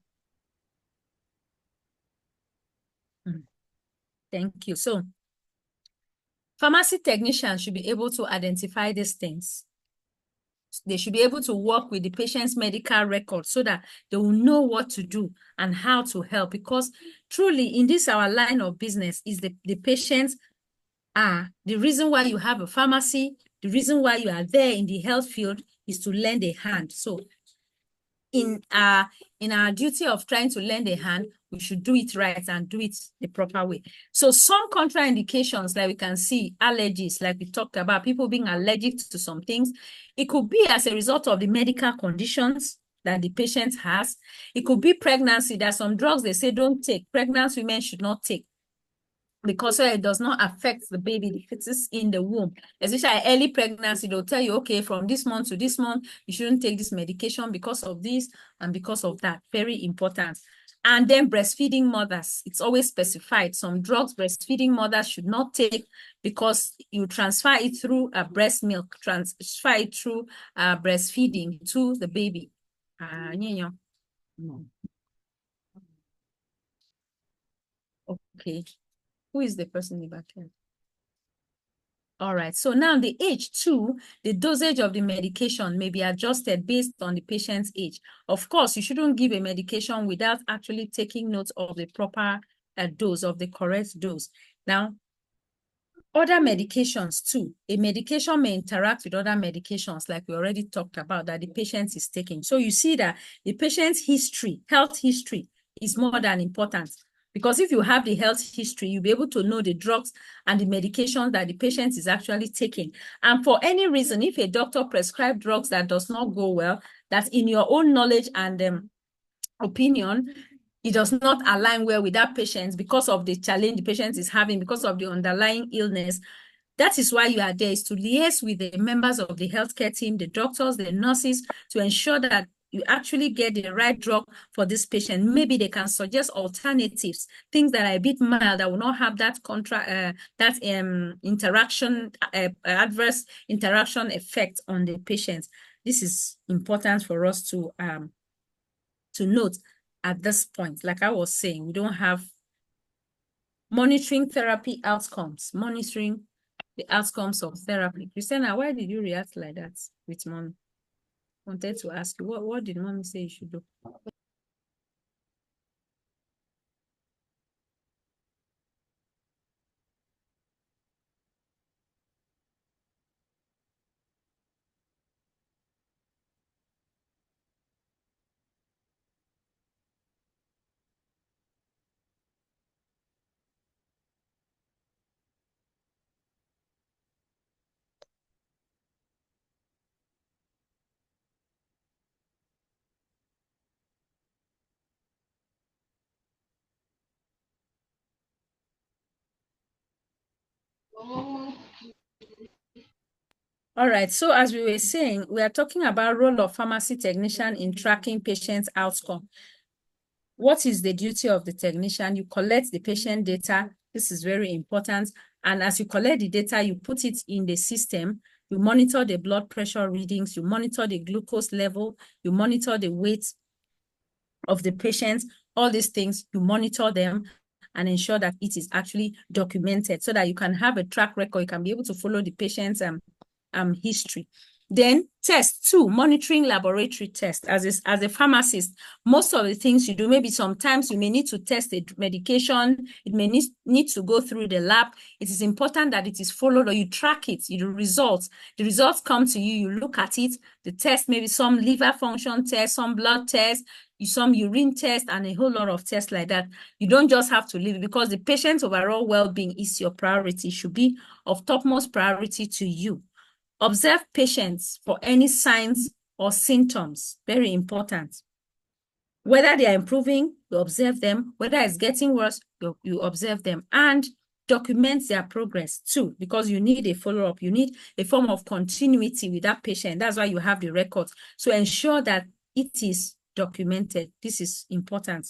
Thank you. So pharmacy technicians should be able to identify these things. They should be able to work with the patient's medical record so that they will know what to do and how to help. Because truly, in this our line of business, is the patients are the reason why you have a pharmacy. The reason why you are there in the health field is to lend a hand. So in our duty of trying to lend a hand, we should do it right and do it the proper way. So some contraindications, like we can see, allergies, like we talked about, people being allergic to some things. It could be as a result of the medical conditions that the patient has. It could be pregnancy. There are some drugs they say don't take. Pregnant women should not take, because it does not affect the baby, the fetus in the womb. Especially early pregnancy, they'll tell you, okay, from this month to this month, you shouldn't take this medication because of this and because of that. Very important. And then breastfeeding mothers, it's always specified. Some drugs breastfeeding mothers should not take because you transfer it through breast milk, transfer it through breastfeeding to the baby. Okay. Who is the person in the back here? All right. So now the age too, the dosage of the medication may be adjusted based on the patient's age. Of course, you shouldn't give a medication without actually taking note of the proper dose, of the correct dose. Now, other medications too. A medication may interact with other medications, like we already talked about, that the patient is taking. So you see that the patient's history, health history, is more than important. Because if you have the health history, you'll be able to know the drugs and the medications that the patient is actually taking. And for any reason, if a doctor prescribes drugs that does not go well, that in your own knowledge and opinion, it does not align well with that patient because of the challenge the patient is having, because of the underlying illness, that is why you are there, is to liaise with the members of the healthcare team, the doctors, the nurses, to ensure that you actually get the right drug for this patient. Maybe they can suggest alternatives, things that are a bit mild, that will not have that interaction, adverse interaction effect on the patient. This is important for us to note at this point. Like I was saying, we don't have monitoring therapy outcomes, monitoring the outcomes of therapy. Christina, why did you react like that with Mommy? Wanted to ask you, what did Mommy say you should do? All right, so as we were saying, we are talking about role of pharmacy technician in tracking patient's outcome. What is the duty of the technician? You collect the patient data. This is very important. And as you collect the data, you put it in the system. You monitor the blood pressure readings. You monitor the glucose level. You monitor the weight of the patient. All these things, you monitor them and ensure that it is actually documented so that you can have a track record. You can be able to follow the patient's history. Then test 2, monitoring laboratory test. As a pharmacist, most of the things you do, maybe sometimes you may need to test a medication. It may need to go through the lab. It is important that it is followed, or you track it, the results. The results come to you, you look at it, the test, maybe some liver function test, some blood test, some urine test, and a whole lot of tests like that. You don't just have to leave it, because the patient's overall well-being is your priority, should be of topmost priority to you. Observe patients for any signs or symptoms, very important. Whether they are improving, you observe them. Whether it's getting worse, you observe them. And document their progress too, because you need a follow-up. You need a form of continuity with that patient. That's why you have the records. So ensure that it is documented. This is important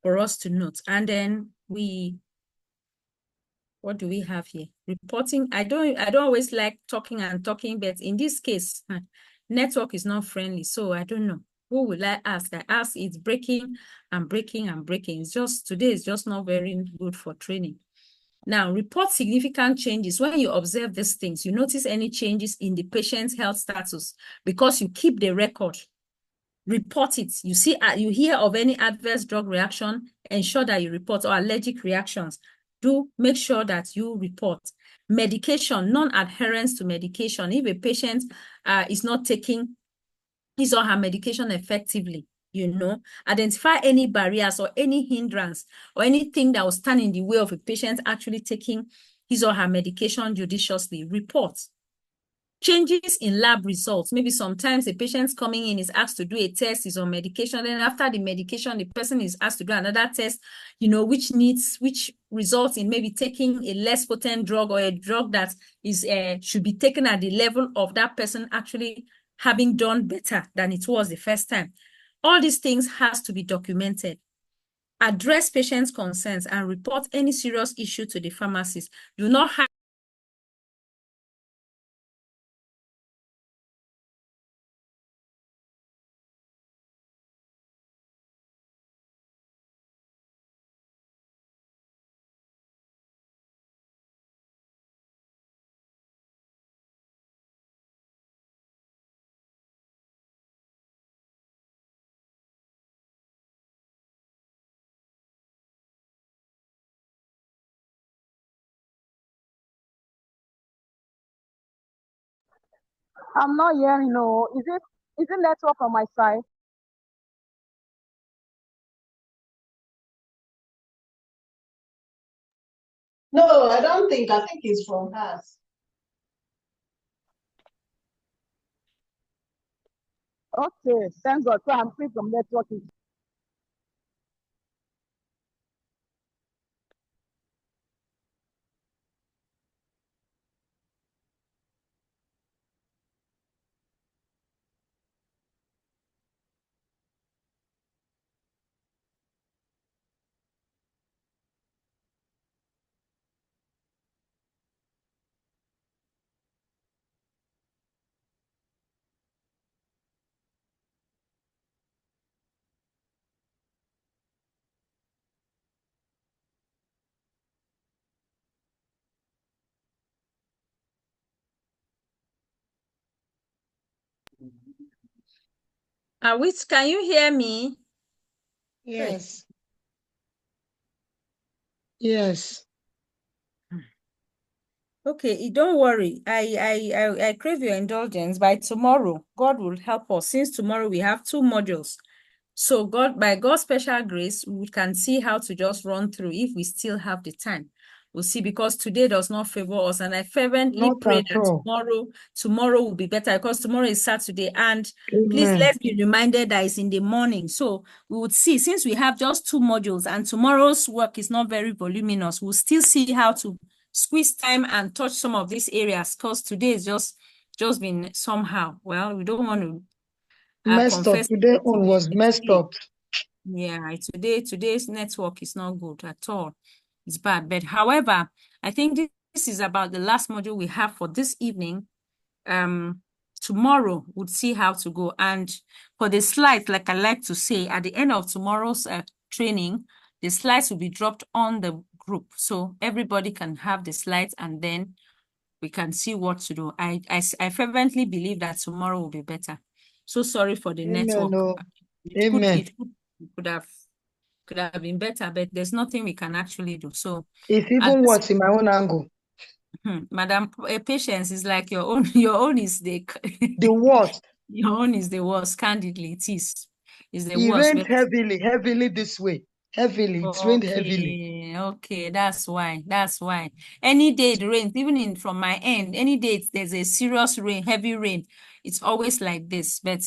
for us to note. And then what do we have here? Reporting. I don't always like talking, but in this case, network is not friendly. So I don't know. Who will I ask? I ask, it's breaking and breaking and breaking. It's just, today is just not very good for training. Now, report significant changes. When you observe these things, you notice any changes in the patient's health status, because you keep the record. Report it. You see, you hear of any adverse drug reaction, ensure that you report, or allergic reactions. Do make sure that you report. Medication, non-adherence to medication. If a patient is not taking his or her medication effectively, identify any barriers or any hindrance or anything that will stand in the way of a patient actually taking his or her medication judiciously. Report. Changes in lab results. Maybe sometimes a patient's coming in, is asked to do a test, is on medication. Then after the medication, the person is asked to do another test, which results in maybe taking a less potent drug, or a drug that is should be taken at the level of that person actually having done better than it was the first time. All these things has to be documented. Address patients' concerns and report any serious issue to the pharmacist. Do not have I'm not hearing. No, is it network on my side? No, I don't think. I think it's from us. Okay, thank God. So I'm free from networking. can you hear me? Yes. Yes. Okay, don't worry. I crave your indulgence. By tomorrow, God will help us. Since tomorrow we have 2 modules. So by God's special grace, we can see how to just run through if we still have the time. We'll see, because today does not favor us. And I fervently Not pray at that all. tomorrow will be better, because tomorrow is Saturday. And please, Amen. let's be reminded that it's in the morning. So we would see, since we have just 2 modules and tomorrow's work is not very voluminous, we'll still see how to squeeze time and touch some of these areas, because today is just been somehow. Well, we don't want to Messed up. confess. Today on was messed up. Yeah, today's network is not good at all. It's bad. But however, I think this is about the last module we have for this evening. Tomorrow we'll see how to go. And for the slides, like I like to say, at the end of tomorrow's training, the slides will be dropped on the group. So everybody can have the slides, and then we can see what to do. I fervently believe that tomorrow will be better. So sorry for the Amen. network. Oh, It amen. could have been better, but there's nothing we can actually do. So It's at even this worse in my own angle. Madam, Patience is like your own. Your own is the The worst. your own is the worst. Candidly, it is. Is the It worst. rained heavily this way. Heavily. It rained heavily. Okay, that's why. That's why. Any day it rains, even from my end, any day there's a serious rain, heavy rain. It's always like this. But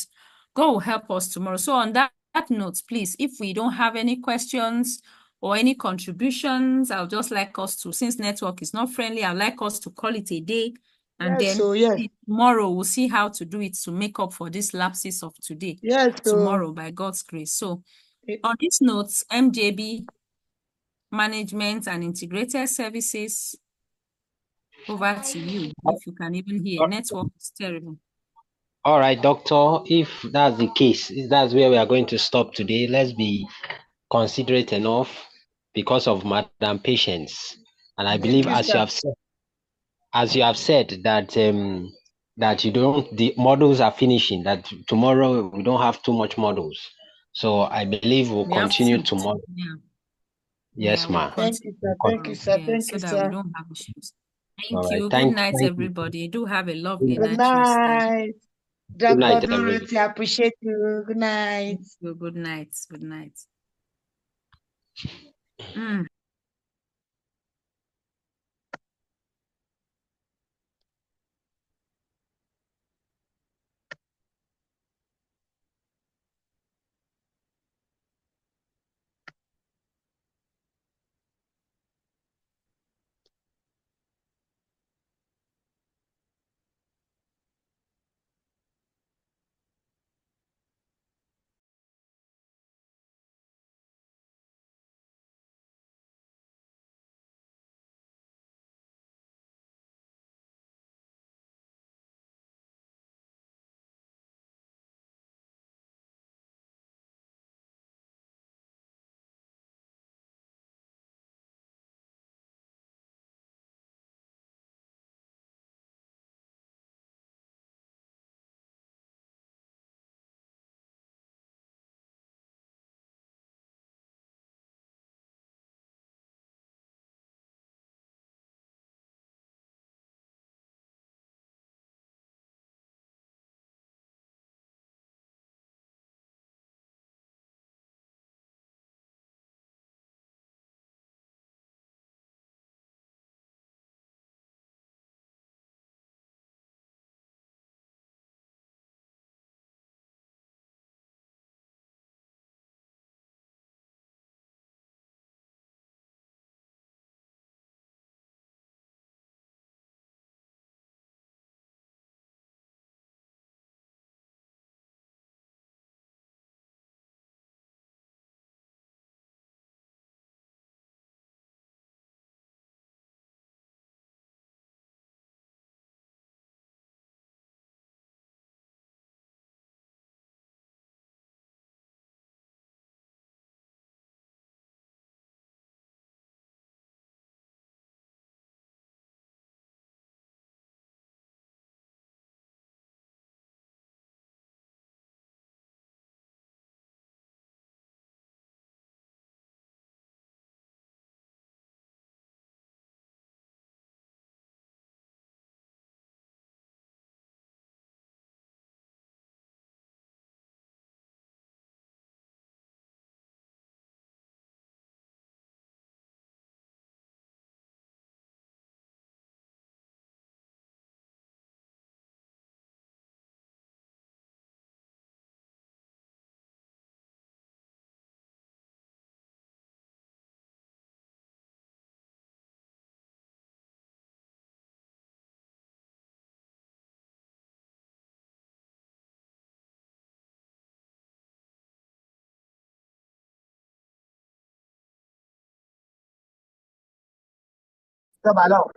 God will help us tomorrow. So on that note, please, if we don't have any questions or any contributions, I'll just like us to, since network is not friendly, I'd like us to call it a day. And Yes, then so yes. tomorrow we'll see how to do it to make up for these lapses of today. Yes, so Tomorrow, by God's grace. So on this note, MJB Management and Integrated Services, over to you. If you can even hear, network is terrible. All right, doctor, if that's the case, if that's where we are going to stop today, let's be considerate enough because of Madam Patience. And I believe, thank you, as you have said that that the models are finishing, that tomorrow we don't have too much models. So I believe we'll We have continue two. tomorrow. Yeah. Yes, We'll ma'am. Thank continue you, sir. We'll Thank you, tomorrow. sir. Yeah, Thank so you, that we sir. don't have issues. All Thank right. you. Good Thank night, you. everybody. Do have a lovely Good night rest. night. Good night, Dr. everybody. Dorothy, I appreciate you. Good night. Good night. Good night. Mm. Stop along.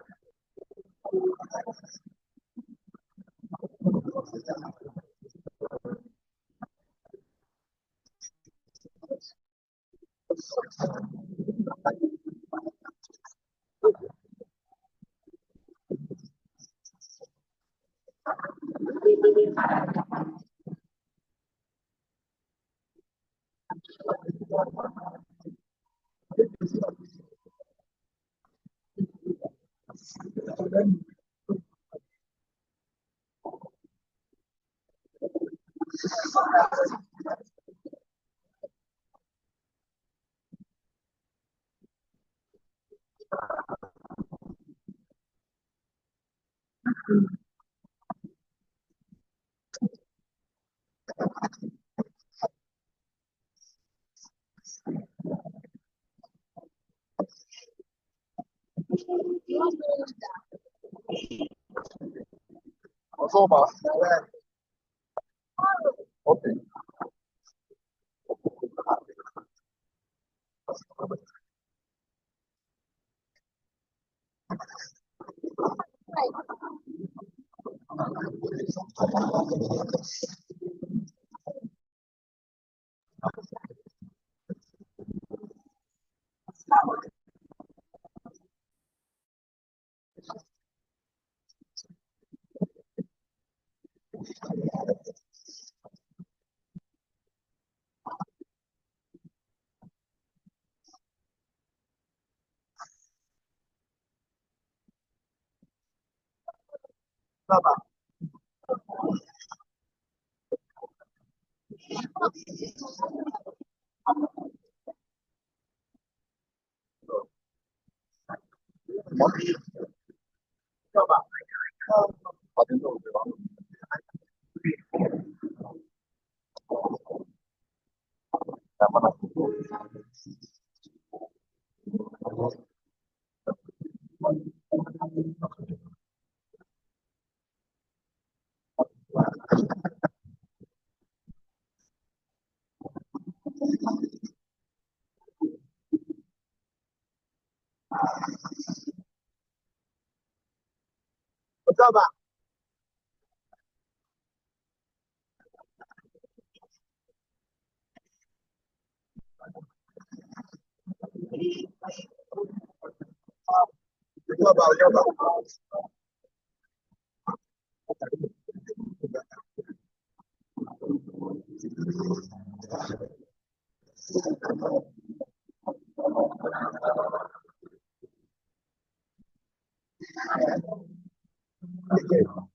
Okay.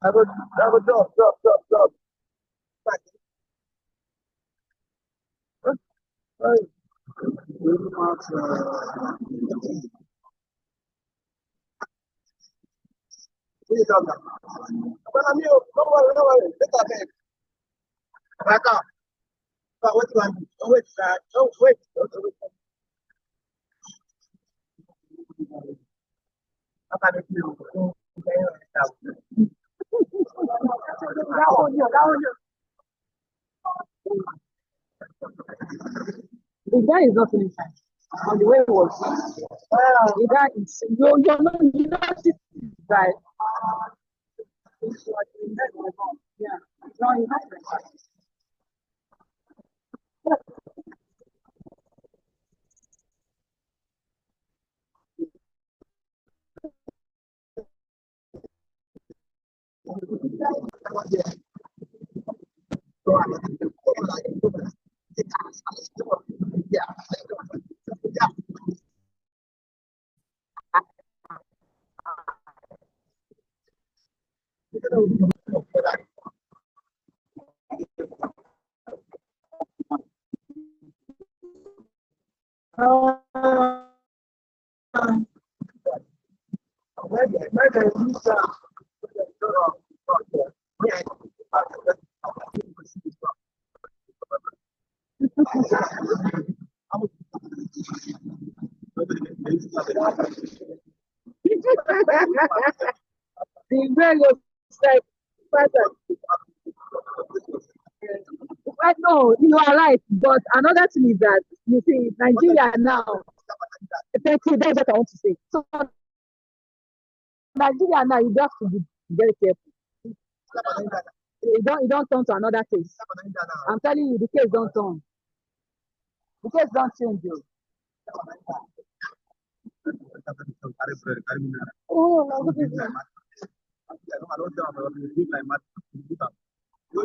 I would drop. Right. Don't worry. Back up. But what do I do? Wait. The guy is not finished. On the way it was. The guy is you know this guy. Yeah. No, he's not finished. The man was like, but no, you are right. But another thing is that you see, Nigeria now, that's what I want to say. So Nigeria now, you have to be very careful. You don't turn to another case. I'm telling you, the case don't turn. The case don't change you. Oh, No,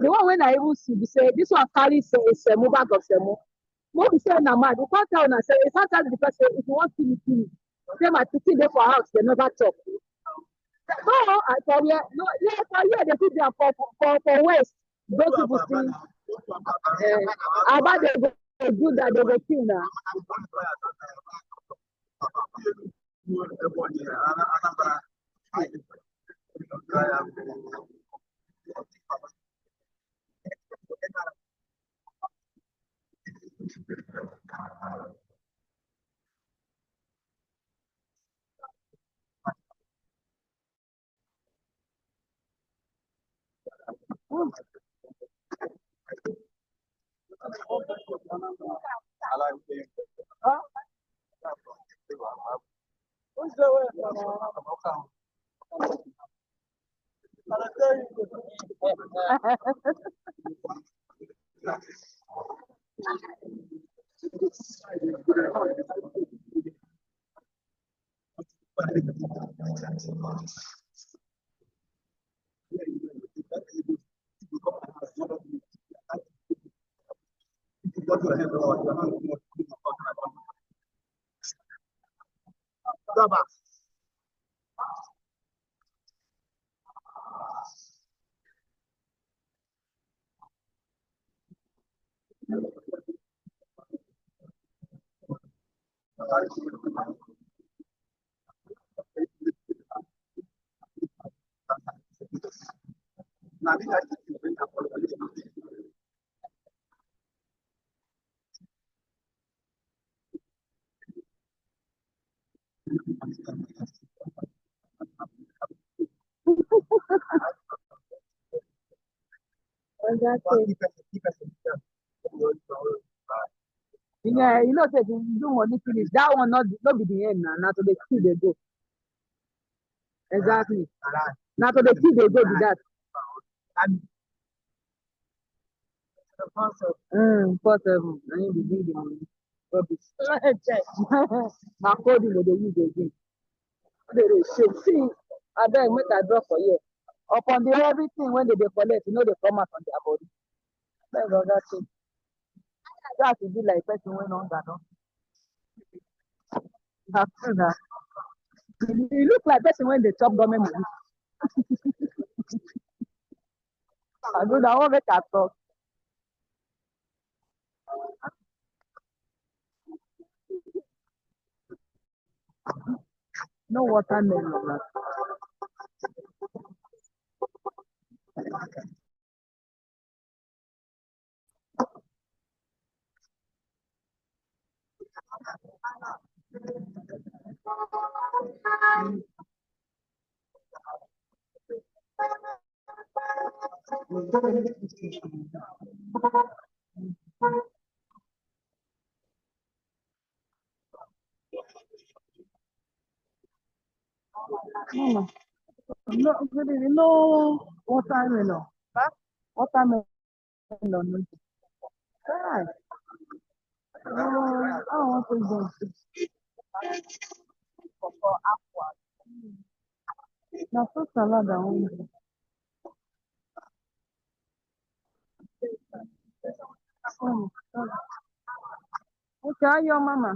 The one when I even see, they say this one carries a semo bag of semo. What we say na mad, you can't tell una say, you can't tell the person if you want to kill me. Say my pikin dey for house, they never talk. No, I tell you, no, yeah, for here they put their for west. Those people think about they go do that, they go kill now. Yeah, you know, say you do money finish. That one not be the end now. Now to the key they go. Exactly. Now to the key they go with that. First seven. I need to bring the money. Rubbish. Now coding they use again. They shame. See, I beg make I drop for here. Upon the everything when they collect, you know they come out on their body. That's all that thing. That to be like person went on that. That's true now. You look like person when they chop government money. I go that one make I talk. No watermelon. No watermelon. Watermelon. God. I don't want to go. Now, so salad, I want. Okay, how your mama?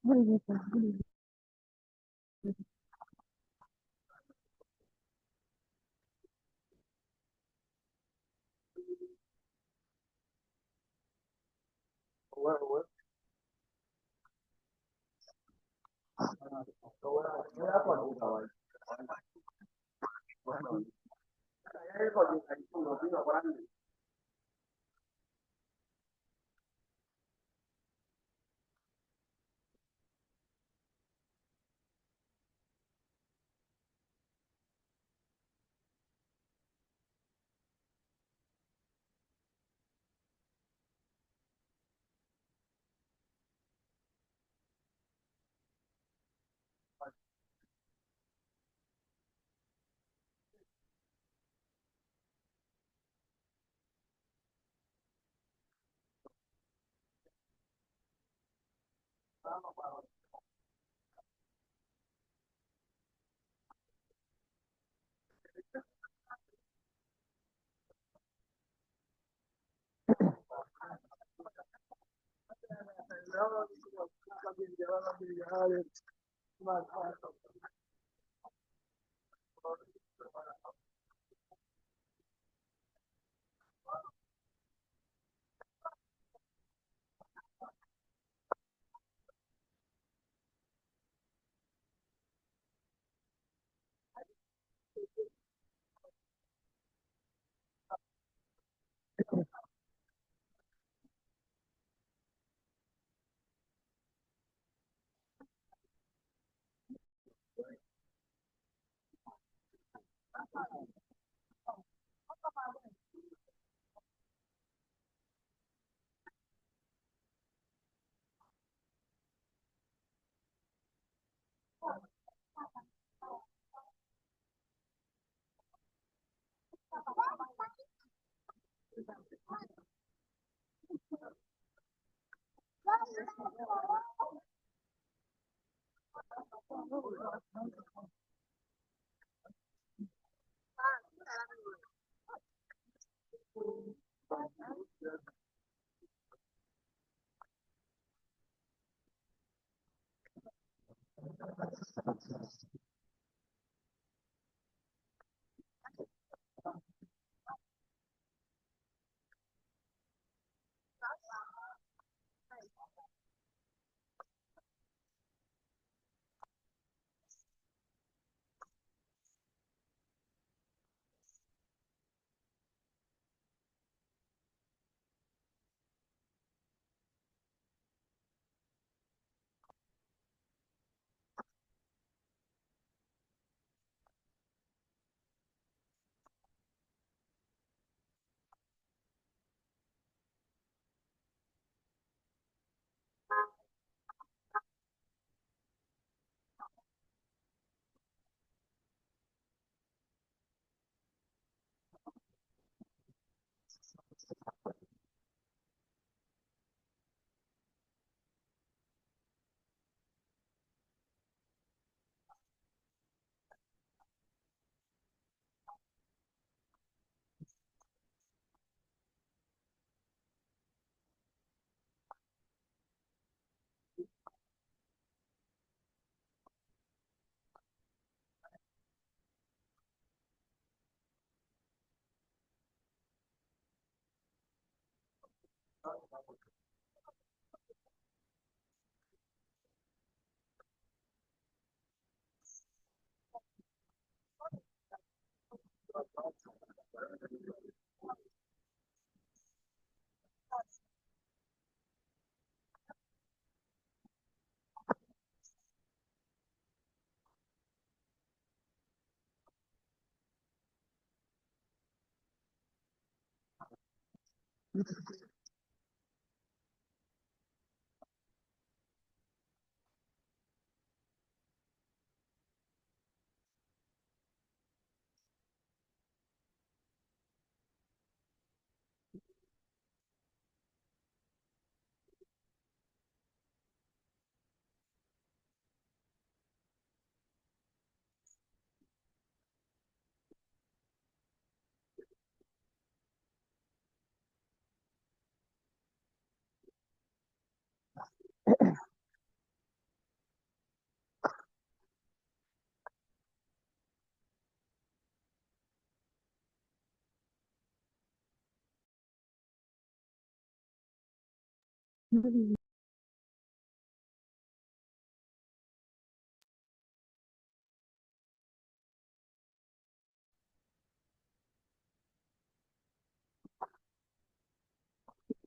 Good evening, sir. Good evening.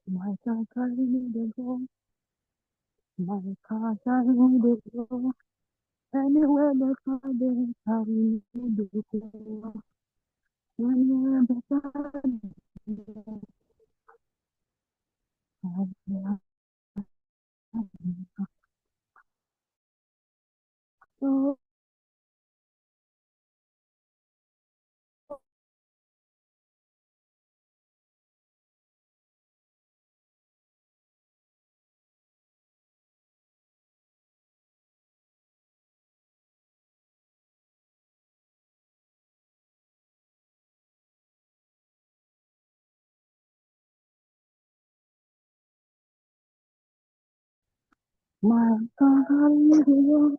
My God, carry me the go. My God, carry me the go. Anywhere the Father carry me the go. Anywhere the Father carry me the go. My God, hallelujah.